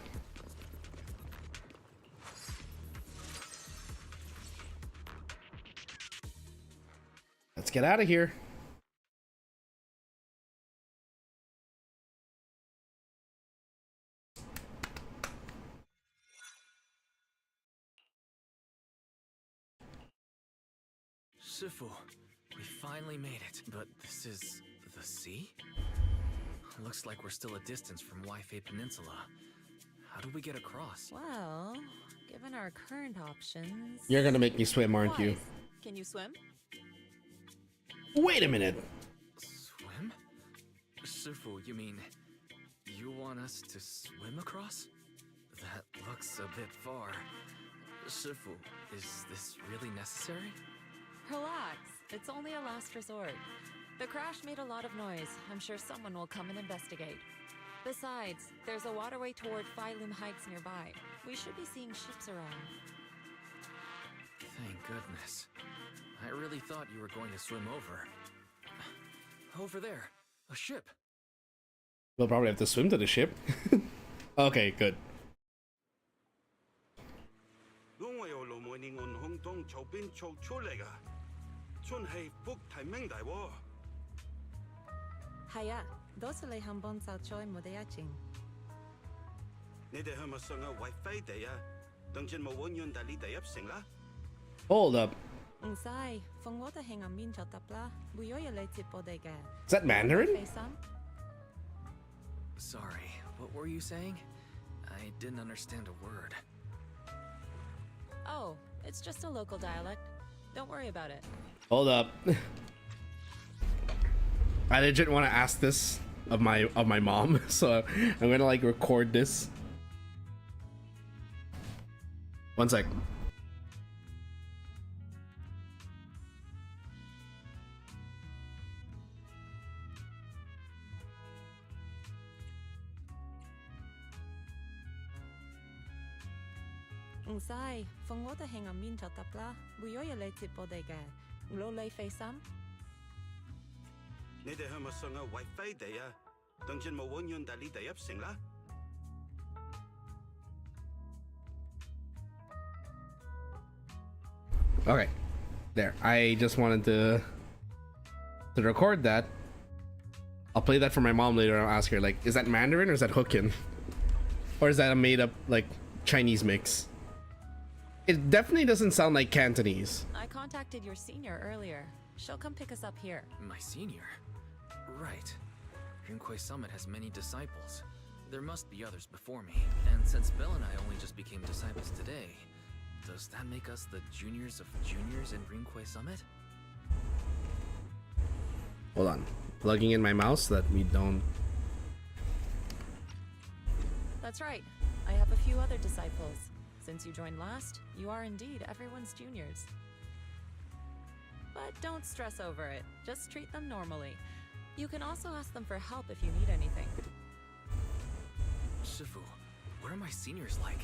Let's get out of here. Shifu, we finally made it, but this is the sea? Looks like we're still a distance from Waifei Peninsula. How do we get across? Well, given our current options... You're gonna make me swim, aren't you? Wise, can you swim? Wait a minute. Swim? Shifu, you mean you want us to swim across? That looks a bit far. Shifu, is this really necessary? Relax. It's only a last resort. The crash made a lot of noise. I'm sure someone will come and investigate. Besides, there's a waterway toward Phylum Heights nearby. We should be seeing ships around. Thank goodness. I really thought you were going to swim over. Over there, a ship. We'll probably have to swim to the ship. Okay, good. 每年按空洞從邊做出嚟㗎？真係福提明大喎！係啊，多數你肯幫手再冇得一陣。你哋係咪想要Waifei地啊？等陣冇揾完但你哋入城啦。Hold up. 唔使，放我哋喺暗面就得啦，會有人嚟接我哋嘅。Is that Mandarin? Sorry, what were you saying? I didn't understand a word. Oh, it's just a local dialect. Don't worry about it. Hold up. I legit want to ask this of my mom, so I'm gonna like record this. One sec. Không sai, phòng ngủ tại hàng ở miền cho tập la, buổi tối lại tiếp bộ đề gà, lô lấy phê xăm. 你哋係咪想要Waifei地啊？等陣冇揾完但你哋入城啦。Okay, there. I just wanted to record that. I'll play that for my mom later. I'll ask her like, is that Mandarin or is that Hokkien, or is that a made up like Chinese mix? It definitely doesn't sound like Cantonese. I contacted your senior earlier. She'll come pick us up here. My senior? Right. Yunquei Summit has many disciples. There must be others before me. And since Belle and I only just became disciples today, does that make us the juniors of juniors in Yunquei Summit? Hold on. Plugging in my mouse so that we don't... That's right. I have a few other disciples. Since you joined last, you are indeed everyone's juniors. But don't stress over it. Just treat them normally. You can also ask them for help if you need anything. Shifu, what are my seniors like?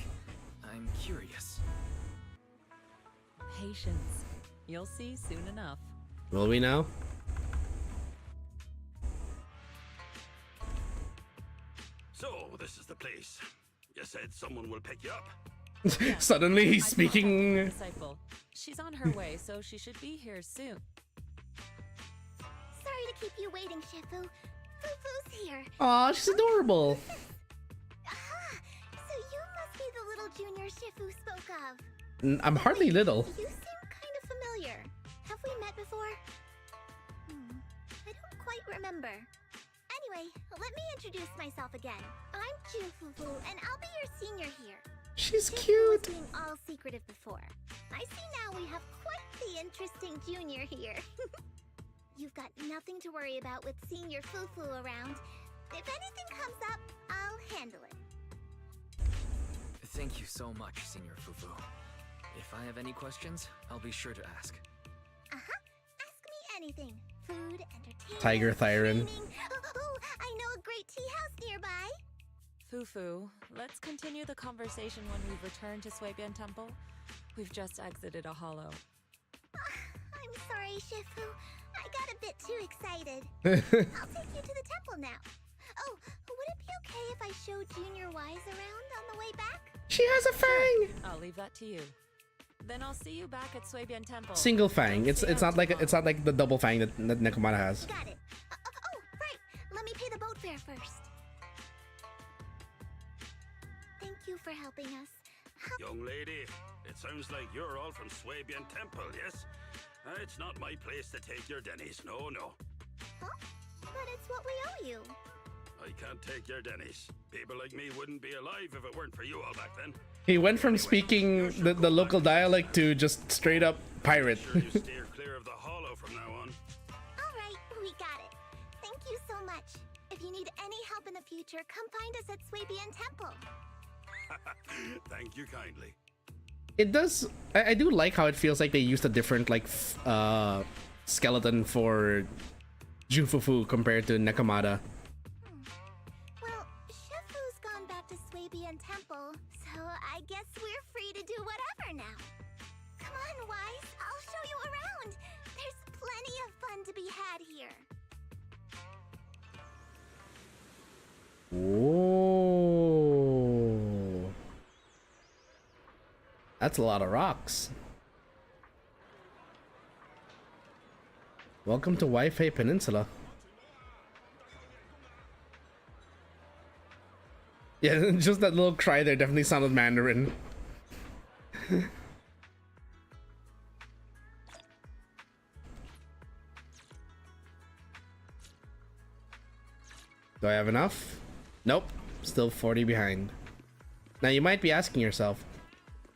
I'm curious. Patience. You'll see soon enough. Will we now? So, this is the place. You said someone will pick you up. Yeah. Suddenly he's I speaking. contacted the disciple. She's on her way, so she should be here soon. Sorry to keep you waiting, Shifu. Fufu's here. Aw, she's adorable. Aha! So you must be the little junior Shifu spoke of. I'm hardly little. You seem kind of familiar. Have we met before? I don't quite remember. Anyway, let me introduce myself again. I'm Jun Fufu, and I'll be your senior here. She's Shifu cute. was being all secretive before. I see now we have quite the interesting junior here. You've got nothing to worry about with Senior Fufu around. If anything comes up, I'll handle it. Thank you so much, Senior Fufu. If I have any questions, I'll be sure to ask. Ask me anything. Food, entertainment, Tiger Thyron. training. Oh, I know a great tea house nearby. Fufu, let's continue the conversation when we've returned to Suibian Temple. We've just exited a hollow. I'm sorry, Shifu. I got a bit too excited. I'll take you to the temple now. Oh, would it be okay if I show Junior Wise around on the way back? She has a fang. I'll leave that to you. Then I'll see you back at Suibian Temple. Single fang. Don't It's stay out not too like long. it's not like the double fang that Nekomata has. Got it. Oh, right. Let me pay the boat fare first. Thank you for helping us. Young lady, it sounds like you're all from Swabian Temple, yes? It's not my place to take your dennies, no. Huh? But it's what we owe you. I can't take your dennies. People like me wouldn't be alive if it weren't for you all back then. He went from speaking the local dialect to just straight up pirate. Sure you steer clear of the hollow from now on. All right, we got it. Thank you so much. If you need any help in the future, come find us at Swabian Temple. Thank you kindly. It does. I do like how it feels like they used a different like skeleton for Jufufu compared to Nekomata. Well, Shifu's gone back to Swabian Temple, so I guess we're free to do whatever now. Come on, Wise, I'll show you around. There's plenty of fun to be had here. Oh. That's a lot of rocks. Welcome to Waifei Peninsula. Yeah, just that little cry there definitely sounded Mandarin. Do I have enough? Nope. Still 40 behind. Now you might be asking yourself,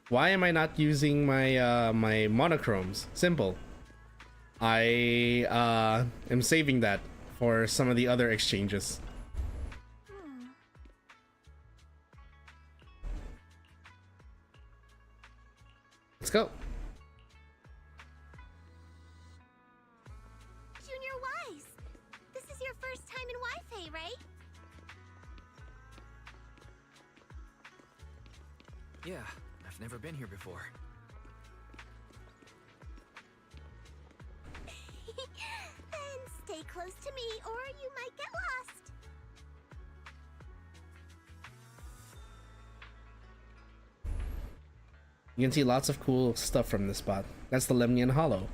why am I not using my my monochromes? Simple. I am saving that for some of the other exchanges. Let's go. Junior Wise, this is your first time in Waifei, right? Yeah, I've never been here before. Then stay close to me or you might get lost. You can see lots of cool stuff from this spot. That's the Lemnian Hollow.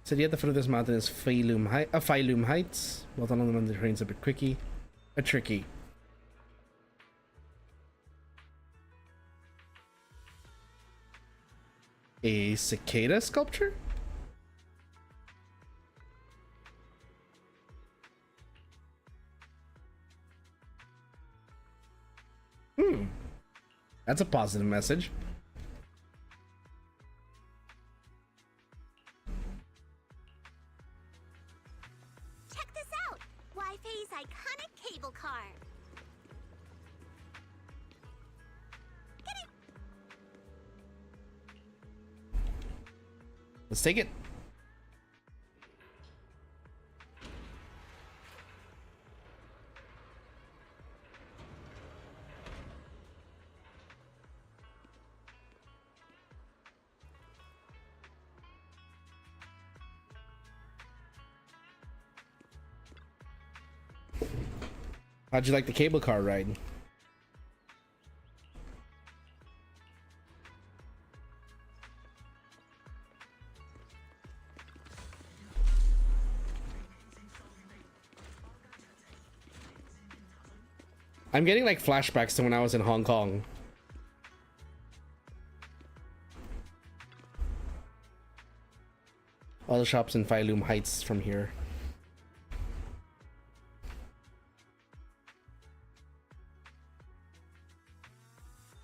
City at the foot of this mountain is Phylum Heights. Built on the mountain, the terrain's a bit tricky. A cicada sculpture? That's a positive message. Check this out! Waifei's iconic cable car. Get it! Let's take it. How'd you like the cable car ride? I'm getting like flashbacks to when I was in Hong Kong. All the shops in Phylum Heights from here.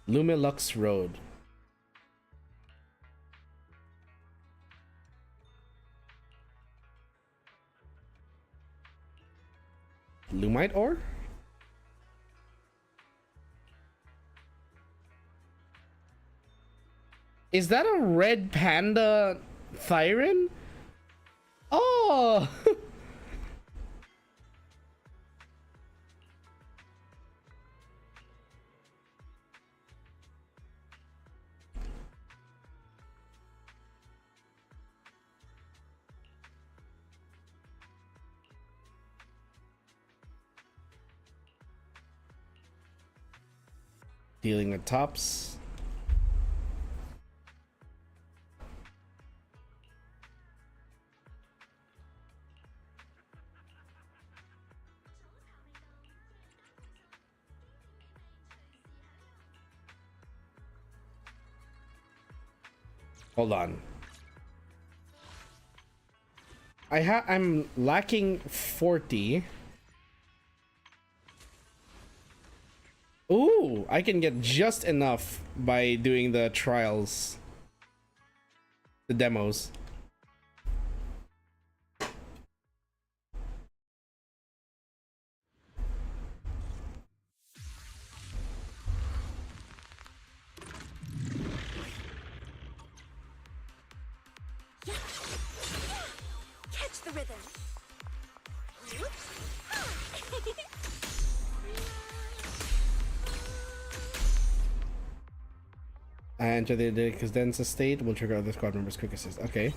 Lumilux Road. Lumite ore? Is that a red panda Thyrin? Oh! Dealing with tops. Hold on. I'm lacking 40. Ooh, I can get just enough by doing the trials. The demos. Catch the rhythm. Enter the condensed state will trigger other squad members' quick assist. Okay.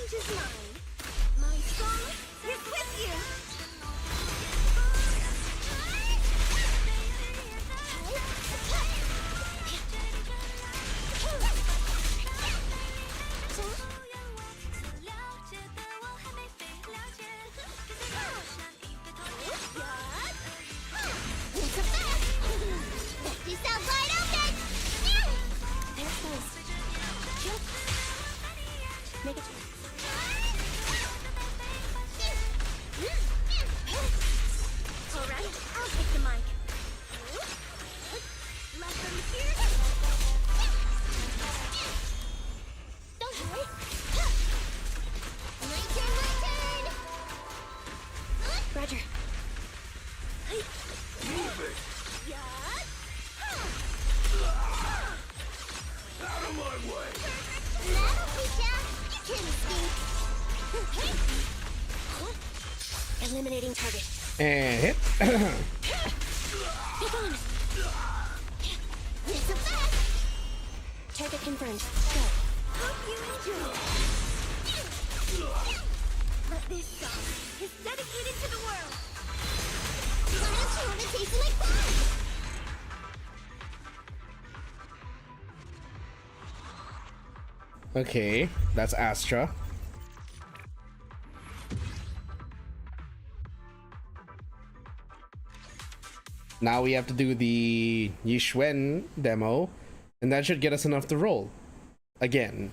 changes mind. My soul is with you. You sound wide open! There it goes. Make it. Alright, I'll take the mic. Let them hear. Don't worry. My turn, my turn! Roger. Move it! Out of my way! That'll teach ya! You can escape! Eliminating target. And hit. Be gone! It's a fast! Target confirmed. Go. Hope you enjoy. But this song is dedicated to the world. Why don't you want to taste it like fun? Okay, that's Astra. Now we have to do the Yixuan demo, and that should get us enough to roll. Again.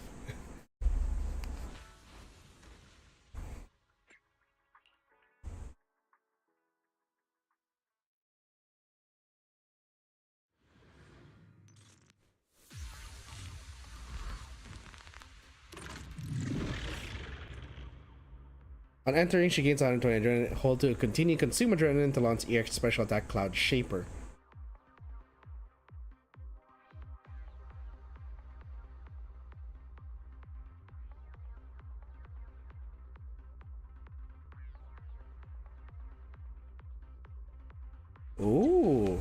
On entering, she gains 120 adrenaline. Hold to continue consume adrenaline to launch EX special attack Cloud Shaper. Ooh.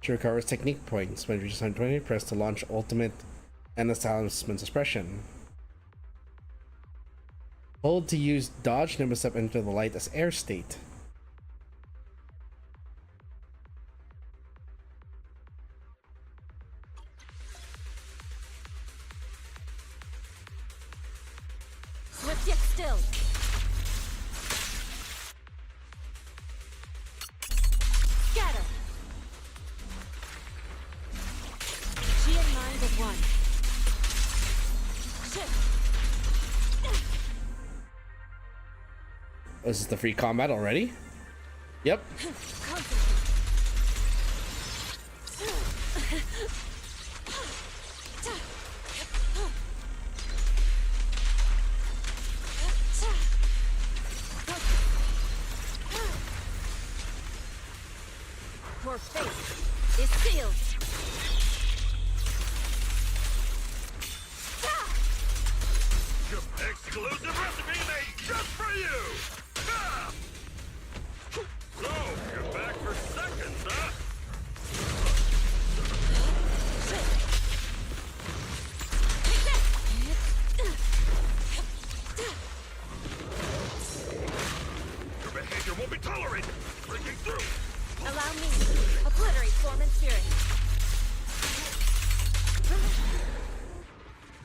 She recovers technique points. When it reaches 120, press to launch ultimate and establishment suppression. Hold to use dodge, nimble step into the light as air state. Swift yet still. Scatter. She and mind of one. Shift. This is the free combat already? Yep. Your fate is sealed. Exclusive recipe made just for you! Ah! So, you're back for seconds, huh? Your behavior won't be tolerated! Breaking through! Allow me. Obliterate form and spirit.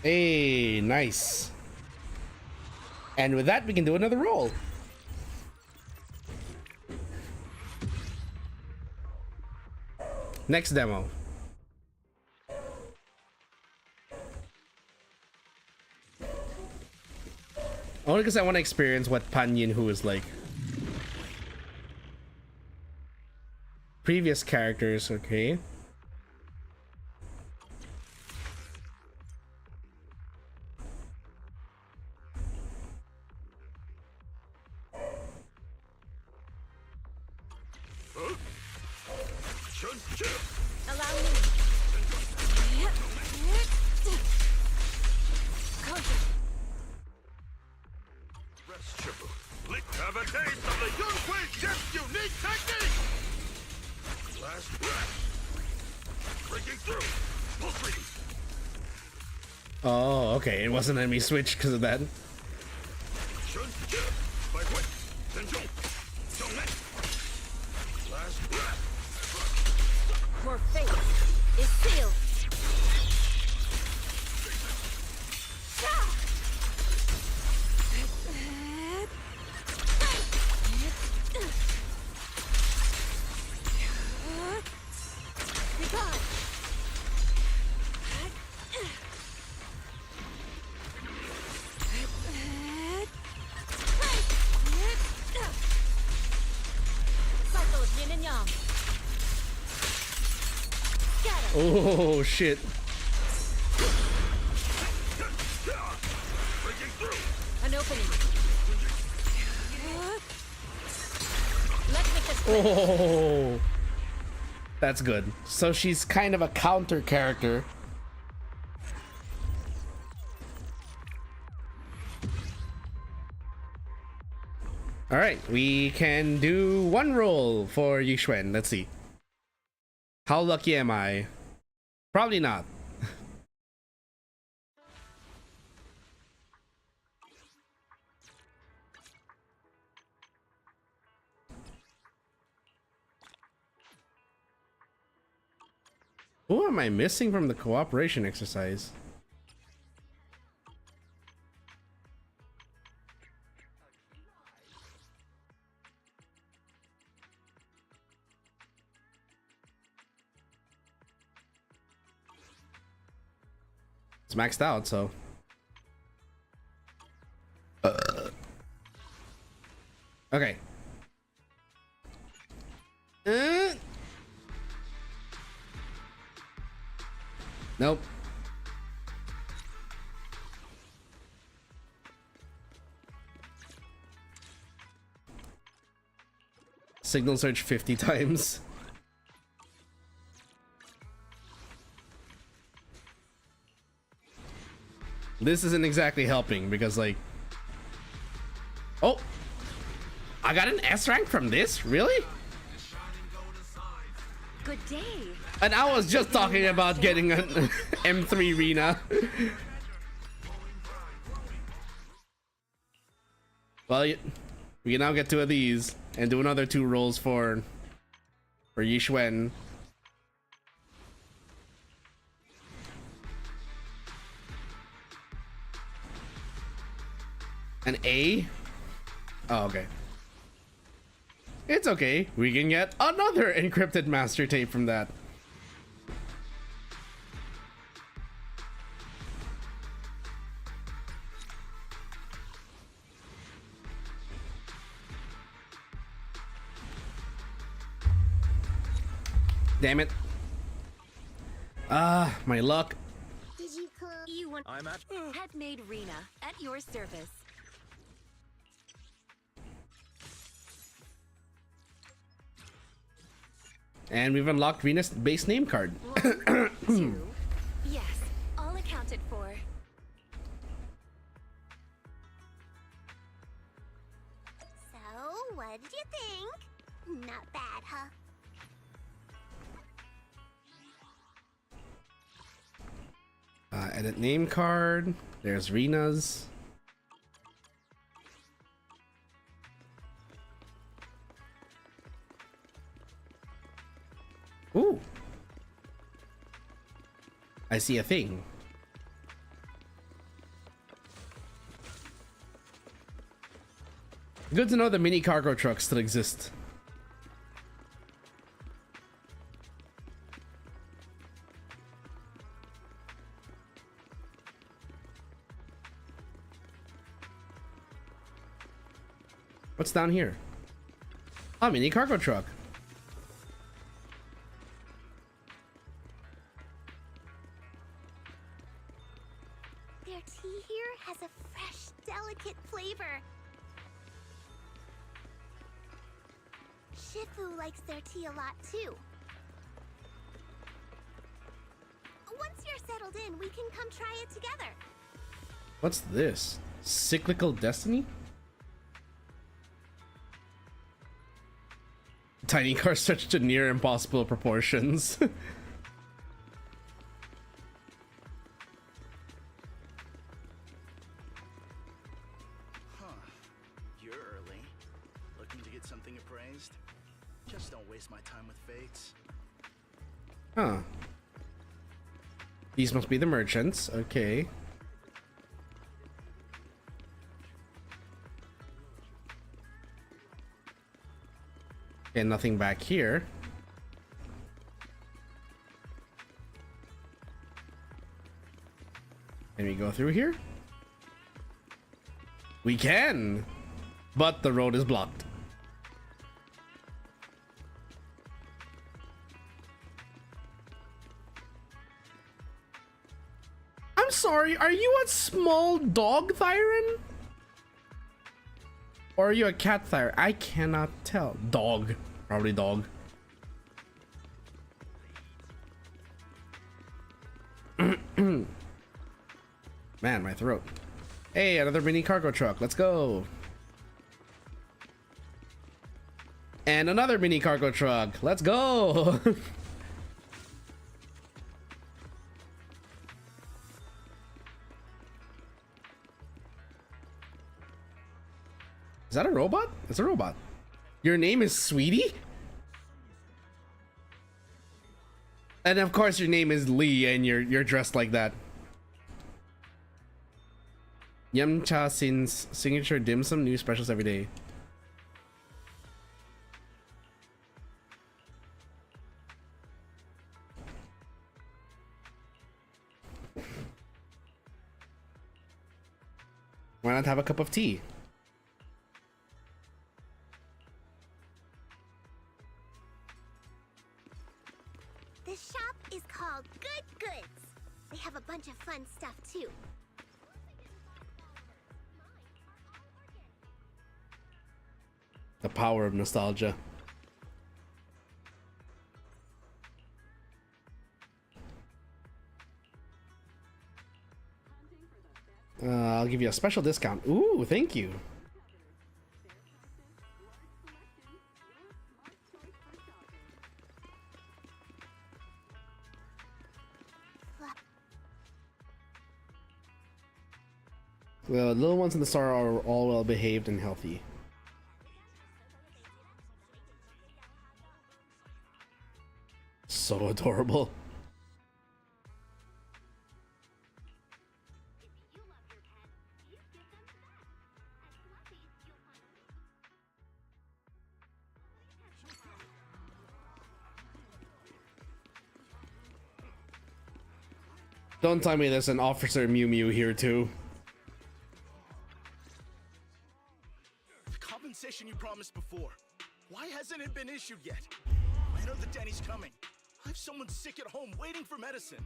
Hey, nice. And with that, we can do another roll. Next demo. Only because I want to experience what Pan Yin-Hu is like. Previous characters, okay. Allow me. Have a taste of the Yunhui Chef's unique technique! Last breath. Breaking through. Pulse reading. Oh, okay. It wasn't enemy switch because of that. Shun, by Wei, then Zhong. Zhong next. Last breath. Your fate is sealed. Cycle of yin and yang. Oh shit. An opening. Let's make this quick. Oh, that's good. So she's kind of a counter character. All right, we can do one roll for Yixuan. Let's see. How lucky am I? Probably not. Who am I missing from the cooperation exercise? It's maxed out, so. Okay. Nope. Signal search 50 times. This isn't exactly helping because, like, oh, I got an S rank from this? Really? Good day. And I was just talking about getting an M3 Rena. Well, we can now get 2 of these and do another 2 rolls for Yixuan. An A? Oh, okay. It's okay. We can get another encrypted master tape from that. Damn it. Ah, my luck. Did you call? You want I'm at. Head maid Rena at your service. And we've unlocked Rena's base name card. 1, 2. Yes, all accounted for. So, what did you think? Not bad, huh? Edit name card. There's Rena's. Ooh. I see a thing. Good to know the mini cargo trucks still exist. What's down here? A mini cargo truck. Their tea here has a fresh, delicate flavor. Shifu likes their tea a lot too. Once you're settled in, we can come try it together. What's this? Cyclical Destiny? tiny car stretched to near impossible proportions. You're early. Looking to get something appraised? Just don't waste my time with fates. Huh. These must be the merchants. Okay. And nothing back here. Can we go through here? We can, but the road is blocked. I'm sorry, are you a small dog Thyron? Or are you a cat Thyron? I cannot tell. Dog. Probably dog. Man, my throat. Hey, another mini cargo truck. Let's go. And another mini cargo truck. Let's go. Is that a robot? It's a robot. Your name is Sweetie? And of course your name is Lee and you're dressed like that. Yum Cha Sin's signature dim sum, new specials every day. Why not have a cup of tea? This shop is called Good Goods. They have a bunch of fun stuff too. The power of nostalgia. I'll give you a special discount. Ooh, thank you. The little ones in the store are all well behaved and healthy. So adorable. Don't tell me there's an Officer Mew Mew here too. The compensation you promised before. Why hasn't it been issued yet? I know the Denny's coming. I have someone sick at home waiting for medicine.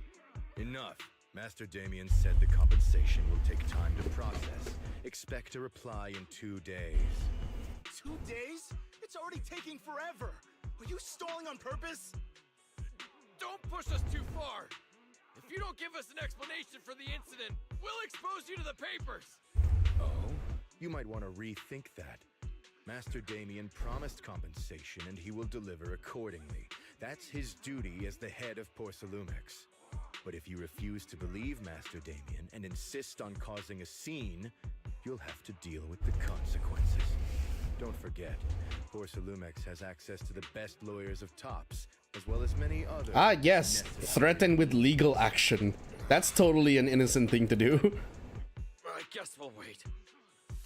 Enough. Master Damien said the compensation will take time to process. Expect a reply in 2 days. 2 days? It's already taking forever. Are you stalling on purpose? Don't push us too far. If you don't give us an explanation for the incident, we'll expose you to the papers. Oh? You might want to rethink that. Master Damien promised compensation and he will deliver accordingly. That's his duty as the head of Porcelumex. But if you refuse to believe Master Damien and insist on causing a scene, you'll have to deal with the consequences. Don't forget, Porcelumex has access to the best lawyers of Tops, as well as many other. Ah, yes. Threaten with legal action. That's totally an innocent thing to do. I guess we'll wait.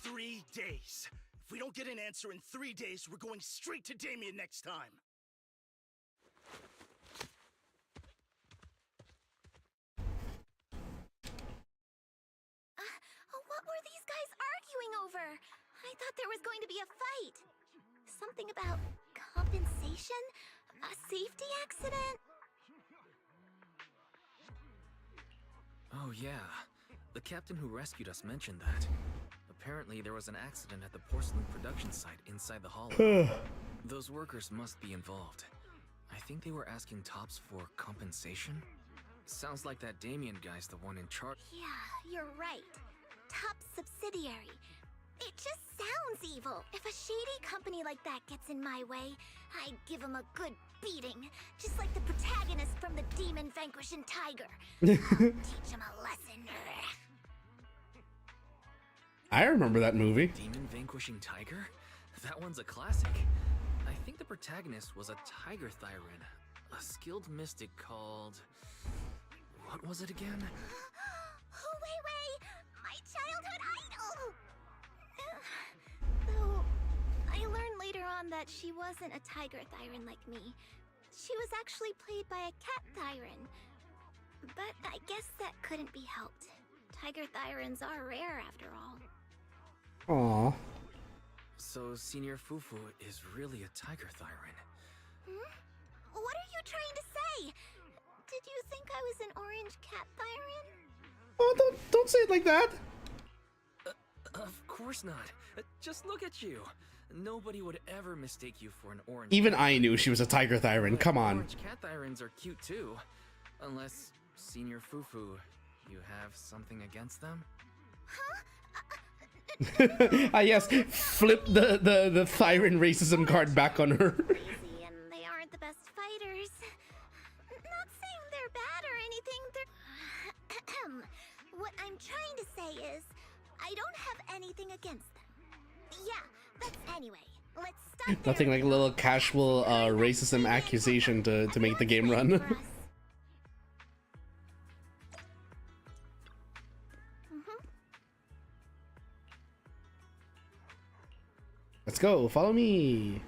3 days. If we don't get an answer in 3 days, we're going straight to Damien next time. What were these guys arguing over? I thought there was going to be a fight. Something about compensation? A safety accident? Oh yeah, the captain who rescued us mentioned that. Apparently there was an accident at the porcelain production site inside the hollow. Those workers must be involved. I think they were asking Tops for compensation? Sounds like that Damien guy's the one in charge. Yeah, you're right. Top subsidiary. It just sounds evil. If a shady company like that gets in my way, I'd give him a good beating. Just like the protagonist from the Demon Vanquishing Tiger. I'll teach him a lesson. I remember that movie. Demon Vanquishing Tiger? That one's a classic. I think the protagonist was a Tiger Thyran, a skilled mystic called... What was it again? Waifei! My childhood idol! Though, I learned later on that she wasn't a Tiger Thyran like me. She was actually played by a Cat Thyran. But I guess that couldn't be helped. Tiger Thyrans are rare after all. Aww. So Senior Fufu is really a Tiger Thyran. What are you trying to say? Did you think I was an orange cat Thyran? Oh, don't say it like that. Of course not. Just look at you. Nobody would ever mistake you for an orange. Even I knew she was a Tiger Thyran. Come on. Orange cat Thyrans are cute too. Unless, Senior Fufu, you have something against them? Ah yes, flip the Thyran racism card back on her. Crazy, and they aren't the best fighters. Not saying they're bad or anything. They're... What I'm trying to say is, I don't have anything against them. Yeah, but anyway, let's stop. Nothing like a little casual racism accusation to make the game run. Let's go, follow me.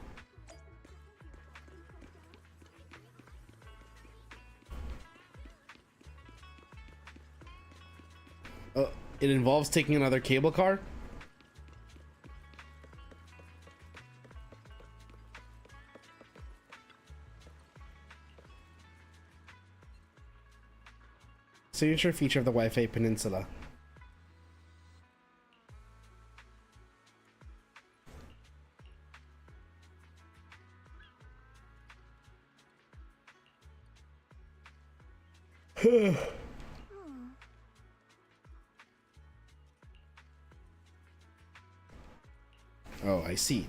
It involves taking another cable car? Signature feature of the Waifei Peninsula. Oh, I see.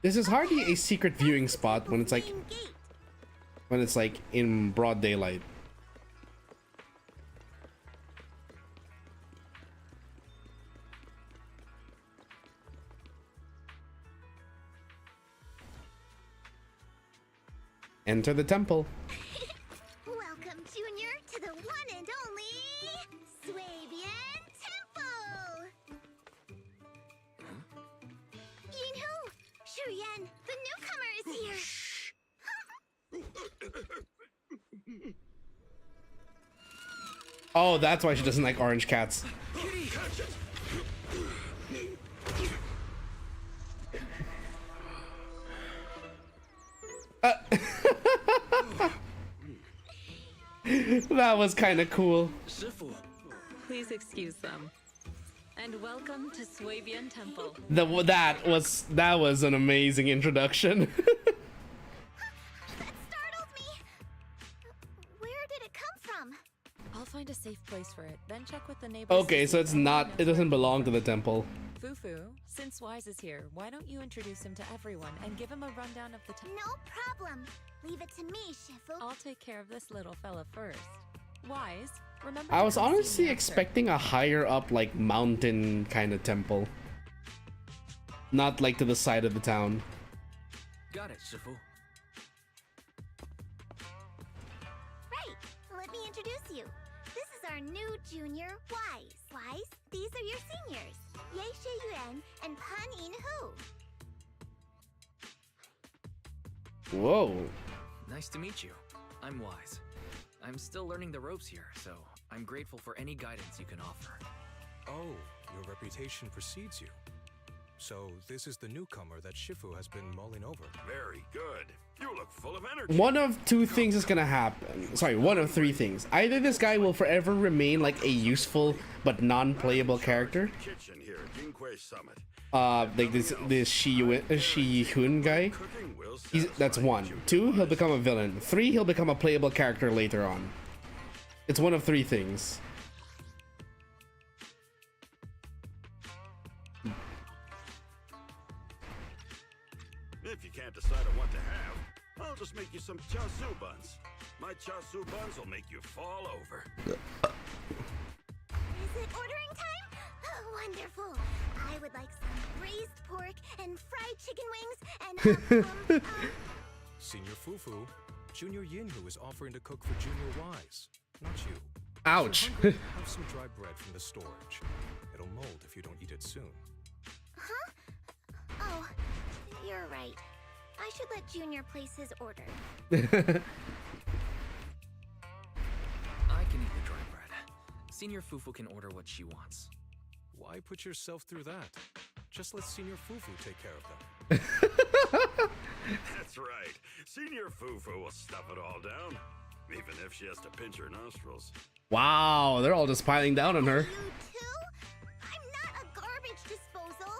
This is hardly a secret viewing spot when it's like in broad daylight. Enter the temple. Welcome, Junior, to the one and only Swabian Temple! Yinhu! Shuyan, the newcomer is here! Oh, that's why she doesn't like orange cats. That was kind of cool. Please excuse them. And welcome to Swabian Temple. That was an amazing introduction. That startled me! Where did it come from? I'll find a safe place for it, then check with the neighbors. Okay, so it doesn't belong to the temple. Fufu, since Wise is here, why don't you introduce him to everyone and give him a rundown of the temple? No problem. Leave it to me, Shifu. I'll take care of this little fella first. Wise, remember. I was to come see honestly me after. expecting a higher up, like, mountain kind of temple. Not like to the side of the town. Got it, Shifu. Right. Let me introduce you. This is our new junior, Wise. Wise, these are your seniors. Ye Yuan and Pan In-hu. Whoa. Nice to meet you. I'm Wise. I'm still learning the ropes here, so I'm grateful for any guidance you can offer. Oh, your reputation precedes you. So this is the newcomer that Shifu has been mulling over. Very good. You look look full of energy. One of two things is gonna happen. Sorry, one of three things. Either this guy will forever remain like a useful but non-playable character. Kitchen here at Yinghui Summit. Like this Shi-Hun guy. That's one. Two, he'll become a villain. Three, he'll become a playable character later on. It's one of three things. If you can't decide on what to have, I'll just make you some chasu buns. My chasu buns will make you fall over. Is it ordering time? Oh, wonderful. I would like some braised pork and fried chicken wings and Senior Fufu, Junior Yinhu is offering to cook for Junior Wise, not you. Ouch. Have some dry bread from the storage. It'll mold if you don't eat it soon. Huh? Oh, you're right. I should let Junior place his order. I can eat the dry bread. Senior Fufu can order what she wants. Why put yourself through that? Just let Senior Fufu take care of them. That's right. Senior Fufu will stuff it all down, even if she has to pinch her nostrils. Wow, they're all just piling down on her. You too? I'm not a garbage disposal.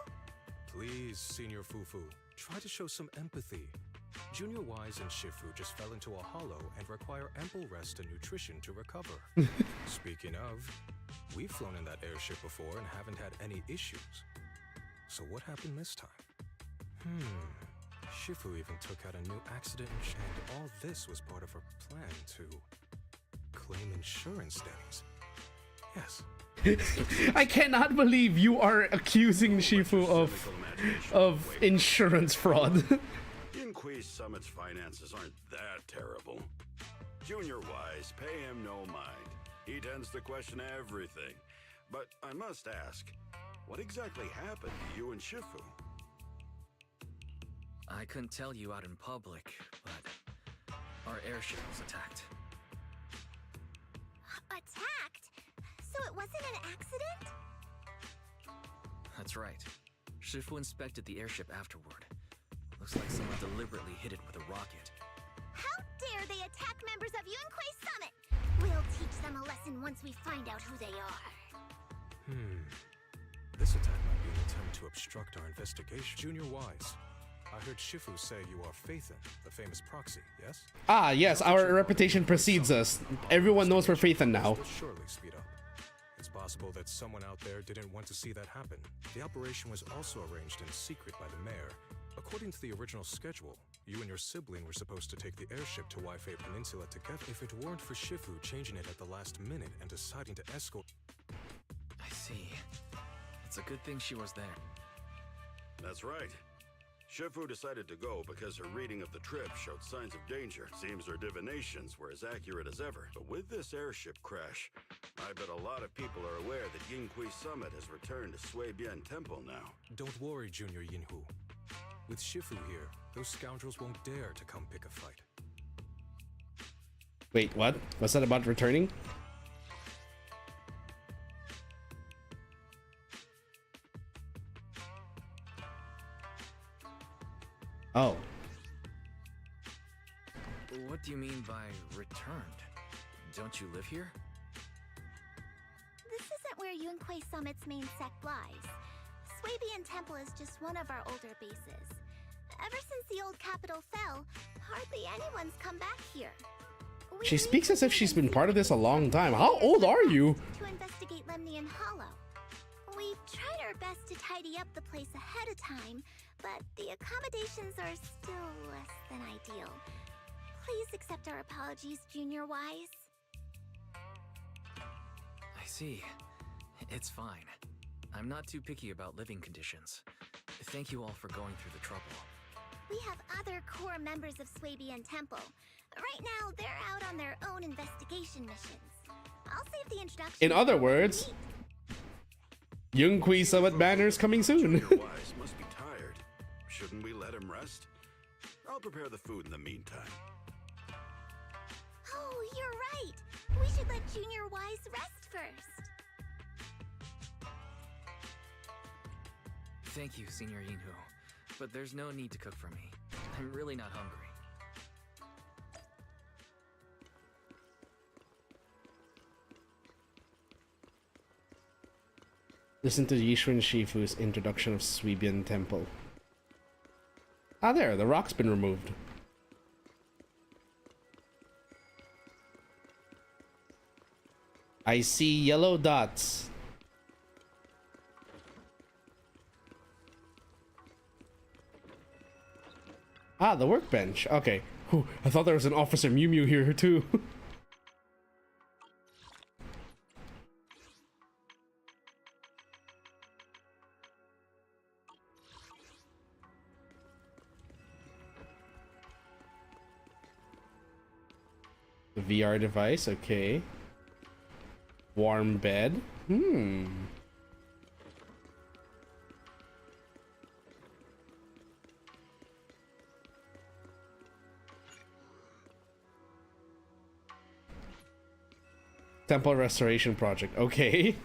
Please, Senior Fufu, try to show some empathy. Junior Wise and Shifu just fell into a hollow and require ample rest and nutrition to recover. Speaking of, we've flown in that airship before and haven't had any issues. So what happened this time? Shifu even took out a new accident, and all this was part of her plan to claim insurance days. Yes. I cannot believe you are accusing Shifu of insurance fraud. Yinghui Summit's finances aren't that terrible. Junior Wise, pay him no mind. He tends to question everything. But I must ask, what exactly happened to you and Shifu? I couldn't tell you out in public, but our airship was attacked. Attacked? So it wasn't an accident? That's right. Shifu inspected the airship afterward. Looks like someone deliberately hit it with a rocket. How dare they attack members of Yunquei Summit? We'll teach them a lesson once we find out who they are. This attack might be an attempt to obstruct our investigation. Junior Wise, I heard Shifu say you are Faithin, the famous proxy, yes? Ah, yes, our reputation precedes us. Everyone knows we're Faithin now. Will surely speed up. It's possible that someone out there didn't want to see that happen. The operation was also arranged in secret by the mayor. According to the original schedule, you and your sibling were supposed to take the airship to Waifei Peninsula together. If it weren't for Shifu changing it at the last minute and deciding to escort... I see. It's a good thing she was there. That's right. Shifu decided to go because her reading of the trip showed signs of danger. Seems her divinations were as accurate as ever. But with this airship crash, I bet a lot of people are aware that Yinghui Summit has returned to Suibian Temple now. Don't worry, Junior Yinhu. With Shifu here, those scoundrels won't dare to come pick a fight. Wait, what? What's that about returning? Oh. What do you mean by returned? Don't you live here? This isn't where Yunquei Summit's main sect lies. Suibian Temple is just one of our older bases. Ever since the old capital fell, hardly anyone's come back here. She speaks as if she's been part of this a long time. How old are you? To investigate Lemnian Hollow. We've tried our best to tidy up the place ahead of time, but the accommodations are still less than ideal. Please accept our apologies, Junior Wise. I see. It's fine. I'm not too picky about living conditions. Thank you all for going through the trouble. We have other core members of Suibian Temple. Right now, they're out on their own investigation missions. I'll save the introduction. In other words, Yunquei Summit banners coming soon. Junior Wise must be tired. Shouldn't we let him rest? I'll prepare the food in the meantime. Oh, you're right. We should let Junior Wise rest first. Thank you, Senior Yinhu. But there's no need to cook for me. I'm really not hungry. Listen to Yishun Shifu's introduction of Swebian Temple. Ah, there, the rock's been removed. I see yellow dots. Ah, the workbench. Okay. Whew, I thought there was an Officer Mew Mew here too. The VR device, okay. Warm bed. Temple restoration project. Okay.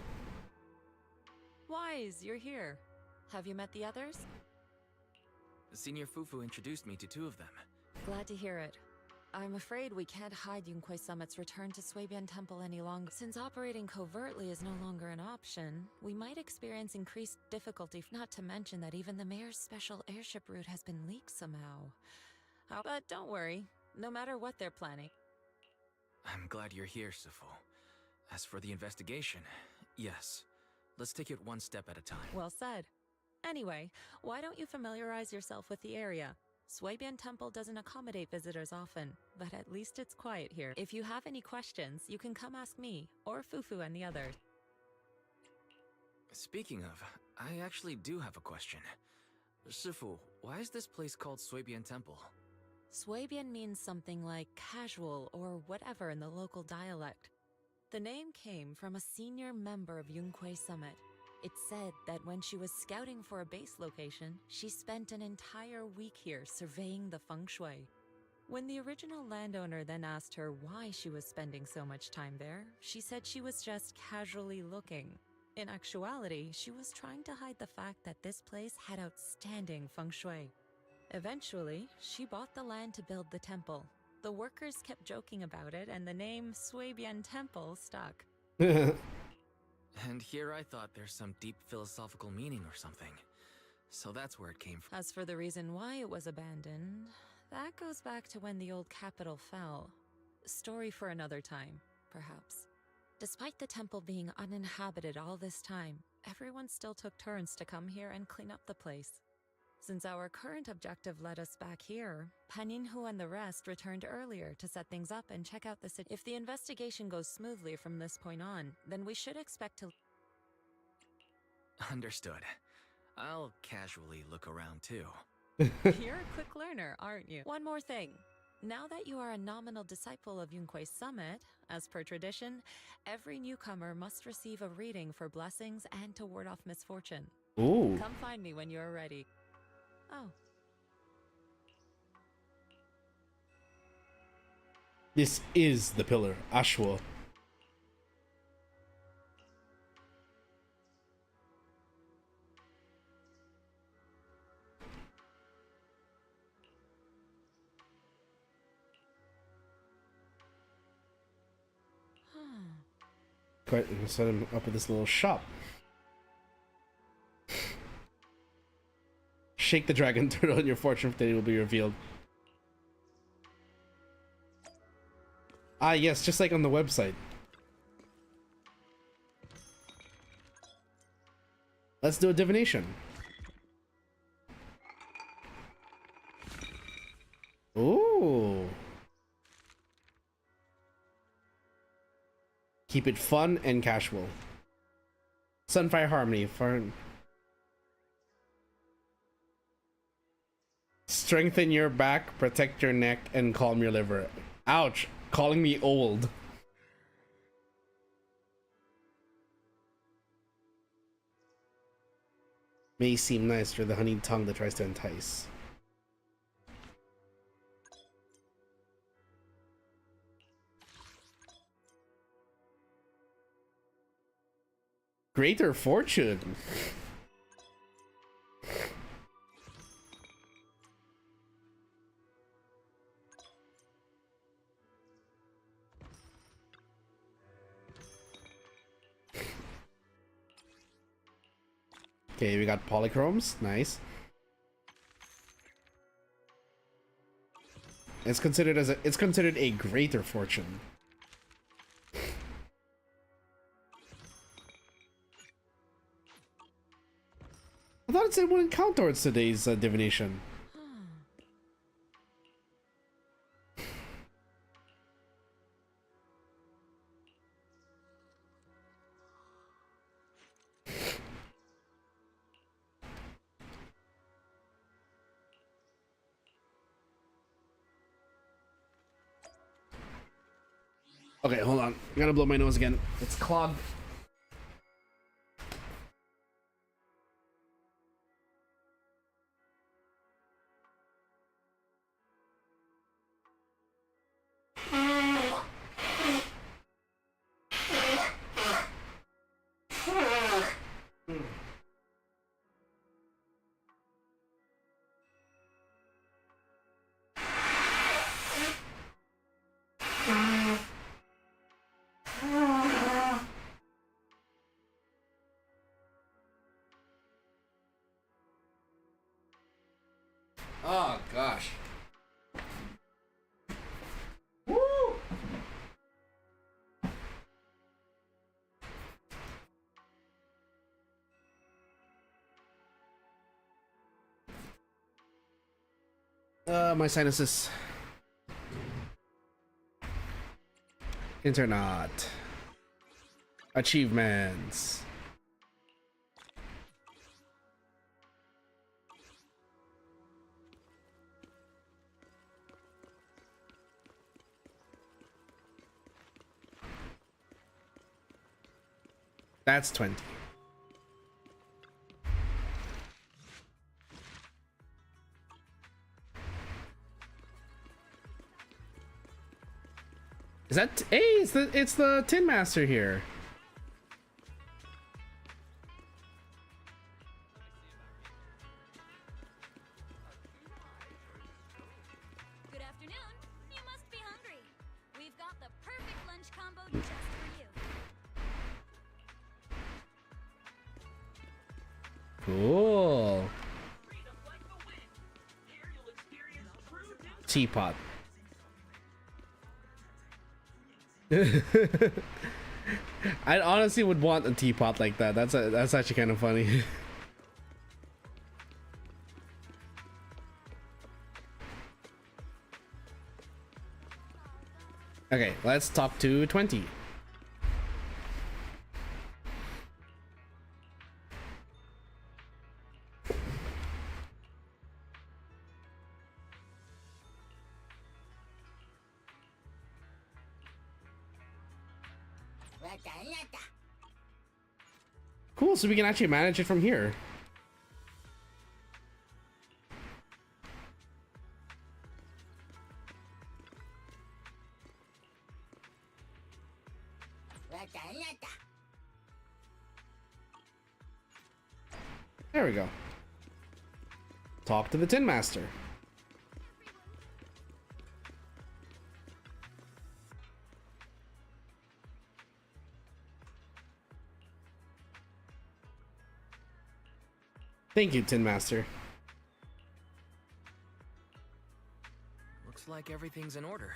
Wise, you're here. Have you met the others? Senior Fufu introduced me to 2 of them. Glad to hear it. I'm afraid we can't hide Yunquei Summit's return to Swabian Temple any longer. Since operating covertly is no longer an option, we might experience increased difficulty, not to mention that even the mayor's special airship route has been leaked somehow. But don't worry, no matter what they're planning. I'm glad you're here, Sifu. As for the investigation, yes. Let's take it one step at a time. Well said. Anyway, why don't you familiarize yourself with the area? Swabian Temple doesn't accommodate visitors often, but at least it's quiet here. If you have any questions, you can come ask me, or Fufu and the others. Speaking of, I actually do have a question. Sifu, why is this place called Swabian Temple? Swabian means something like casual or whatever in the local dialect. The name came from a senior member of Yunquei Summit. It's said that when she was scouting for a base location, she spent an entire week here surveying the feng shui. When the original landowner then asked her why she was spending so much time there, she said she was just casually looking. In actuality, she was trying to hide the fact that this place had outstanding feng shui. Eventually, she bought the land to build the temple. The workers kept joking about it, and the name Swabian Temple stuck. And here I thought there's some deep philosophical meaning or something. So that's where it came from. As for the reason why it was abandoned, that goes back to when the old capital fell. Story for another time, perhaps. Despite the temple being uninhabited all this time, everyone still took turns to come here and clean up the place. Since our current objective led us back here, Paninhu and the rest returned earlier to set things up and check out the city. If the investigation goes smoothly from this point on, then we should expect to... Understood. I'll casually look around too. You're a quick learner, aren't you? One more thing. Now that you are a nominal disciple of Yunquei Summit, as per tradition, every newcomer must receive a reading for blessings and to ward off misfortune. Ooh. Come find me when you're ready. Oh. This is the pillar, Ashwa. Quite set him up at this little shop. Shake the dragon turtle and your fortune today will be revealed. Ah, yes, just like on the website. Let's do a divination. Ooh. Keep it fun and casual. Sunfire Harmony. Strengthen your back, protect your neck, and calm your liver. Ouch. Calling me old. May seem nice for the honeyed tongue that tries to entice. Greater fortune. Okay, we got polychromes. Nice. It's considered a greater fortune. I thought it said it wouldn't count towards today's divination. Okay, hold on. I gotta blow my nose again. It's clogged. Oh gosh. Woo! My sinuses. Internet. Achievements. That's 20. Is that hey, it's the Tin Master here. Good afternoon. You must be hungry. We've got the perfect lunch combo just for you. Cool. Teapot. I honestly would want a teapot like that. That's actually kind of funny. Okay, let's talk to 20. Cool, so we can actually manage it from here. There we go. Talk to the Tin Master. Thank you, Tin Master. Looks like everything's in order.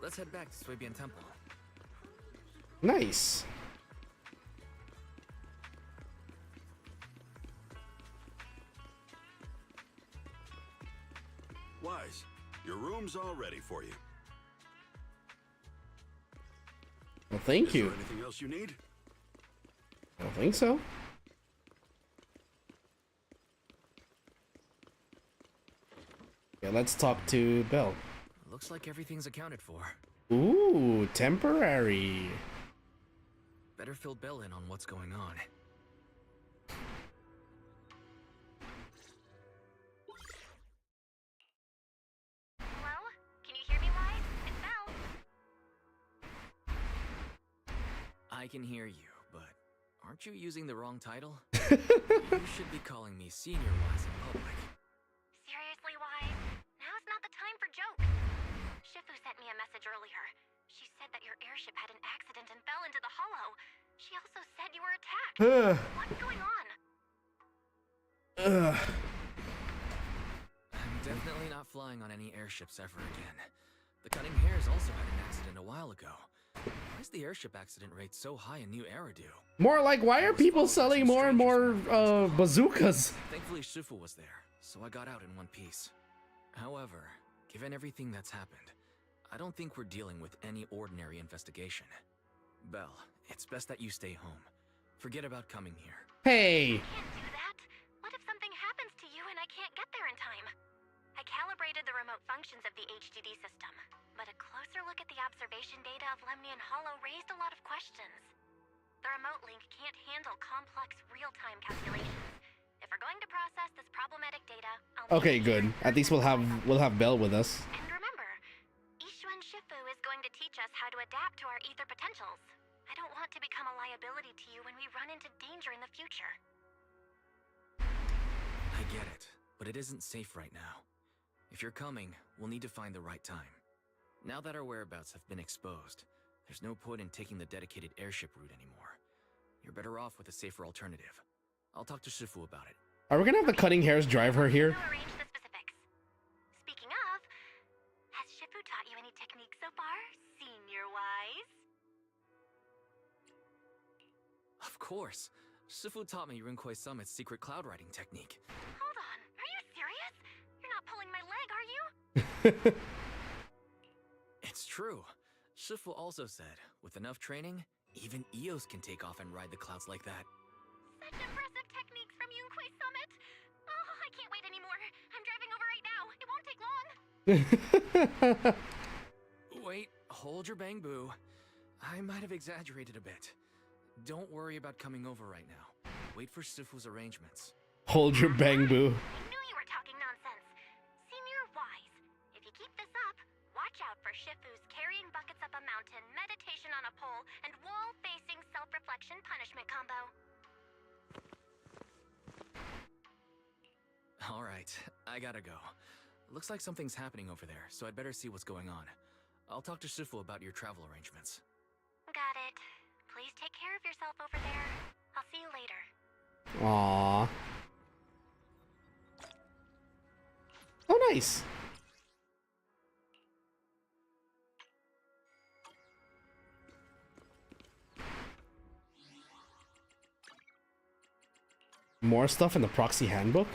Let's head back to Swabian Temple. Nice. Wise, your room's all ready for you. Well, thank you. Is there anything else you need? I don't think so. Yeah, let's talk to Bill. Looks like everything's accounted for. Ooh, temporary. Better fill Bill in on what's going on. Hello? Can you hear me, Wise? It's Mel. I can hear you, but aren't you using the wrong title? You should be calling me Senior Wise in public. Seriously, Wise? Now's not the time for jokes. Shifu sent me a message earlier. She said that your airship had an accident and fell into the hollow. She also said you were attacked. What's going on? Ugh. I'm definitely not flying on any airships ever again. The Cutting Hares also had an accident a while ago. Why is the airship accident rate so high in New Era do? More like, why are people selling more and more bazookas? Thankfully, Shifu was there, so I got out in one piece. However, given everything that's happened, I don't think we're dealing with any ordinary investigation. Belle, it's best that you stay home. Forget about coming here. Hey! Can't do that. What if something happens to you and I can't get there in time? I calibrated the remote functions of the HDD system, but a closer look at the observation data of Lemnian Hollow raised a lot of questions. The remote link can't handle complex real-time calculations. If we're going to process this problematic data, Okay, good. At least we'll have Belle with us. And remember, Ishuan Shifu is going to teach us how to adapt to our ether potentials. I don't want to become a liability to you when we run into danger in the future. I get it, but it isn't safe right now. If you're coming, we'll need to find the right time. Now that our whereabouts have been exposed, there's no point in taking the dedicated airship route anymore. You're better off with a safer alternative. I'll talk to Shifu about it. Are we gonna have the Cutting Hares drive her here? We'll arrange the specifics. Speaking of, has Shifu taught you any techniques so far, Senior Wise? Of course. Shifu taught me Yunkwei Summit's secret cloud writing technique. Hold on, are you serious? You're not pulling my leg, are you? It's true. Shifu also said, with enough training, even Eos can take off and ride the clouds like that. Such impressive techniques from Yunkwei Summit. Oh, I can't wait anymore. I'm driving over right now. It won't take long. Wait, hold your bang boo. I might have exaggerated a bit. Don't worry about coming over right now. Wait for Shifu's arrangements. Hold your bang boo. I knew you were talking nonsense. Senior Wise, if you keep this up, watch out for Shifu's carrying buckets up a mountain, meditation on a pole, and wall-facing self-reflection punishment combo. Alright, I gotta go. Looks like something's happening over there, so I'd better see what's going on. I'll talk to Shifu about your travel arrangements. Got it. Please take care of yourself over there. I'll see you later. Aww. Oh, nice. More stuff in the proxy handbook?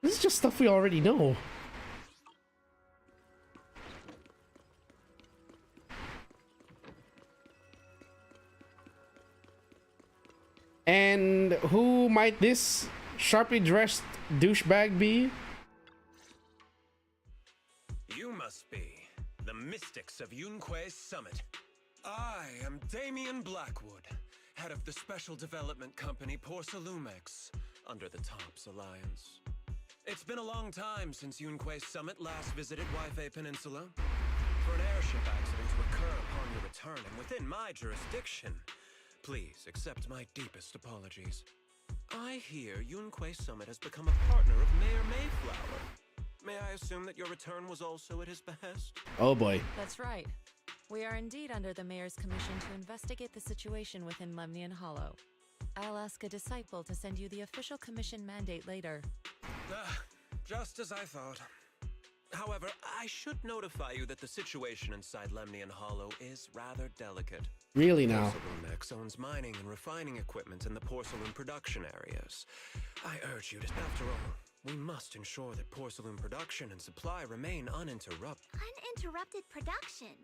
This is just stuff we already know. And who might this sharply dressed douchebag be? You must be the mystics of Yunkwei Summit. I am Damien Blackwood, head of the Special Development Company Porcelumex, under the Tops Alliance. It's been a long time since Yunkwei Summit last visited Waifei Peninsula. For an airship accident to occur upon your return and within my jurisdiction, please accept my deepest apologies. I hear Yunkwei Summit has become a partner of Mayor Mayflower. May I assume that your return was also at his behest? Oh boy. That's right. We are indeed under the Mayor's commission to investigate the situation within Lemnian Hollow. I'll ask a disciple to send you the official commission mandate later. Just as I thought. However, I should notify you that the situation inside Lemnian Hollow is rather delicate. Really now? Porcelumex owns mining and refining equipment in the porcelain production areas. I urge you to, after all, we must ensure that porcelain production and supply remain uninterrupted. Uninterrupted production?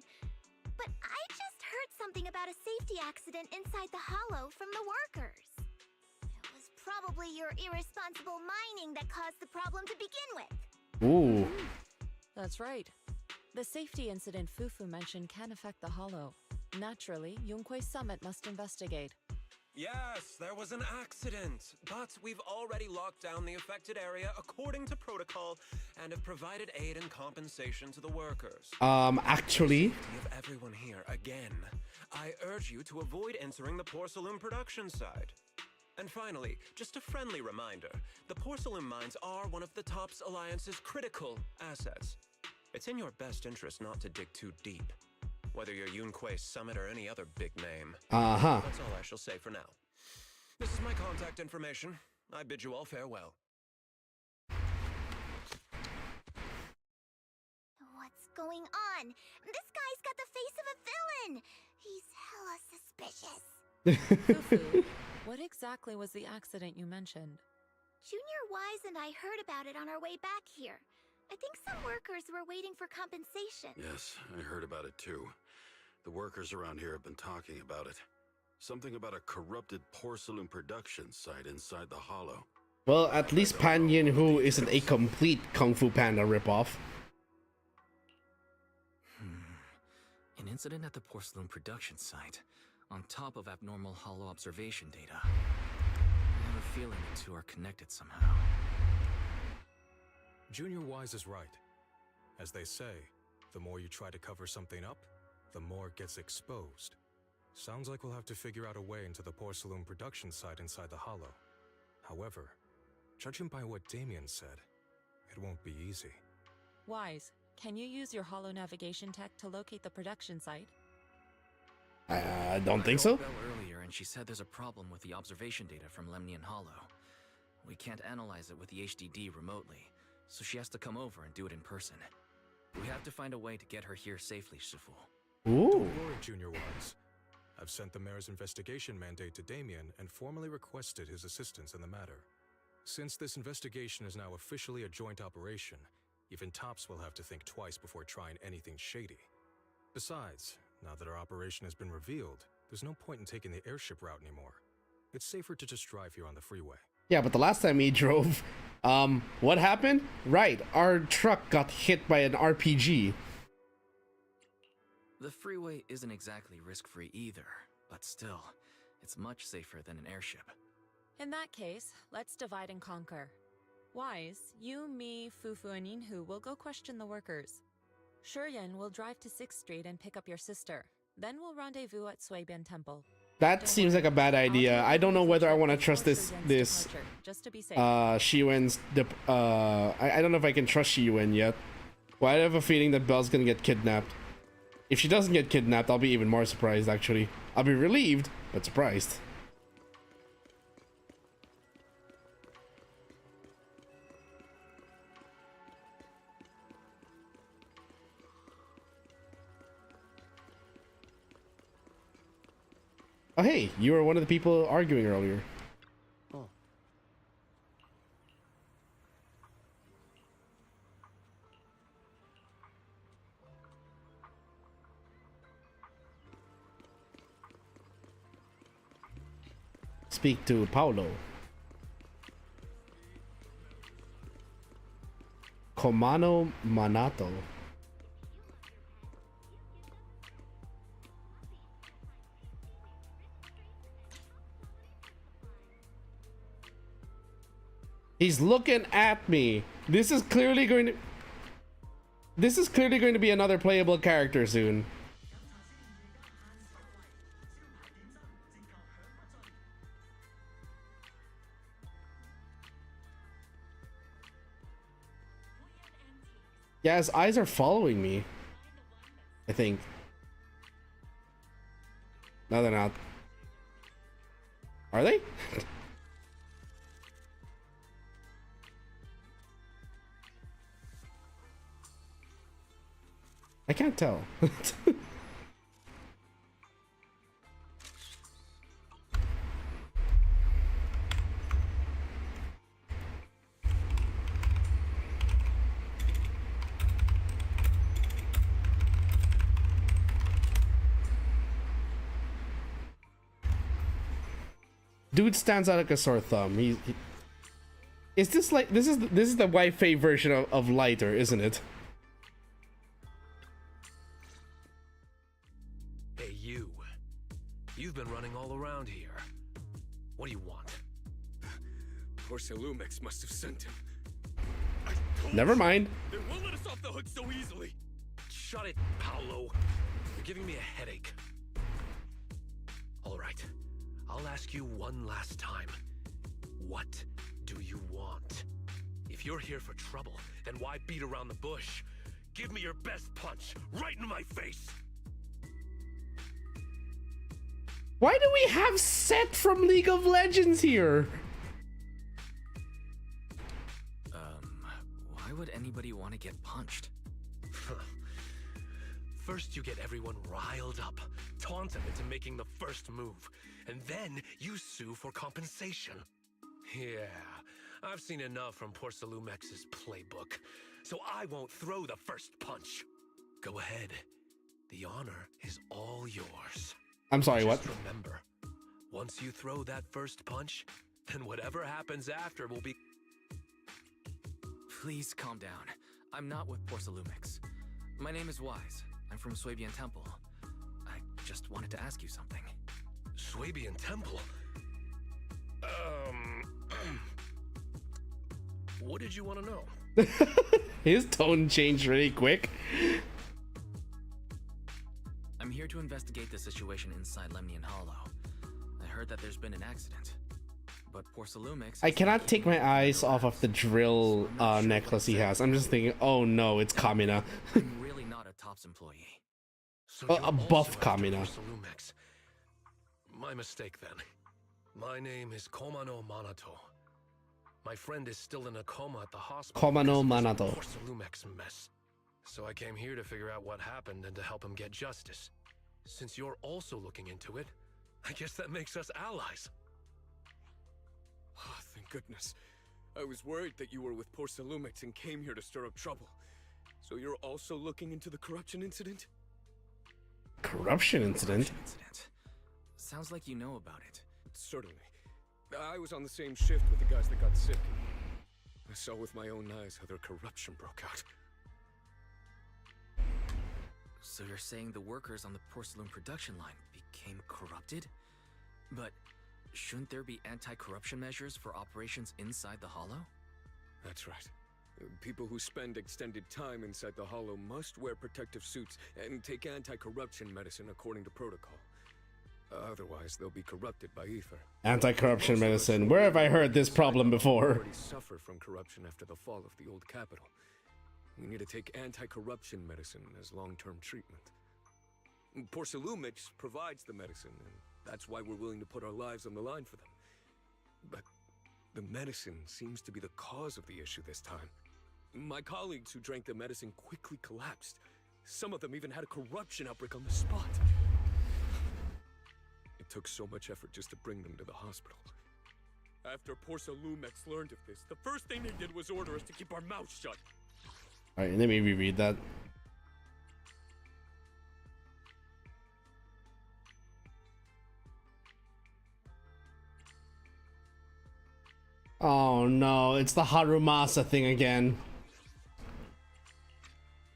But I just heard something about a safety accident inside the hollow from the workers. It was probably your irresponsible mining that caused the problem to begin with. Ooh. That's right. The safety incident Fufu mentioned can affect the hollow. Naturally, Yunkwei Summit must investigate. Yes, there was an accident, but we've already locked down the affected area according to protocol and have provided aid and compensation to the workers. Actually, For the safety of everyone here, again, I urge you to avoid entering the porcelain production side. And finally, just a friendly reminder, the porcelain mines are one of the Tops Alliance's critical assets. It's in your best interest not to dig too deep. whether you're Yunquei Summit or any other big name. Uh-huh. That's all I shall say for now. This is my contact information. I bid you all farewell. What's going on? This guy's got the face of a villain! He's hella suspicious. Fufu, what exactly was the accident you mentioned? Junior Wise and I heard about it on our way back here. I think some workers were waiting for compensation. Yes, I heard about it too. The workers around here have been talking about it. Something about a corrupted porcelain production site inside the hollow. Well, at least Pan Yin-Hu isn't a complete Kung Fu Panda ripoff. An incident at the porcelain production site, on top of abnormal hollow observation data. I have a feeling the two are connected somehow. Junior Wise is right. As they say, the more you try to cover something up, the more it gets exposed. Sounds like we'll have to figure out a way into the porcelain production site inside the hollow. However, judging by what Damien said, it won't be easy. Wise, can you use your hollow navigation tech to locate the production site? I don't think so. I called Belle earlier and she said there's a problem with the observation data from Lemnian Hollow. We can't analyze it with the HDD remotely, so she has to come over and do it in person. We have to find a way to get her here safely, Shifu. Ooh. Don't worry, Junior Wise. I've sent the mayor's investigation mandate to Damien and formally requested his assistance in the matter. Since this investigation is now officially a joint operation, even Tops will have to think twice before trying anything shady. Besides, now that our operation has been revealed, there's no point in taking the airship route anymore. It's safer to just drive here on the freeway. Yeah, but the last time we drove, what happened? Right, our truck got hit by an RPG. The freeway isn't exactly risk-free either, but still, it's much safer than an airship. In that case, let's divide and conquer. Wise, you, me, Fufu, and Yinhu will go question the workers. Shuryen will drive to 6th Street and pick up your sister. Then we'll rendezvous at Suibian Temple. That seems like a bad idea. I don't know whether I want to trust this just to be safe. Shiyuen's I don't know if I can trust Shiyuen yet. Well, I have a feeling that Belle's gonna get kidnapped. If she doesn't get kidnapped, I'll be even more surprised, actually. I'll be relieved, but surprised. Oh, hey, you were one of the people arguing earlier. Oh. Speak to Paulo. Komano Manato. He's looking at me. This is clearly going to be another playable character soon. Yeah, his eyes are following me, I think. No, they're not. Are they? I can't tell. Dude stands out like a sore thumb. Is this like this is the Waifei version of lighter, isn't it? Hey, you. You've been running all around here. What do you want? Porcelumix must have sent him. Never mind. They won't let us off the hook so easily. Shut it, Paolo. You're giving me a headache. All right. I'll ask you one last time. What do you want? If you're here for trouble, then why beat around the bush? Give me your best punch, right in my face! Why do we have Seth from League of Legends here? Why would anybody want to get punched? First, you get everyone riled up, taunt them into making the first move, and then you sue for compensation. Yeah, I've seen enough from Porcelumex's playbook, so I won't throw the first punch. Go ahead. The honor is all yours. I'm sorry, what? Just remember, once you throw that first punch, then whatever happens after will be... Please calm down. I'm not with Porcelumex. My name is Wise. I'm from Swabian Temple. I just wanted to ask you something. Swabian Temple? What did you want to know? His tone changed really quick. I'm here to investigate the situation inside Lemnian Hollow. I heard that there's been an accident, but Porcelumex... I cannot take my eyes off of the drill necklace he has. I'm just thinking, oh no, it's Kamina. I'm really not a TOPS employee. So A buff Kamina. Porcelumex. My mistake then. My name is Komano Manato. My friend is still in a coma at the hospital. Komano Manato. Porcelumex mess. So I came here to figure out what happened and to help him get justice. Since you're also looking into it, I guess that makes us allies. Oh, thank goodness. I was worried that you were with Porcelumex and came here to stir up trouble. So you're also looking into the corruption incident? Corruption incident? Sounds like you know about it. Certainly. I was on the same shift with the guys that got sick. I saw with my own eyes how their corruption broke out. So you're saying the workers on the porcelain production line became corrupted? But shouldn't there be anti-corruption measures for operations inside the Hollow? That's right. People who spend extended time inside the Hollow must wear protective suits and take anti-corruption medicine according to protocol. Otherwise, they'll be corrupted by ether. Anti-corruption medicine. Where have I heard this problem before? Already suffer from corruption after the fall of the old capital. We need to take anti-corruption medicine as long-term treatment. Porcelumix provides the medicine, and that's why we're willing to put our lives on the line for them. But the medicine seems to be the cause of the issue this time. My colleagues who drank the medicine quickly collapsed. Some of them even had a corruption outbreak on the spot. It took so much effort just to bring them to the hospital. After Porcelumex learned of this, the first thing they did was order us to keep our mouths shut. Alright, let me reread that. Oh no, it's the Harumasa thing again.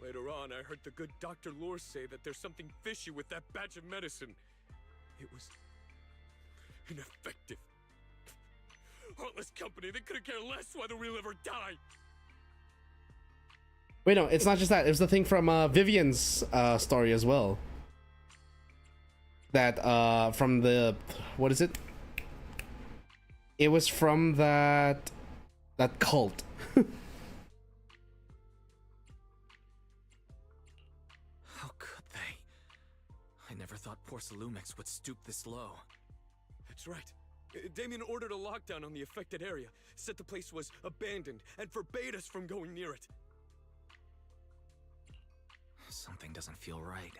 Later on, I heard the good Dr. Lore say that there's something fishy with that batch of medicine. It was ineffective. Heartless company, they couldn't care less whether we live or die. Wait, no, it's not just that. It was the thing from Vivian's story as well. That from the, what is it? It was from that cult. How could they? I never thought Porcelumex would stoop this low. That's right. Damien ordered a lockdown on the affected area, said the place was abandoned, and forbade us from going near it. Something doesn't feel right.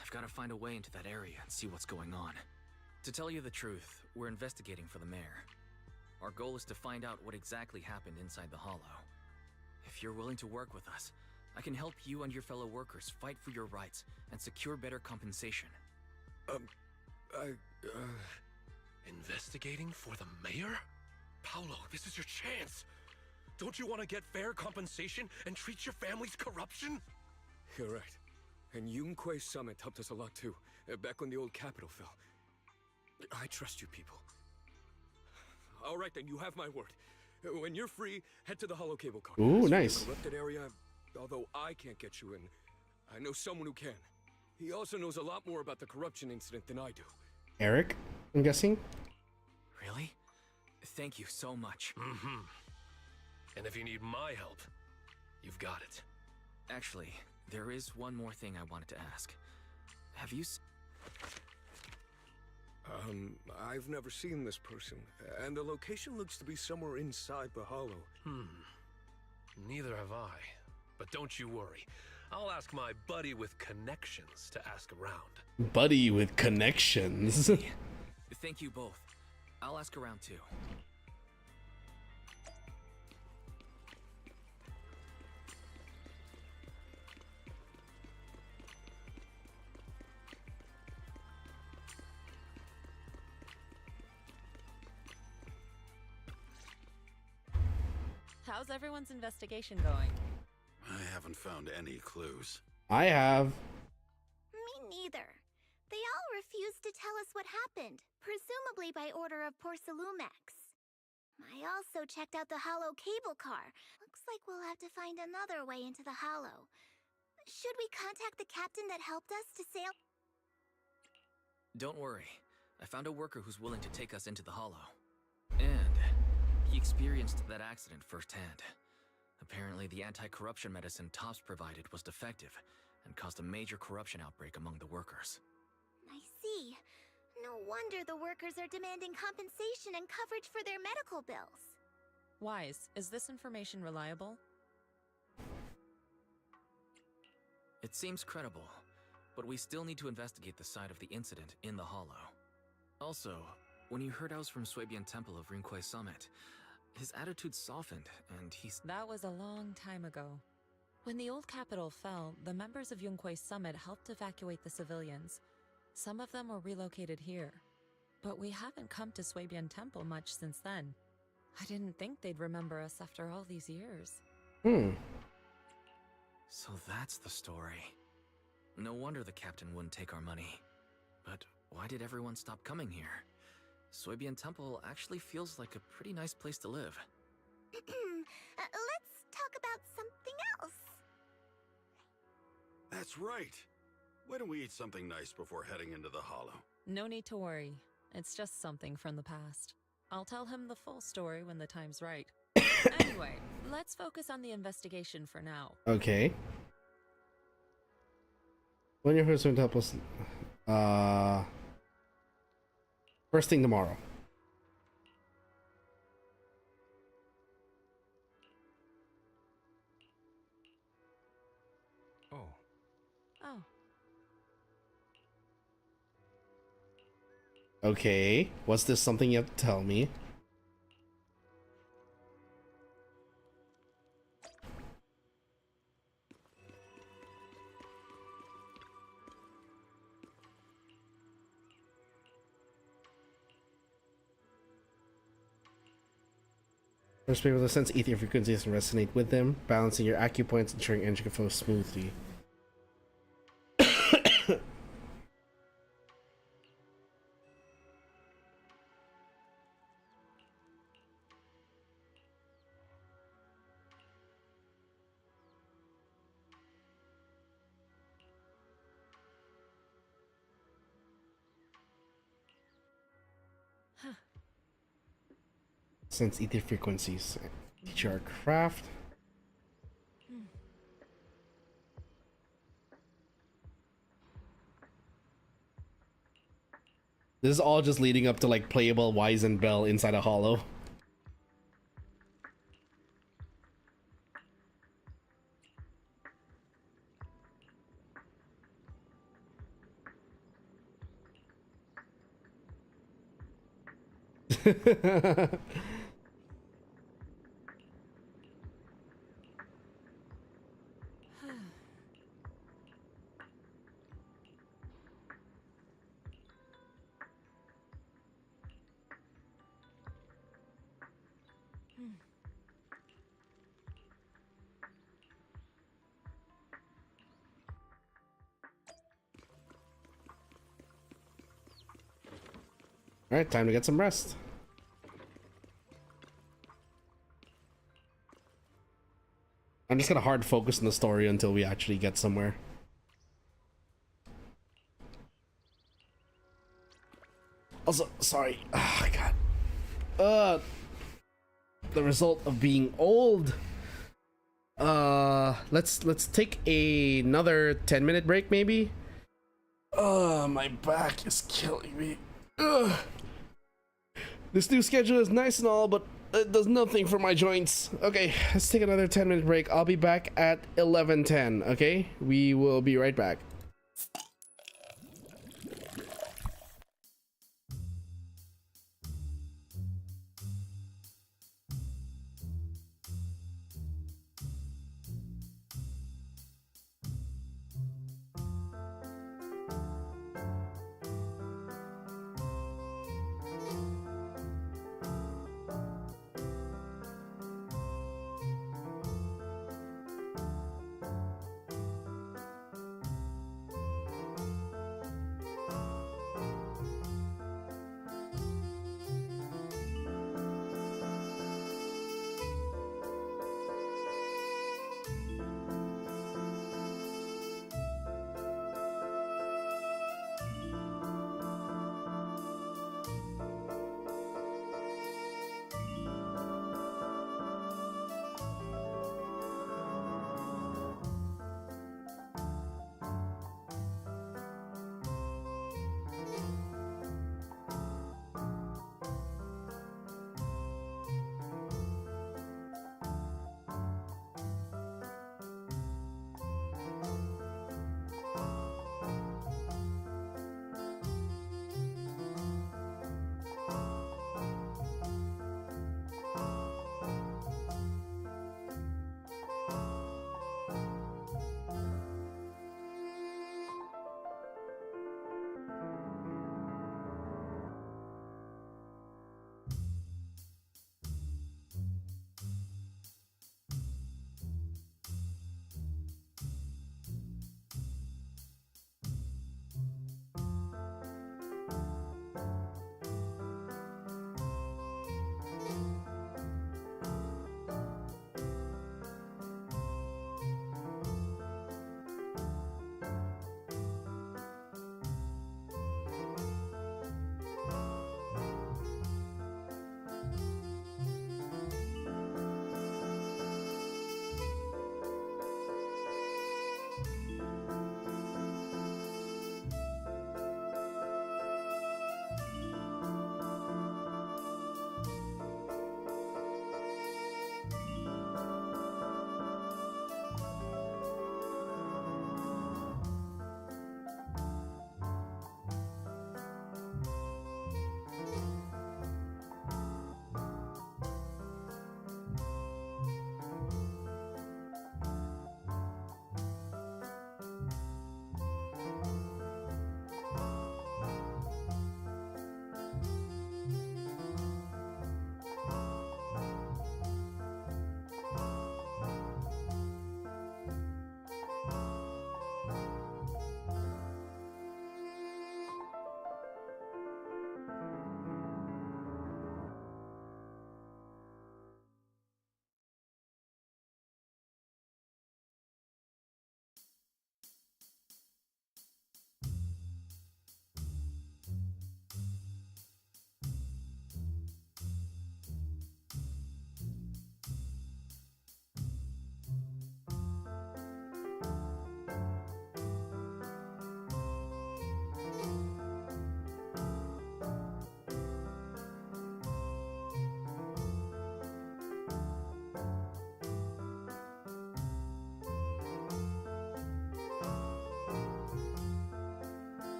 I've got to find a way into that area and see what's going on. To tell you the truth, we're investigating for the mayor. Our goal is to find out what exactly happened inside the Hollow. If you're willing to work with us, I can help you and your fellow workers fight for your rights and secure better compensation. Investigating for the mayor? Paolo, this is your chance. Don't you want to get fair compensation and treat your family's corruption? You're right. And Yunquei Summit helped us a lot too, back when the old capital fell. I trust you people. All right then, you have my word. When you're free, head to the Hollow Cable Car. Ooh, nice. The corrupted area, although I can't get you in, I know someone who can. He also knows a lot more about the corruption incident than I do. Eric, I'm guessing? Really? Thank you so much. Mm-hmm. And if you need my help, you've got it. Actually, there is one more thing I wanted to ask. Have you I've never seen this person, and the location looks to be somewhere inside the hollow. Neither have I. But don't you worry. I'll ask my buddy with connections to ask around. Buddy with connections. Thank you both. I'll ask around too. How's everyone's investigation going? I haven't found any clues. I have. Me neither. They all refused to tell us what happened, presumably by order of Porcelumex. I also checked out the hollow cable car. Looks like we'll have to find another way into the hollow. Should we contact the captain that helped us to sail? Don't worry. I found a worker who's willing to take us into the hollow. And he experienced that accident firsthand. Apparently, the anti-corruption medicine Tops provided was defective and caused a major corruption outbreak among the workers. I see. No wonder the workers are demanding compensation and coverage for their medical bills. Wise, is this information reliable? It seems credible, but we still need to investigate the site of the incident in the hollow. Also, when you heard I was from Swabian Temple of Rinquai Summit, his attitude softened, and That was a long time ago. When the old capital fell, the members of Yunquai Summit helped evacuate the civilians. Some of them were relocated here. But we haven't come to Swabian Temple much since then. I didn't think they'd remember us after all these years. So that's the story. No wonder the captain wouldn't take our money. But why did everyone stop coming here? Swabian Temple actually feels like a pretty nice place to live. Let's talk about something else. That's right. Why don't we eat something nice before heading into the hollow? No need to worry. It's just something from the past. I'll tell him the full story when the time's right. Anyway, let's focus on the investigation for now. Okay. When your first help us, first thing tomorrow. Oh. Okay. What's this something you have to tell me? First, be able to sense ether frequencies and resonate with them, balancing your acupoints, ensuring energy can flow smoothly. Sense ether frequencies. Teach our craft. This is all just leading up to like playable Wise and Bell inside a hollow. Alright, time to get some rest. I'm just gonna hard focus on the story until we actually get somewhere. Also, sorry. Oh, God. The result of being old. Let's take another 10-minute break, maybe. My back is killing me. Ugh. This new schedule is nice and all, but it does nothing for my joints. Okay, let's take another 10-minute break. I'll be back at 11:10. Okay, we will be right back.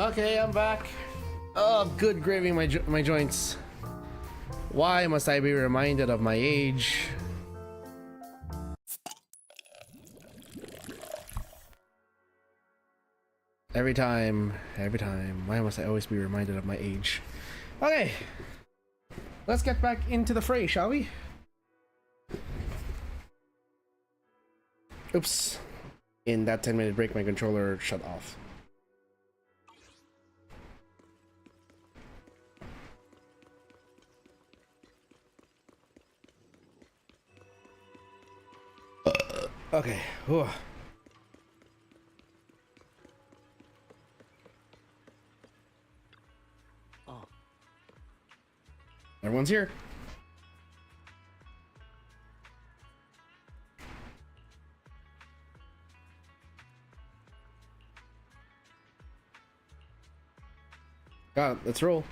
Okay, I'm back. Oh, good gravy, my joints. Why must I be reminded of my age? Every time. Why must I always be reminded of my age? Okay, let's get back into the fray, shall we? Oops. In that 10-minute break, my controller shut off. Okay. Whew. Oh. Everyone's here. Got it. Let's roll.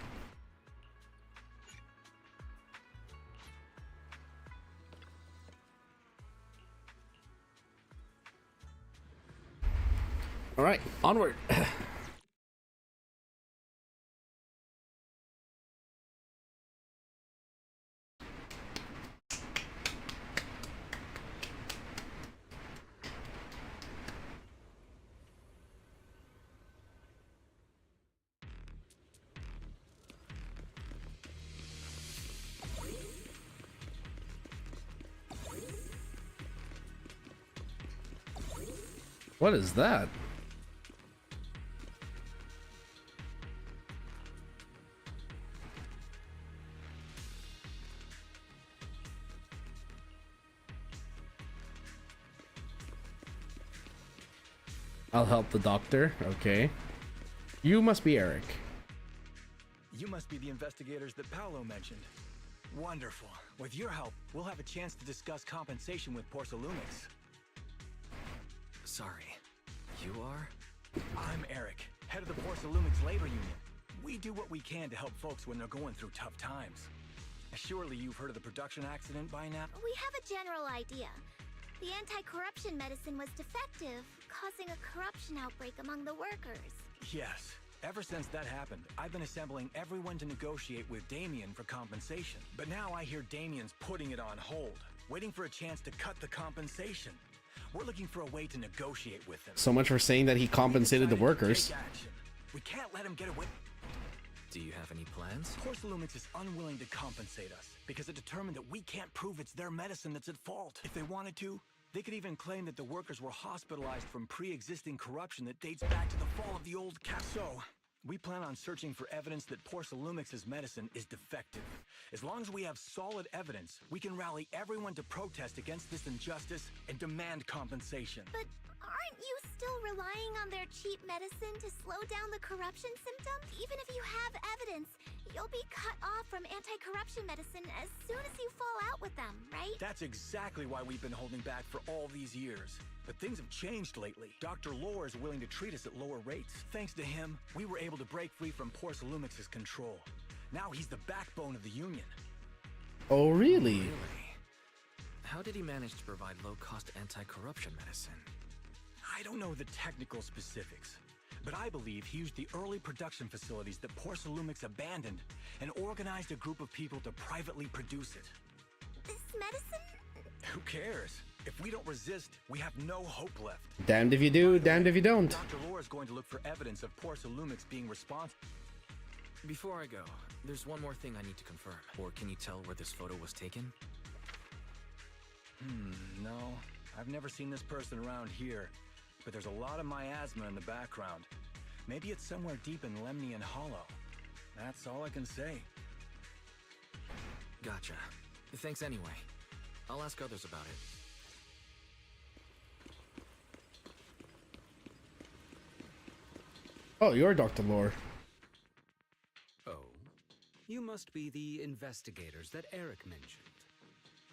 All right, onward. What is that? I'll help the doctor. Okay. You must be Eric. You must be the investigators that Paolo mentioned. Wonderful. With your help, we'll have a chance to discuss compensation with Porcelumix. Sorry. You are? I'm Eric, head of the Porcelumix labor union. We do what we can to help folks when they're going through tough times. Surely you've heard of the production accident by now? We have a general idea. The anti-corruption medicine was defective, causing a corruption outbreak among the workers. Yes. Ever since that happened, I've been assembling everyone to negotiate with Damien for compensation. But now I hear Damien's putting it on hold, waiting for a chance to cut the compensation. We're looking for a way to negotiate with him. So much for saying that he compensated the workers. We can't let him get away. Do you have any plans? Porcelumix is unwilling to compensate us because it determined that we can't prove it's their medicine that's at fault. If they wanted to, they could even claim that the workers were hospitalized from pre-existing corruption that dates back to the fall of the old cap. So, we plan on searching for evidence that Porcelumix's medicine is defective. As long as we have solid evidence, we can rally everyone to protest against this injustice and demand compensation. But aren't you still relying on their cheap medicine to slow down the corruption symptoms? Even if you have evidence, you'll be cut off from anti-corruption medicine as soon as you fall out with them, right? That's exactly why we've been holding back for all these years. But things have changed lately. Dr. Lore is willing to treat us at lower rates. Thanks to him, we were able to break free from Porcelumix's control. Now he's the backbone of the union. Oh, really? How did he manage to provide low-cost anti-corruption medicine? I don't know the technical specifics, but I believe he used the early production facilities that Porcelumix abandoned and organized a group of people to privately produce it. This medicine? Who cares? If we don't resist, we have no hope left. Damned if you do, damned if you don't. Dr. Lore is going to look for evidence of Porcelumix being responsible. Before I go, there's one more thing I need to confirm. Or can you tell where this photo was taken? No. I've never seen this person around here, but there's a lot of miasma in the background. Maybe it's somewhere deep in Lemnian Hollow. That's all I can say. Gotcha. Thanks anyway. I'll ask others about it. Oh, you're Dr. Lore. Oh, you must be the investigators that Eric mentioned.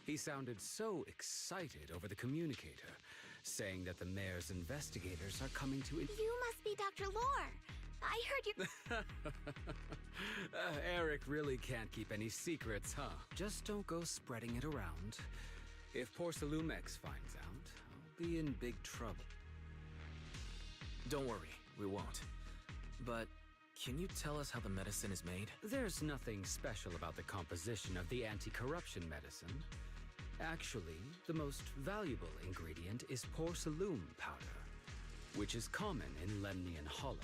He sounded so excited over the communicator, saying that the mayor's investigators are coming to it. You must be Dr. Lore. I heard you. Eric really can't keep any secrets, huh? Just don't go spreading it around. If Porcelumix finds out, I'll be in big trouble. Don't worry, we won't. But Can you tell us how the medicine is made? There's nothing special about the composition of the anti-corruption medicine. Actually, the most valuable ingredient is porcelain powder, which is common in Lemnian Hollow.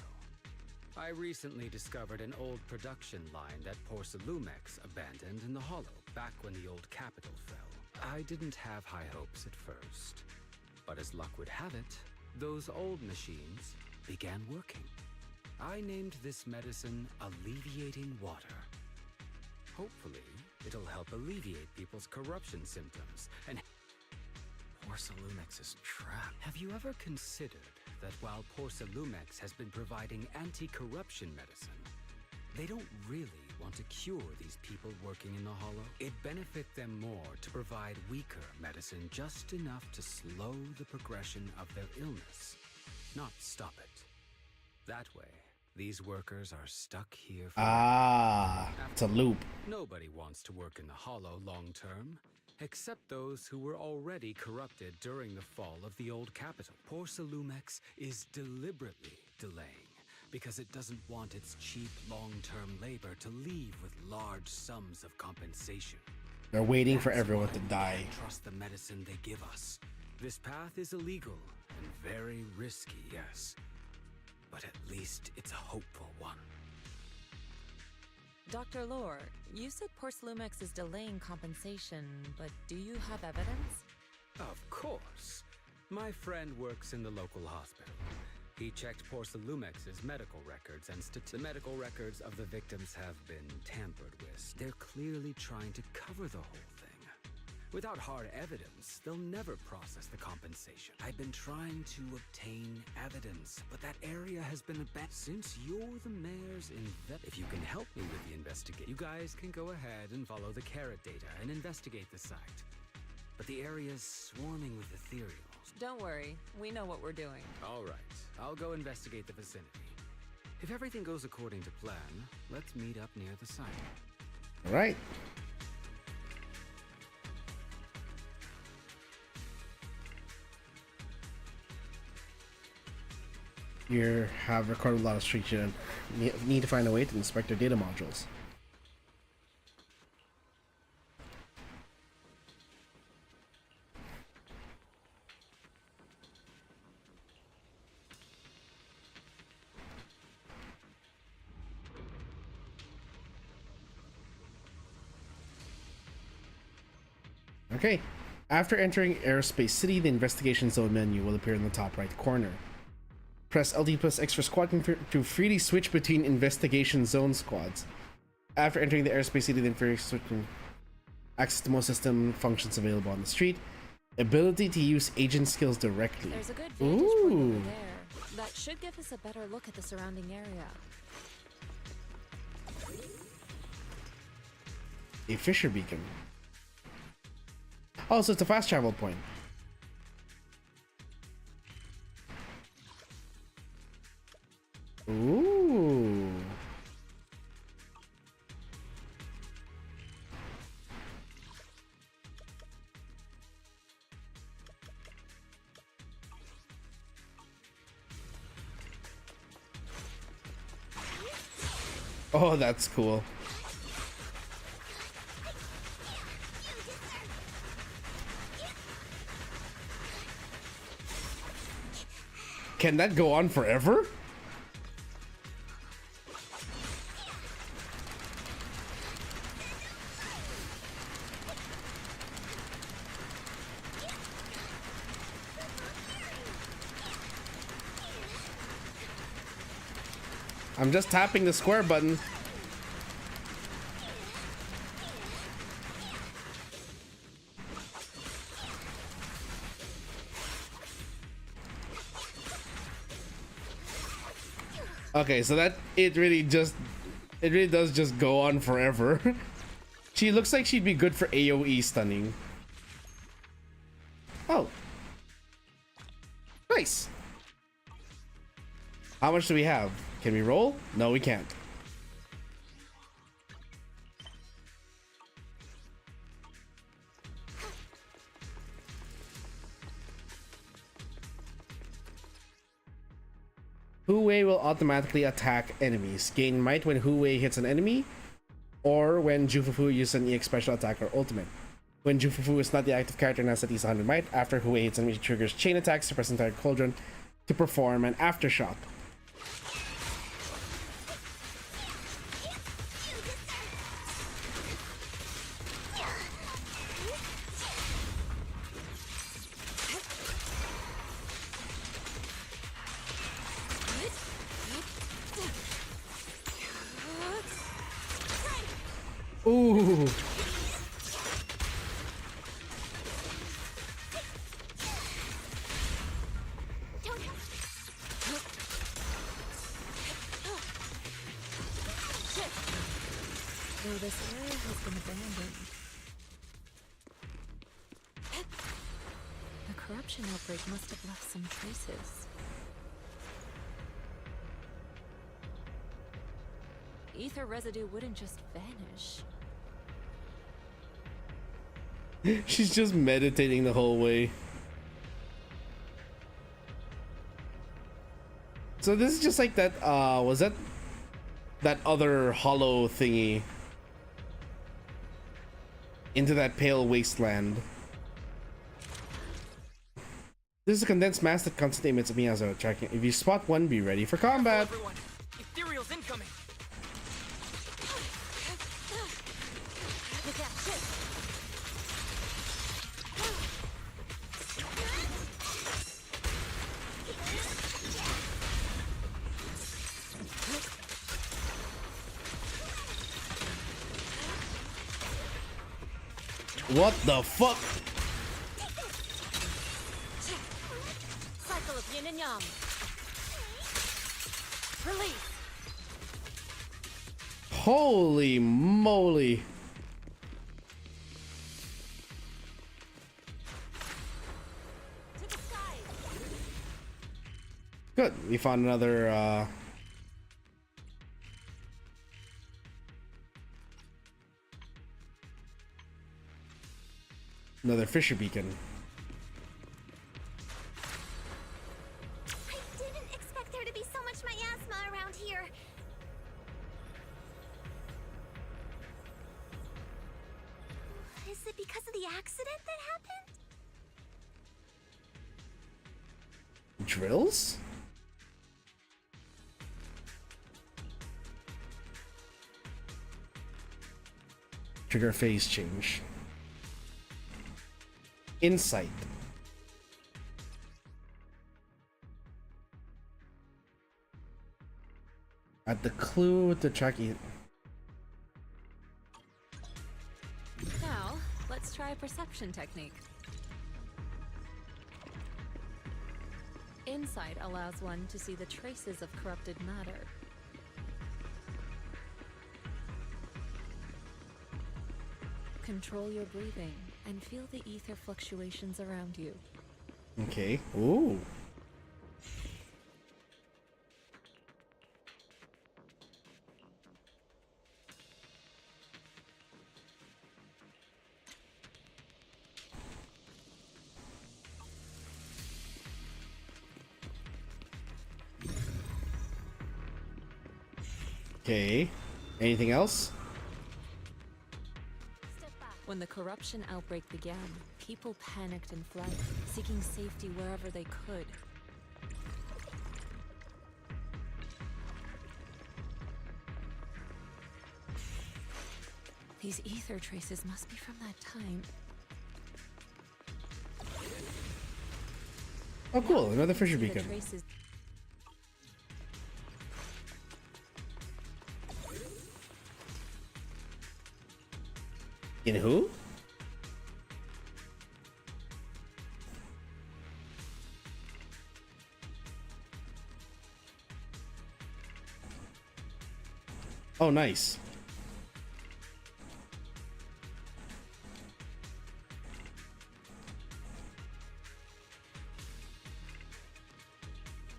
I recently discovered an old production line that Porcelumex abandoned in the Hollow back when the old capital fell. I didn't have high hopes at first, but as luck would have it, those old machines began working. I named this medicine Alleviating Water. Hopefully, it'll help alleviate people's corruption symptoms and... Porcelumex is trapped. Have you ever considered that while Porcelumex has been providing anti-corruption medicine, they don't really want to cure these people working in the Hollow? It'd benefit them more to provide weaker medicine just enough to slow the progression of their illness, not stop it. That way, these workers are stuck here for... It's a loop. Nobody wants to work in the Hollow long term, except those who were already corrupted during the fall of the old capital. Porcelumex is deliberately delaying because it doesn't want its cheap long-term labor to leave with large sums of compensation. They're waiting for everyone to die. Trust the medicine they give us. This path is illegal and very risky, yes, but at least it's a hopeful one. Dr. Lore, you said Porcelumex is delaying compensation, but do you have evidence? Of course. My friend works in the local hospital. He checked Porcelumex's medical records, and the medical records of the victims have been tampered with. They're clearly trying to cover the whole thing. Without hard evidence, they'll never process the compensation. I've been trying to obtain evidence, but that area has been abandoned. Since you're the mayor's if you can help me with the investigation, you guys can go ahead and follow the carrot data and investigate the site. But the area's swarming with ethereals. Don't worry, we know what we're doing. All right, I'll go investigate the vicinity. If everything goes according to plan, let's meet up near the site. All right. You have recorded a lot of street shit and need to find a way to inspect their data modules. Okay, after entering Aerospace City, the investigation zone menu will appear in the top right corner. Press LT plus X for squad to freely switch between investigation zone squads. After entering the Aerospace City, the inferior switch can access to most system functions available on the street. Ability to use agent skills directly. There's a good vantage point over there. That should give us a better look at the surrounding area. A Fisher beacon. Oh, so it's a fast travel point. Ooh. Oh, that's cool. Can that go on forever? I'm just tapping the square button. Okay, so that it really does just go on forever. She looks like she'd be good for AoE stunning. Oh. Nice. How much do we have? Can we roll? No, we can't. Hu-Wei will automatically attack enemies. Gain might when Hu-Wei hits an enemy, or when Jufufu uses an EX special attack or ultimate. When Jufufu is not the active character and has at least 100 might, after Hu-Wei hits enemy, triggers chain attacks to press entire cauldron to perform an aftershock. Ooh. Though this area has been abandoned. The corruption outbreak must have left some traces. Ether residue wouldn't just vanish. She's just meditating the whole way. So this is just like that, was that other hollow thingy into that pale wasteland? This is a condensed mass that constantly emits a miasma tracking. If you spot one, be ready for combat. Everyone, ethereal's incoming. What the fuck? Cycle of yin and yang. Release. Holy moly. Good. We found another another Fisher beacon. I didn't expect there to be so much miasma around here. Is it because of the accident that happened? Drills? Trigger phase change. Insight. At the clue with the tracking. Now, let's try a perception technique. Insight allows one to see the traces of corrupted matter. Control your breathing and feel the ether fluctuations around you. Okay. Ooh. Okay. Anything else? When the corruption outbreak began, people panicked and fled, seeking safety wherever they could. These ether traces must be from that time. Oh, cool. Another Fisher The beacon. traces In who? Oh, nice.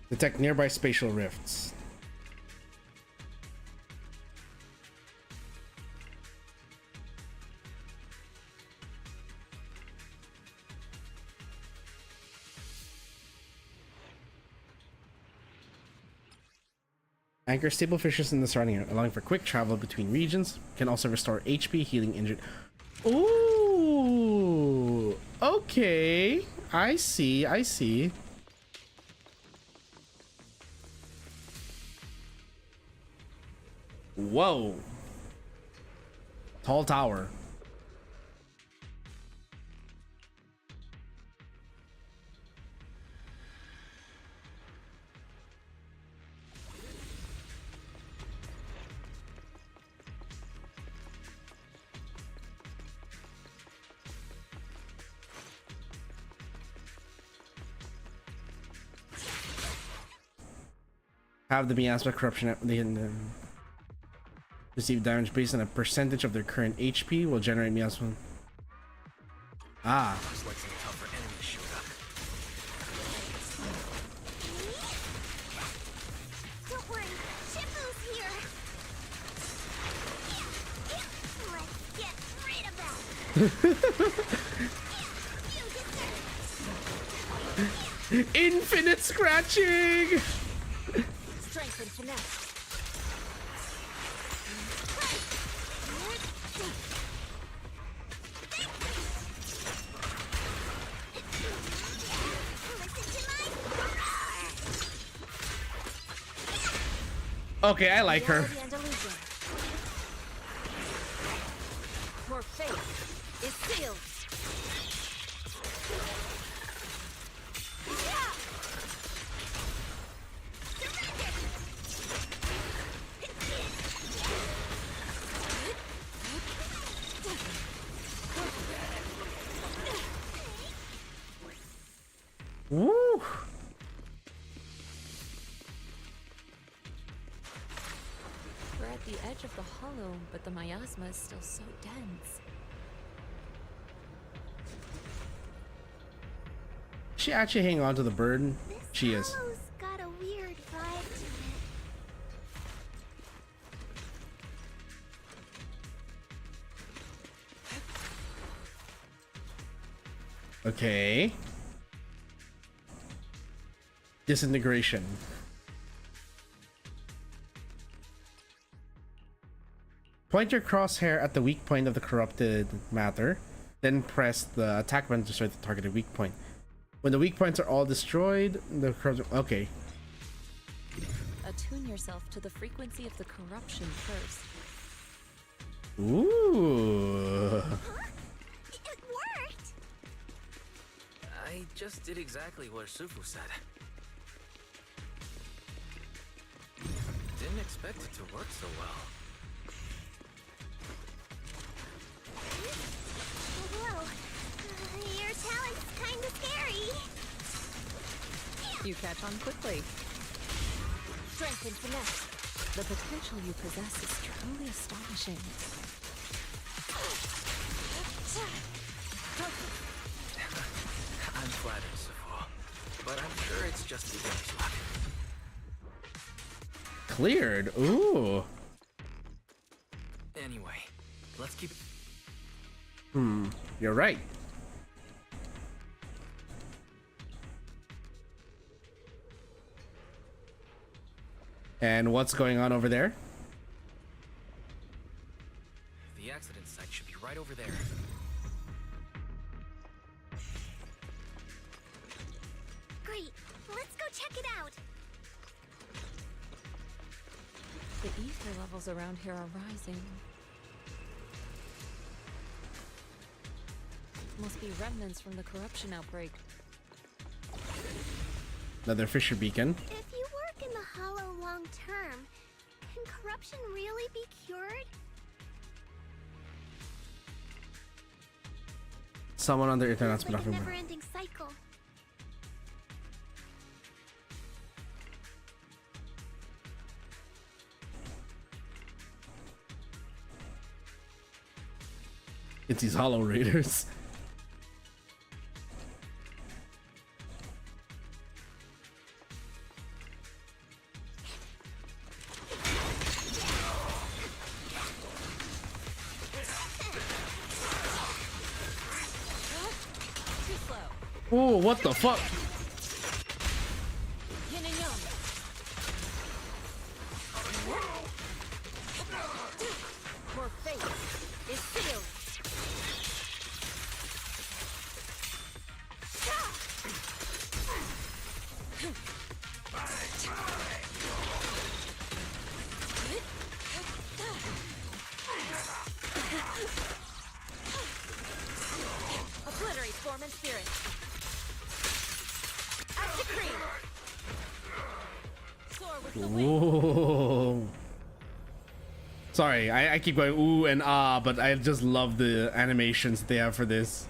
Detect nearby spatial rifts. Anchor stable fishes in the surrounding area, allowing for quick travel between regions. Can also restore HP, healing injured. Ooh, okay. I see, I see. Whoa. Tall tower. Have the miasma corruption. They can receive damage based on a percentage of their current HP. Will generate miasma. Ah. Looks like some tougher enemies showed up. Don't worry, Shifu's here. Let's get rid of that. Infinite scratching. Strength and finesse. Okay, I like her. Your fate is sealed. Woo! We're at the edge of the hollow, but the miasma is still so dense. She actually hang on to the bird? She is. Hollow's got a weird vibe to it. Okay. Disintegration. Point your crosshair at the weak point of the corrupted matter, then press the attack button to destroy the targeted weak point. When the weak points are all destroyed, the corrupted... Okay. Attune yourself to the frequency of the corruption first. Ooh. It worked. I just did exactly what Shifu said. Didn't expect it to work so well. Whoa. Your talent's kinda scary. You catch on quickly. Strength and finesse. The potential you possess is truly astonishing. I'm flattered, Shifu, but I'm sure it's just beginner's luck. Cleared. Ooh. Anyway, let's keep... You're right. And what's going on over there? The accident site should be right over there. Great. Let's go check it out. The ether levels around here are rising. Must be remnants from the corruption outbreak. Another Fisher beacon. If you work in the Hollow long term, can corruption really be cured? Someone on the internet's been Like a offering. never-ending cycle. It's these Hollow Raiders. Oh, what the fuck? Dormant spirit. Act decree. Soar with the wind. Ooh. Sorry, I keep going ooh and ah, but I just love the animations that they have for this.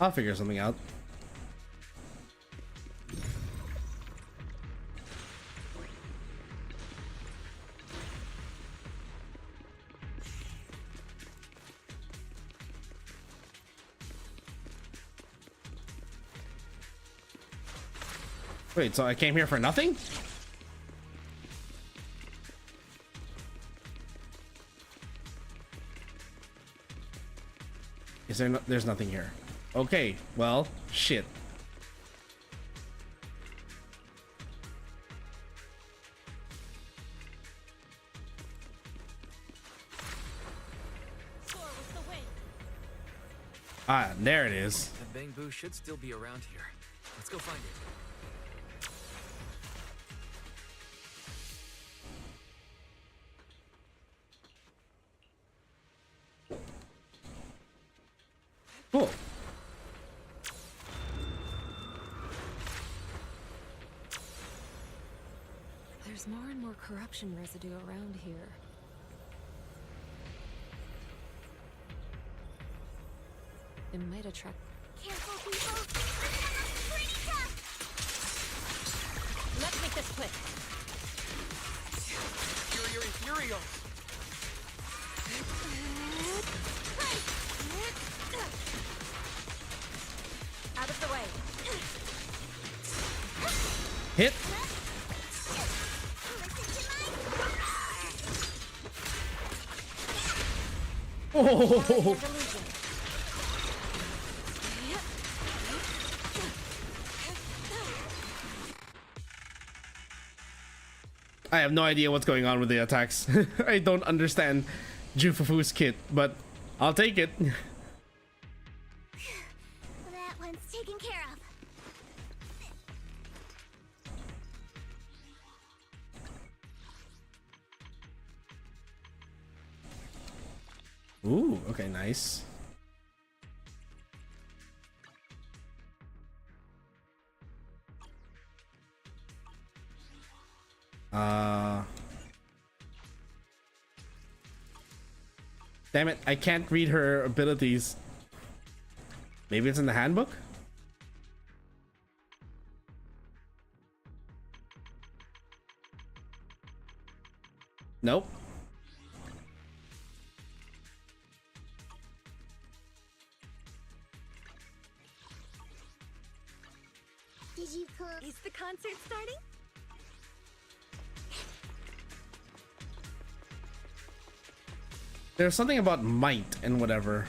I'll figure something out. Wait, so I came here for nothing? Is there no, there's nothing here. Okay, well, shit. Ah, there it is. The bamboo should still be around here. Let's go find it. Cool. There's more and more corruption residue around here. It might attract. Careful, people. Pretty tough. Let's make this quick. You're Ethereal. Out of the way. Hit. Oh. I have no idea what's going on with the attacks. I don't understand Jufufu's kit, but I'll take it. That one's taken care of. Ooh, okay, nice. Damn it, I can't read her abilities. Maybe it's in the handbook? Nope. Did you pull? Is the concert starting? There's something about might and whatever.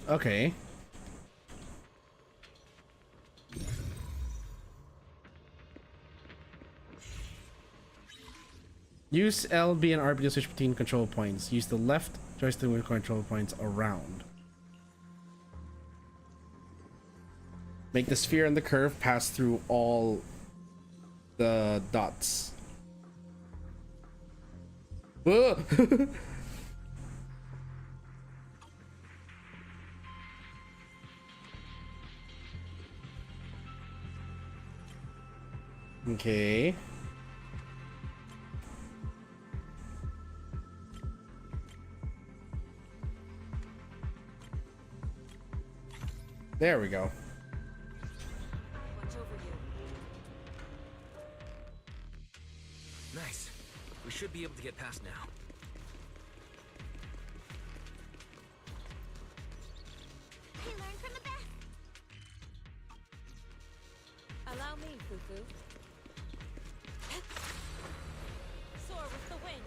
Okay. Use L, B, and RB to switch between control points. Use the left joystick with control points around. Make the sphere and the curve pass through all the dots. Whoa! Okay. There we go. Watch over you. Nice. We should be able to get past now. We learn from the best. Allow me, Fufu. Soar with the wind.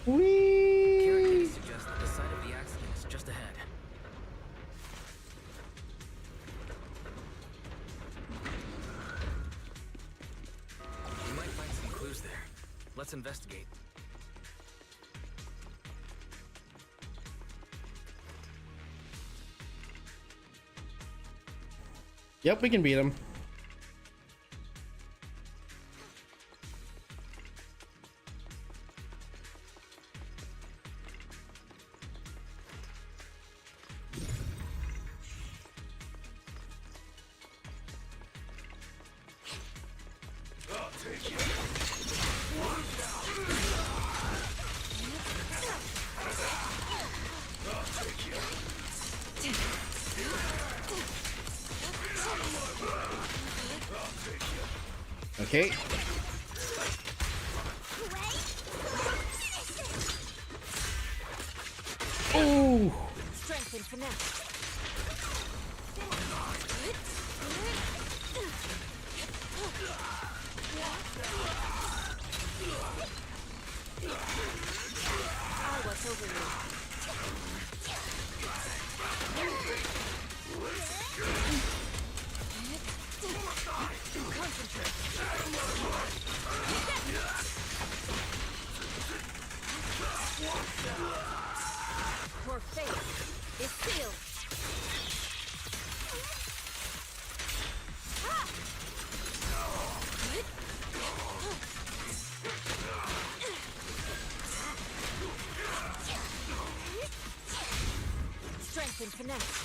Whee! Kirikiri suggests that the site of the accident is just ahead. We might find some clues there. Let's investigate. Yep, we can beat him. Okay. Oh! Strength and finesse. I watch over you. Concentrate. Your fate is sealed. Strength and finesse.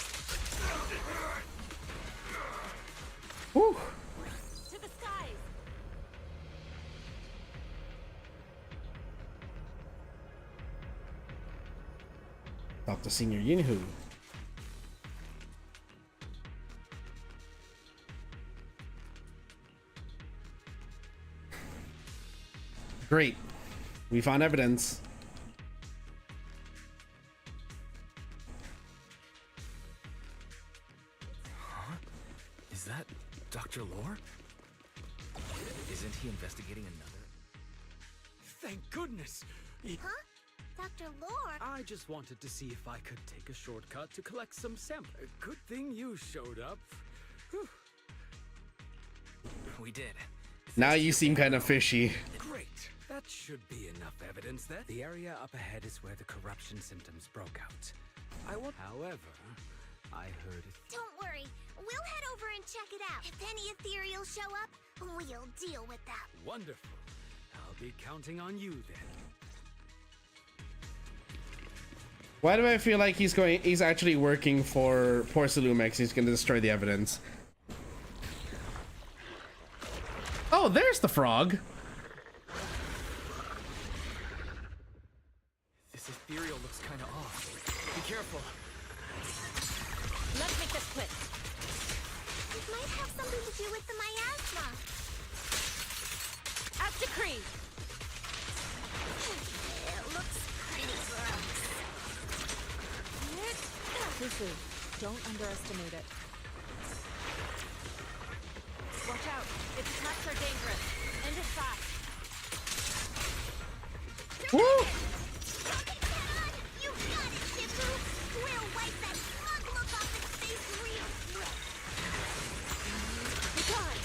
Whew. To the skies. Dr. Senior Yinhu. Great. We found evidence. Huh? Is that Dr. Lore? Isn't he investigating another? Thank goodness! Huh? Dr. Lore? I just wanted to see if I could take a shortcut to collect some samples. Good thing you showed up. Whew. We did. Now you seem kind of fishy. Great. That should be enough evidence then. The area up ahead is where the corruption symptoms broke out. However, I heard it. Don't worry. We'll head over and check it out. If any ethereals show up, we'll deal with them. Wonderful. I'll be counting on you then. Why do I feel like he's actually working for Porcelumex? He's gonna destroy the evidence. Oh, there's the frog. This ethereal looks kind of off. Be careful. Let's make this quick. It might have something to do with the miasma. As decreed. It looks pretty gross. Fufu, don't underestimate it. Watch out. Its attacks are dangerous. End it fast. Woo! You got it, Shifu. We'll wipe that smug look off its face real quick. Be gone.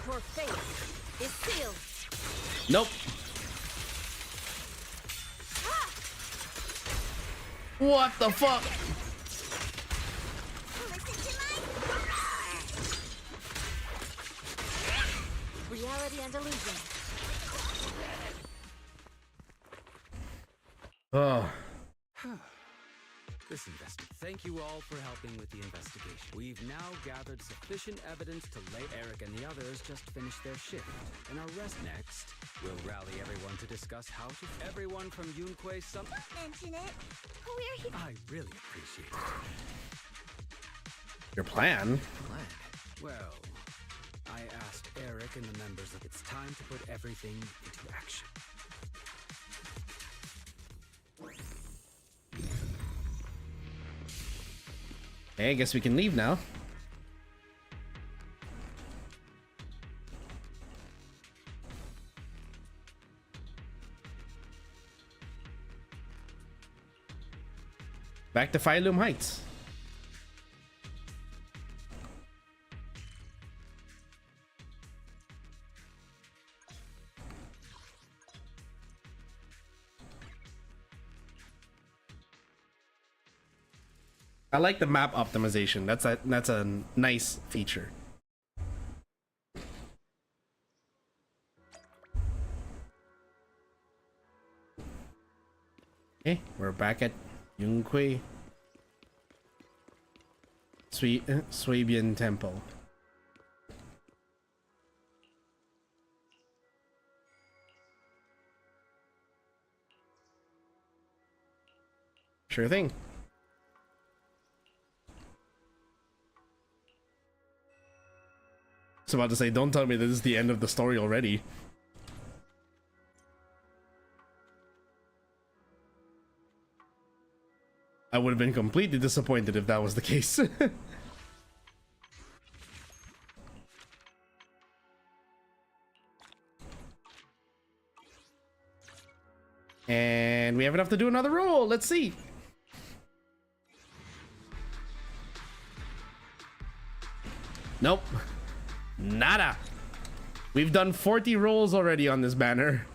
Your fate is sealed. Nope. What the fuck? Reality and illusion. Oh. This Thank you all for helping with the investigation. We've now gathered sufficient evidence to lay Eric and the others just finish their shift. In our rest next, we'll rally everyone to discuss how to... Everyone from Yunquei Summit... Mention it. We're here. I really appreciate it. Your plan? Well, I asked Eric and the members of... It's time to put everything into action. Okay, I guess we can leave now. Back to Phylum Heights. I like the map optimization. That's a nice feature. Okay, we're back at Yunquei Swabian Temple. Sure thing. I was about to say, don't tell me this is the end of the story already. I would have been completely disappointed if that was the case. And we have enough to do another roll. Let's see. Nope. Nada. We've done 40 rolls already on this banner.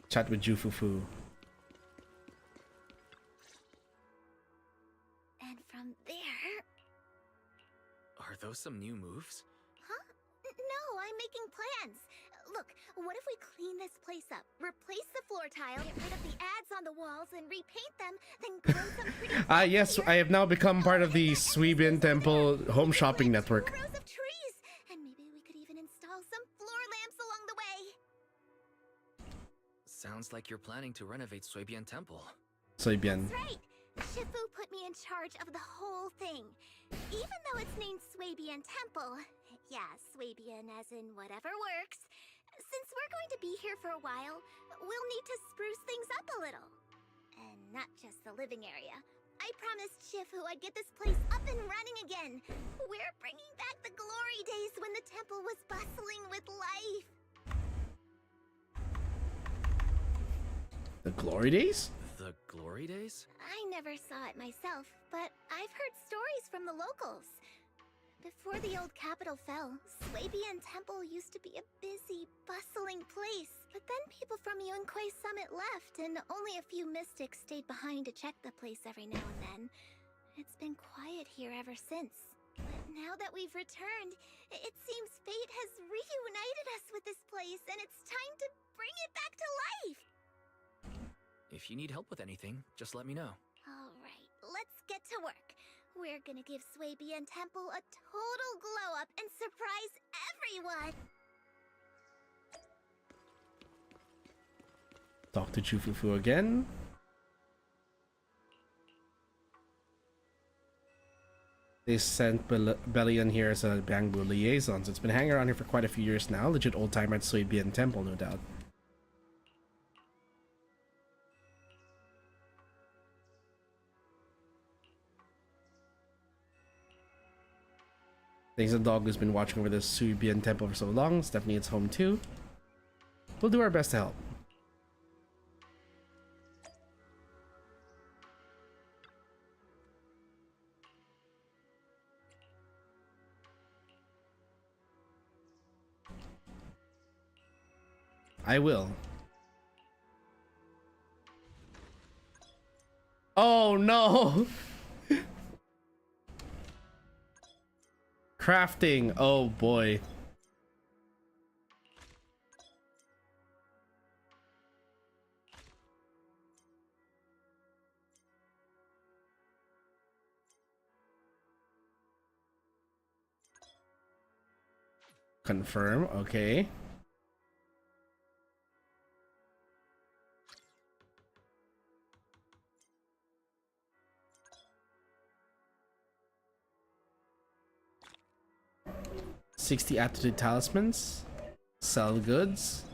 Chat with Jufufu. And from there... Are those some new moves? Huh? No, I'm making plans. Look, what if we clean this place up, replace the floor tile, get rid of the ads on the walls, and repaint them, then grow some pretty... Yes, I have now become part of the Swabian Temple home shopping network. rows of trees, and maybe we could even install some floor lamps along the way. Sounds like you're planning to renovate Swabian Temple. Swabian. That's right. Shifu put me in charge of the whole thing. Even though it's named Swabian Temple. Yeah, Swabian as in whatever works. Since we're going to be here for a while, we'll need to spruce things up a little. And not just the living area. I promised Shifu I'd get this place up and running again. We're bringing back the glory days when the temple was bustling with life. The glory days? The glory days? I never saw it myself, but I've heard stories from the locals. Before the old capital fell, Swabian Temple used to be a busy, bustling place. But then people from Yunquei Summit left, and only a few mystics stayed behind to check the place every now and then. It's been quiet here ever since. But now that we've returned, it seems fate has reunited us with this place, and it's time to bring it back to life! If you need help with anything, just let me know. Alright, let's get to work. We're gonna give Swabian Temple a total glow-up and surprise everyone! Talk to Jufufu again. They sent Bellion here as a Bangbu liaison, so it's been hanging around here for quite a few years now. Legit old timer at Swabian Temple, no doubt. There's a dog who's been watching over the Swabian Temple for so long. It's definitely its home too. We'll do our best to help. I will. Oh no! Crafting, oh boy. Confirm, okay. 60 aptitude talismans. Sell goods.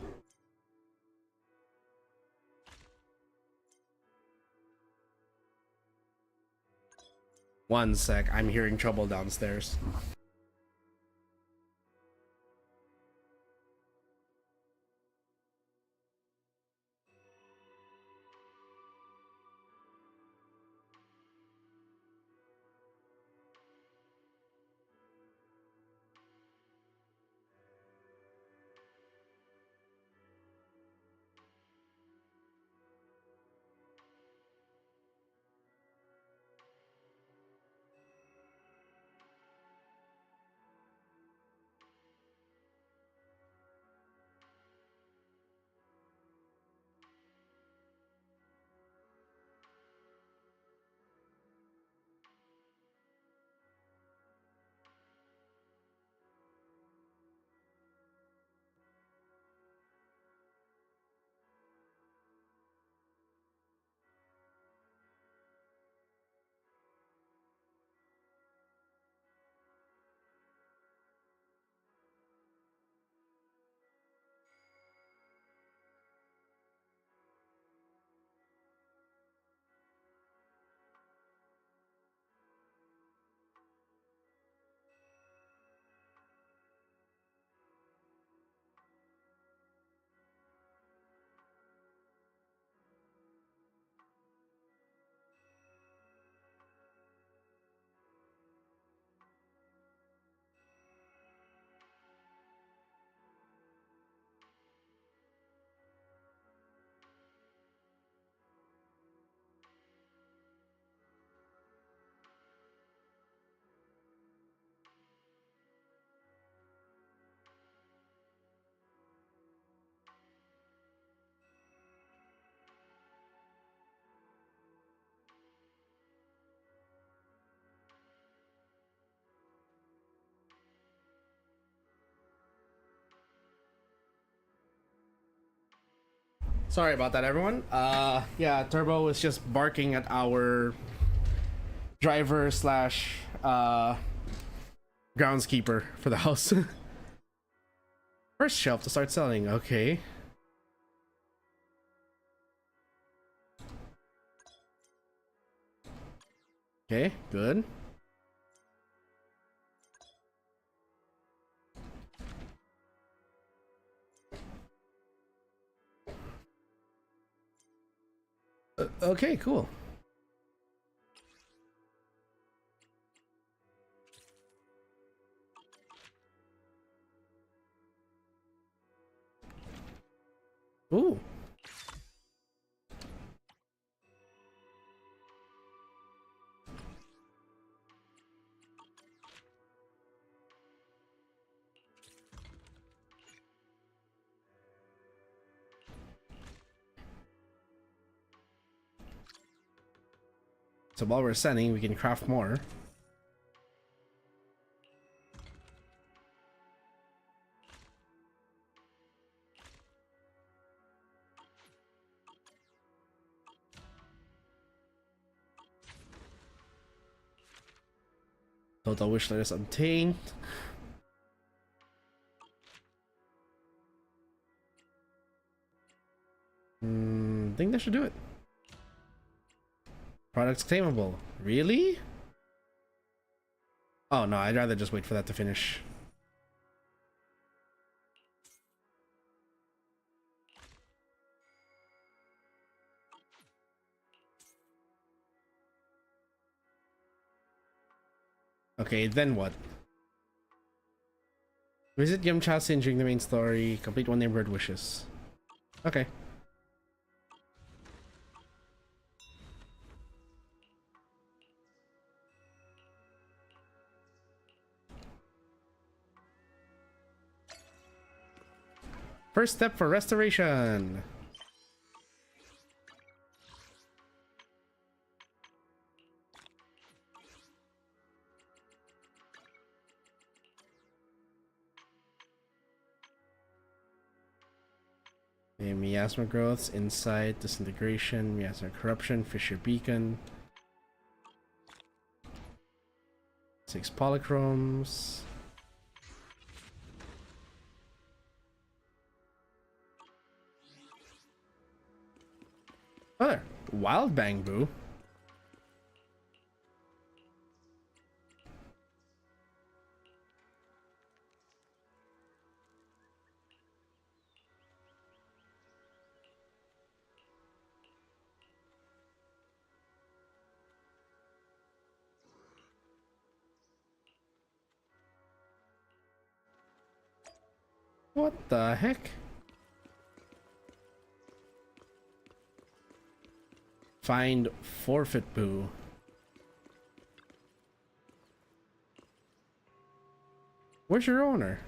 One sec, I'm hearing trouble downstairs. Sorry about that, everyone. Yeah, Turbo was just barking at our driver slash groundskeeper for the house. First shelf to start selling. Okay. Okay, good. Okay, cool. Ooh. So while we're sending, we can craft more. Total wish list obtained. I think that should do it. Products claimable. Really? Oh no, I'd rather just wait for that to finish. Okay, then what? Visit Yamcha during the main story. Complete one neighborhood wishes. Okay. First step for restoration. Okay, miasma growths, insight, disintegration, miasma corruption, fissure beacon. 6 polychromes. Oh, there. Wild bamboo. What the heck? Find forfeit boo. Where's your owner?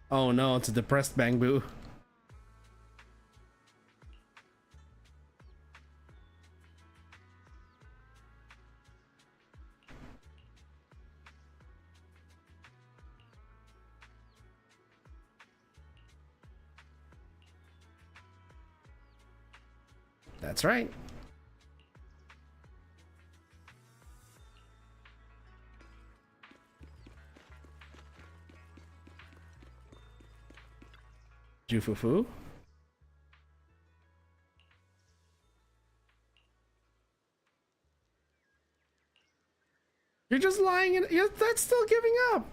Oh no, it's a depressed bamboo. That's right. Jufufu. You're just lying in. That's still giving up.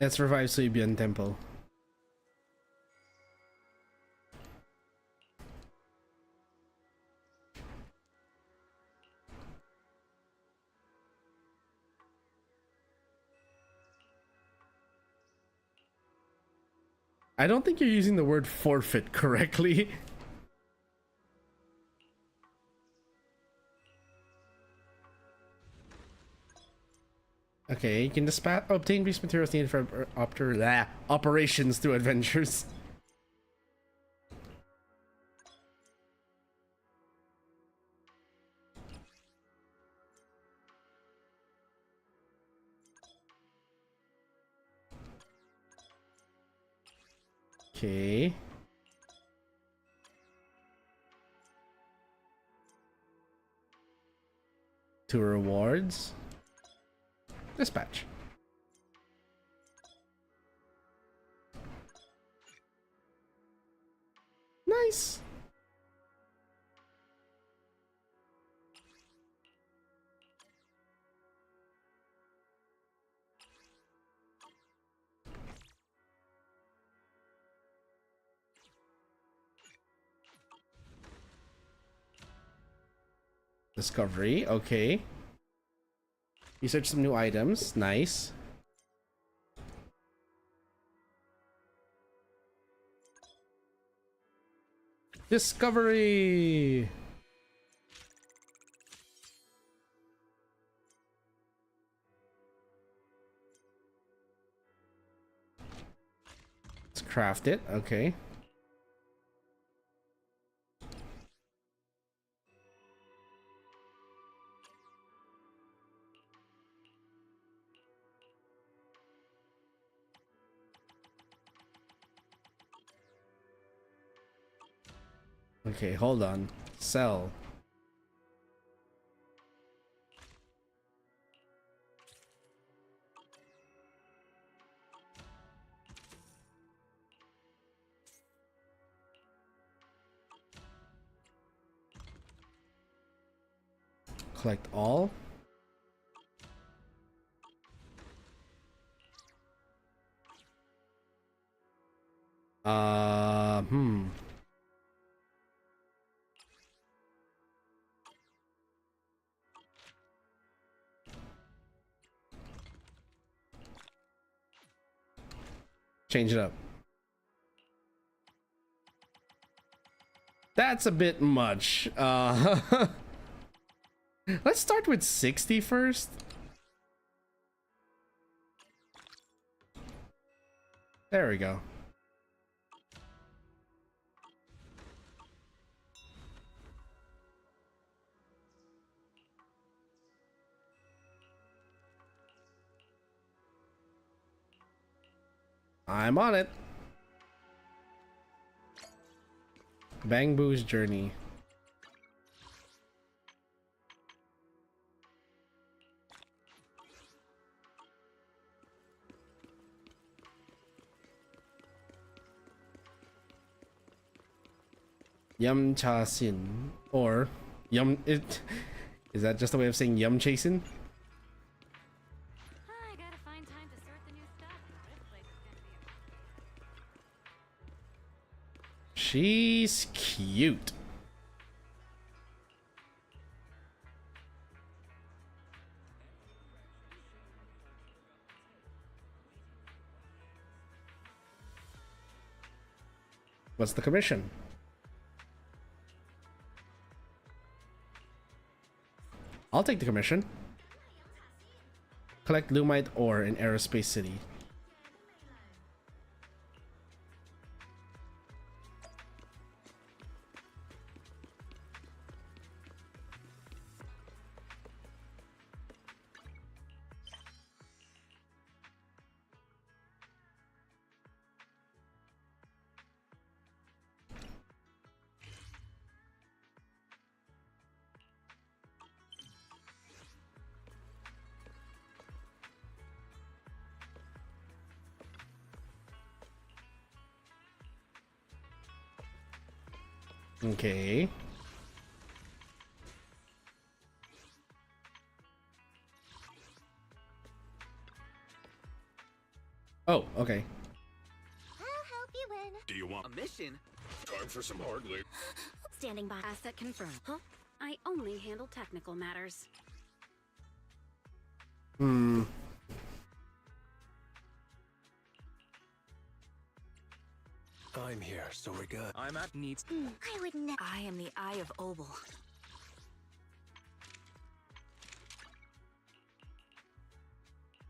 Let's revive Suibian Temple. I don't think you're using the word forfeit correctly. Okay, you can obtain these materials needed for operations through adventures. Okay. Two rewards. Dispatch. Nice. Discovery, okay. Research some new items, nice. Discovery! Let's craft it, okay. Okay, hold on. Sell. Collect all. Hmm. Change it up. That's a bit much. Let's start with 60 first. There we go. I'm on it. Bangbu's journey. Yum chasin or yum it is that just a way of saying yum chasing? I gotta find time to sort the new stuff. This place is gonna be She's cute. What's the commission? I'll take the commission. Collect Lumite ore in Aerospace City. Okay. Oh, okay. I'll help you win. Do you want A mission? time for some hard labor? standing by. Asset confirmed. Huh? I only handle technical matters. Hmm. I'm here, so we're good. I'm at needs. I would never. I am the Eye of Obel.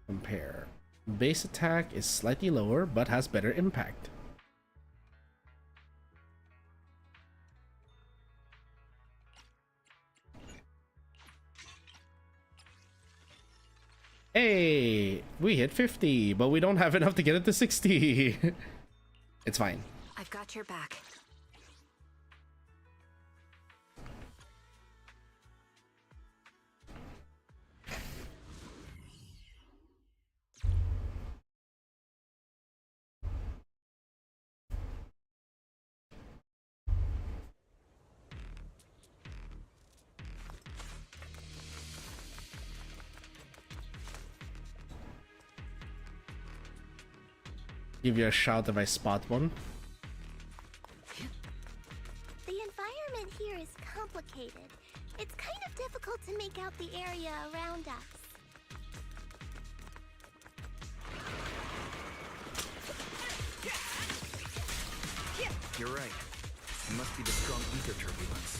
Compare. Base attack is slightly lower, but has better impact. Hey, we hit 50, but we don't have enough to get it to 60. It's fine. I've got your back. Give you a shout if I spot one. The environment here is complicated. It's kind of difficult to make out the area around us. You're right. It must be the strong ether turbulence.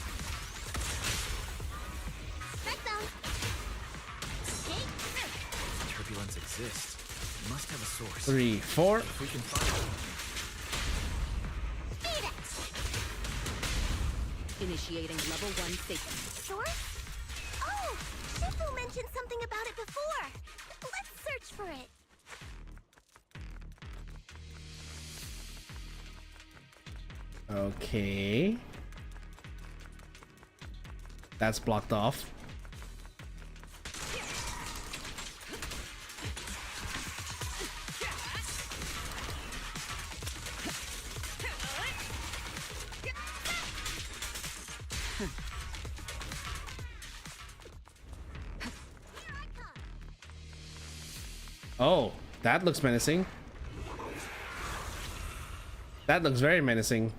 Backbone! Turbulence exists. It must have a source. 3, 4. If we can find it. Initiating level 1 safety. Source? Oh! Shifu mentioned something about it before! Let's search for it! Okay. That's blocked off. Oh, that looks menacing. That looks very menacing.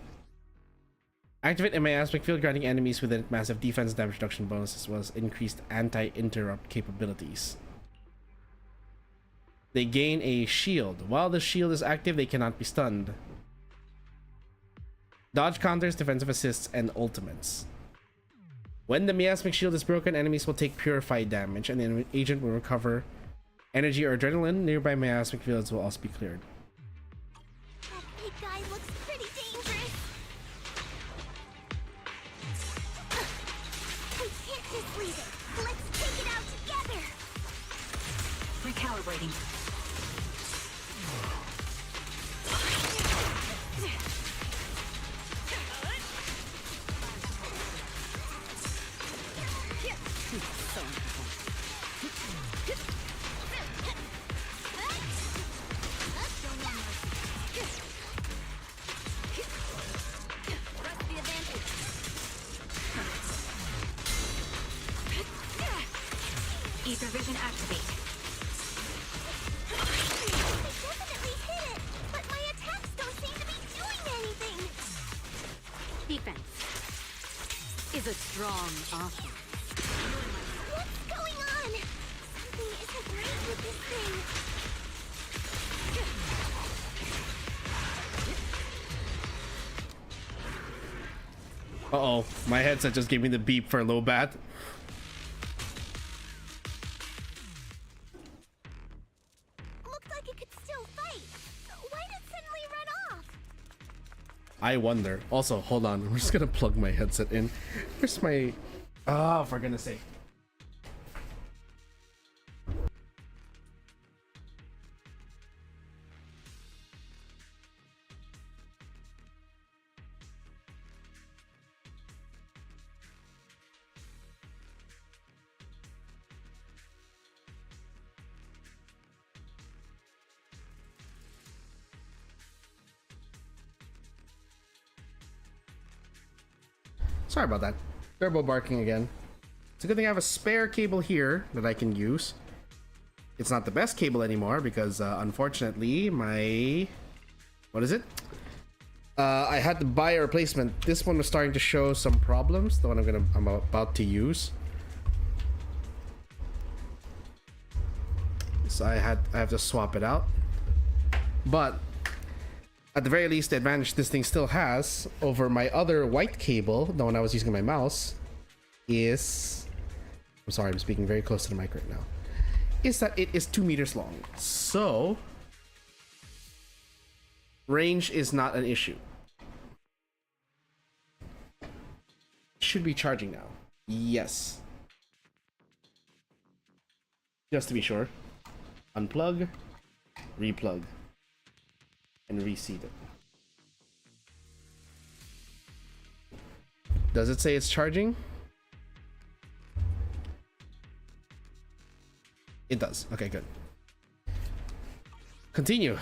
Activate MA aspect field, granting enemies within it massive defense damage reduction bonus as well as increased anti-interrupt capabilities. They gain a shield. While the shield is active, they cannot be stunned. Dodge counters, defensive assists, and ultimates. When the miasmic shield is broken, enemies will take purified damage, and the agent will recover energy or adrenaline. Nearby miasmic fields will also be cleared. That big guy looks pretty dangerous. We can't just leave it. Let's take it out together. Recalibrating. Laser vision activate. I definitely hit it, but my attacks don't seem to be doing anything. Defense is a strong offense. What's going on? Something isn't right with this thing. Uh-oh, my headset just gave me the beep for low bat. Looked like it could still fight. Why did Zenly run off? I wonder. Also, hold on. I'm just gonna plug my headset in. Where's my... Oh, for goodness sake. Sorry about that. Turbo barking again. It's a good thing I have a spare cable here that I can use. It's not the best cable anymore because unfortunately my... What is it? I had to buy a replacement. This one was starting to show some problems. The one I'm about to use. So I have to swap it out. But at the very least, the advantage this thing still has over my other white cable, the one I was using my mouse, is... I'm sorry, I'm speaking very close to the mic right now. Is that it is 2 meters long. So, range is not an issue. Should be charging now. Yes. Just to be sure. Unplug, replug, and reseat it. Does it say it's charging? It does. Okay, good. Continue.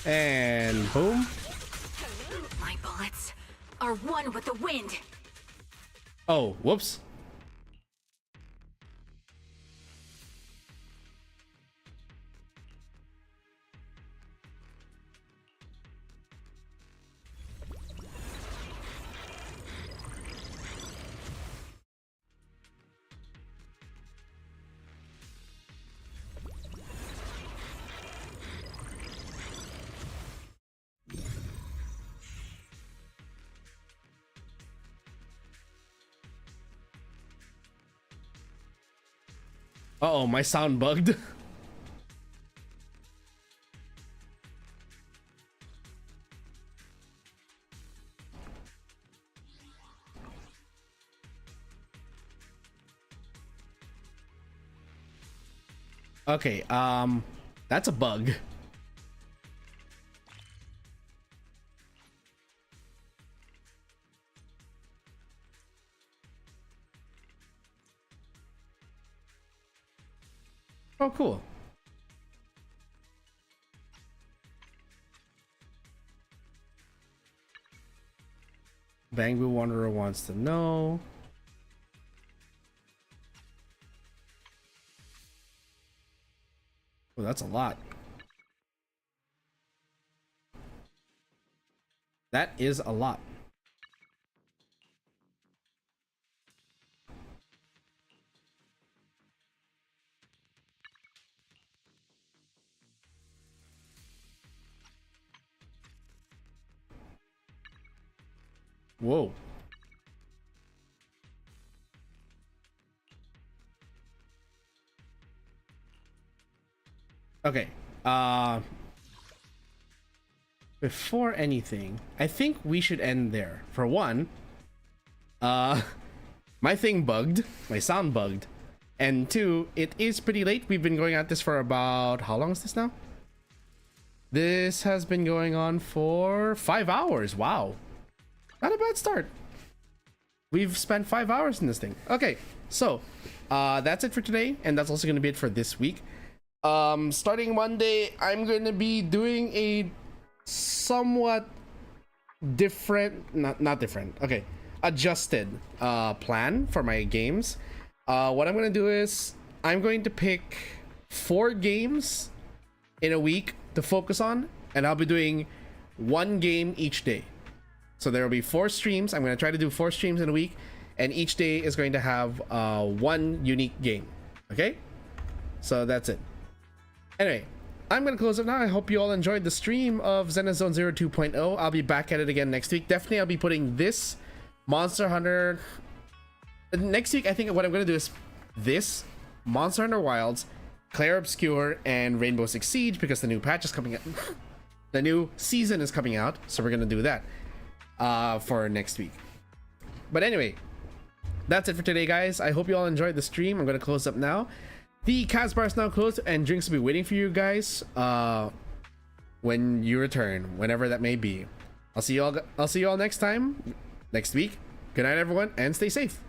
And boom. My bullets are one with the wind. Oh, whoops. Uh-oh, my sound bugged. Okay, that's a bug. Oh, cool. Bangbu Wanderer wants to know. Oh, that's a lot. That is a lot. Whoa. Okay. before anything, I think we should end there. For one, my thing bugged, my sound bugged. And two, it is pretty late. We've been going at this for about, how long is this now? This has been going on for 5 hours. Wow. Not a bad start. We've spent 5 hours in this thing. Okay, so that's it for today. And that's also going to be it for this week. Starting Monday, I'm going to be doing a somewhat different, not different. Okay, adjusted plan for my games. What I'm going to do is I'm going to pick 4 games in a week to focus on, and I'll be doing 1 game each day. So there will be 4 streams. I'm going to try to do 4 streams in a week, and each day is going to have 1 unique game. Okay, so that's it. Anyway, I'm going to close it now. I hope you all enjoyed the stream of ZENLESS Zone Zero 2.0. I'll be back at it again next week. Definitely I'll be putting this Monster Hunter next week. I think what I'm going to do is this Monster Hunter Wilds, Clair Obscure, and Rainbow Six Siege, because the new patch is coming out. The new season is coming out, so we're going to do that for next week. But anyway, that's it for today, guys. I hope you all enjoyed the stream. I'm going to close up now. The KAZ bar is now closed, and drinks will be waiting for you guys when you return, whenever that may be. I'll see you all next time, next week. Good night, everyone, and stay safe.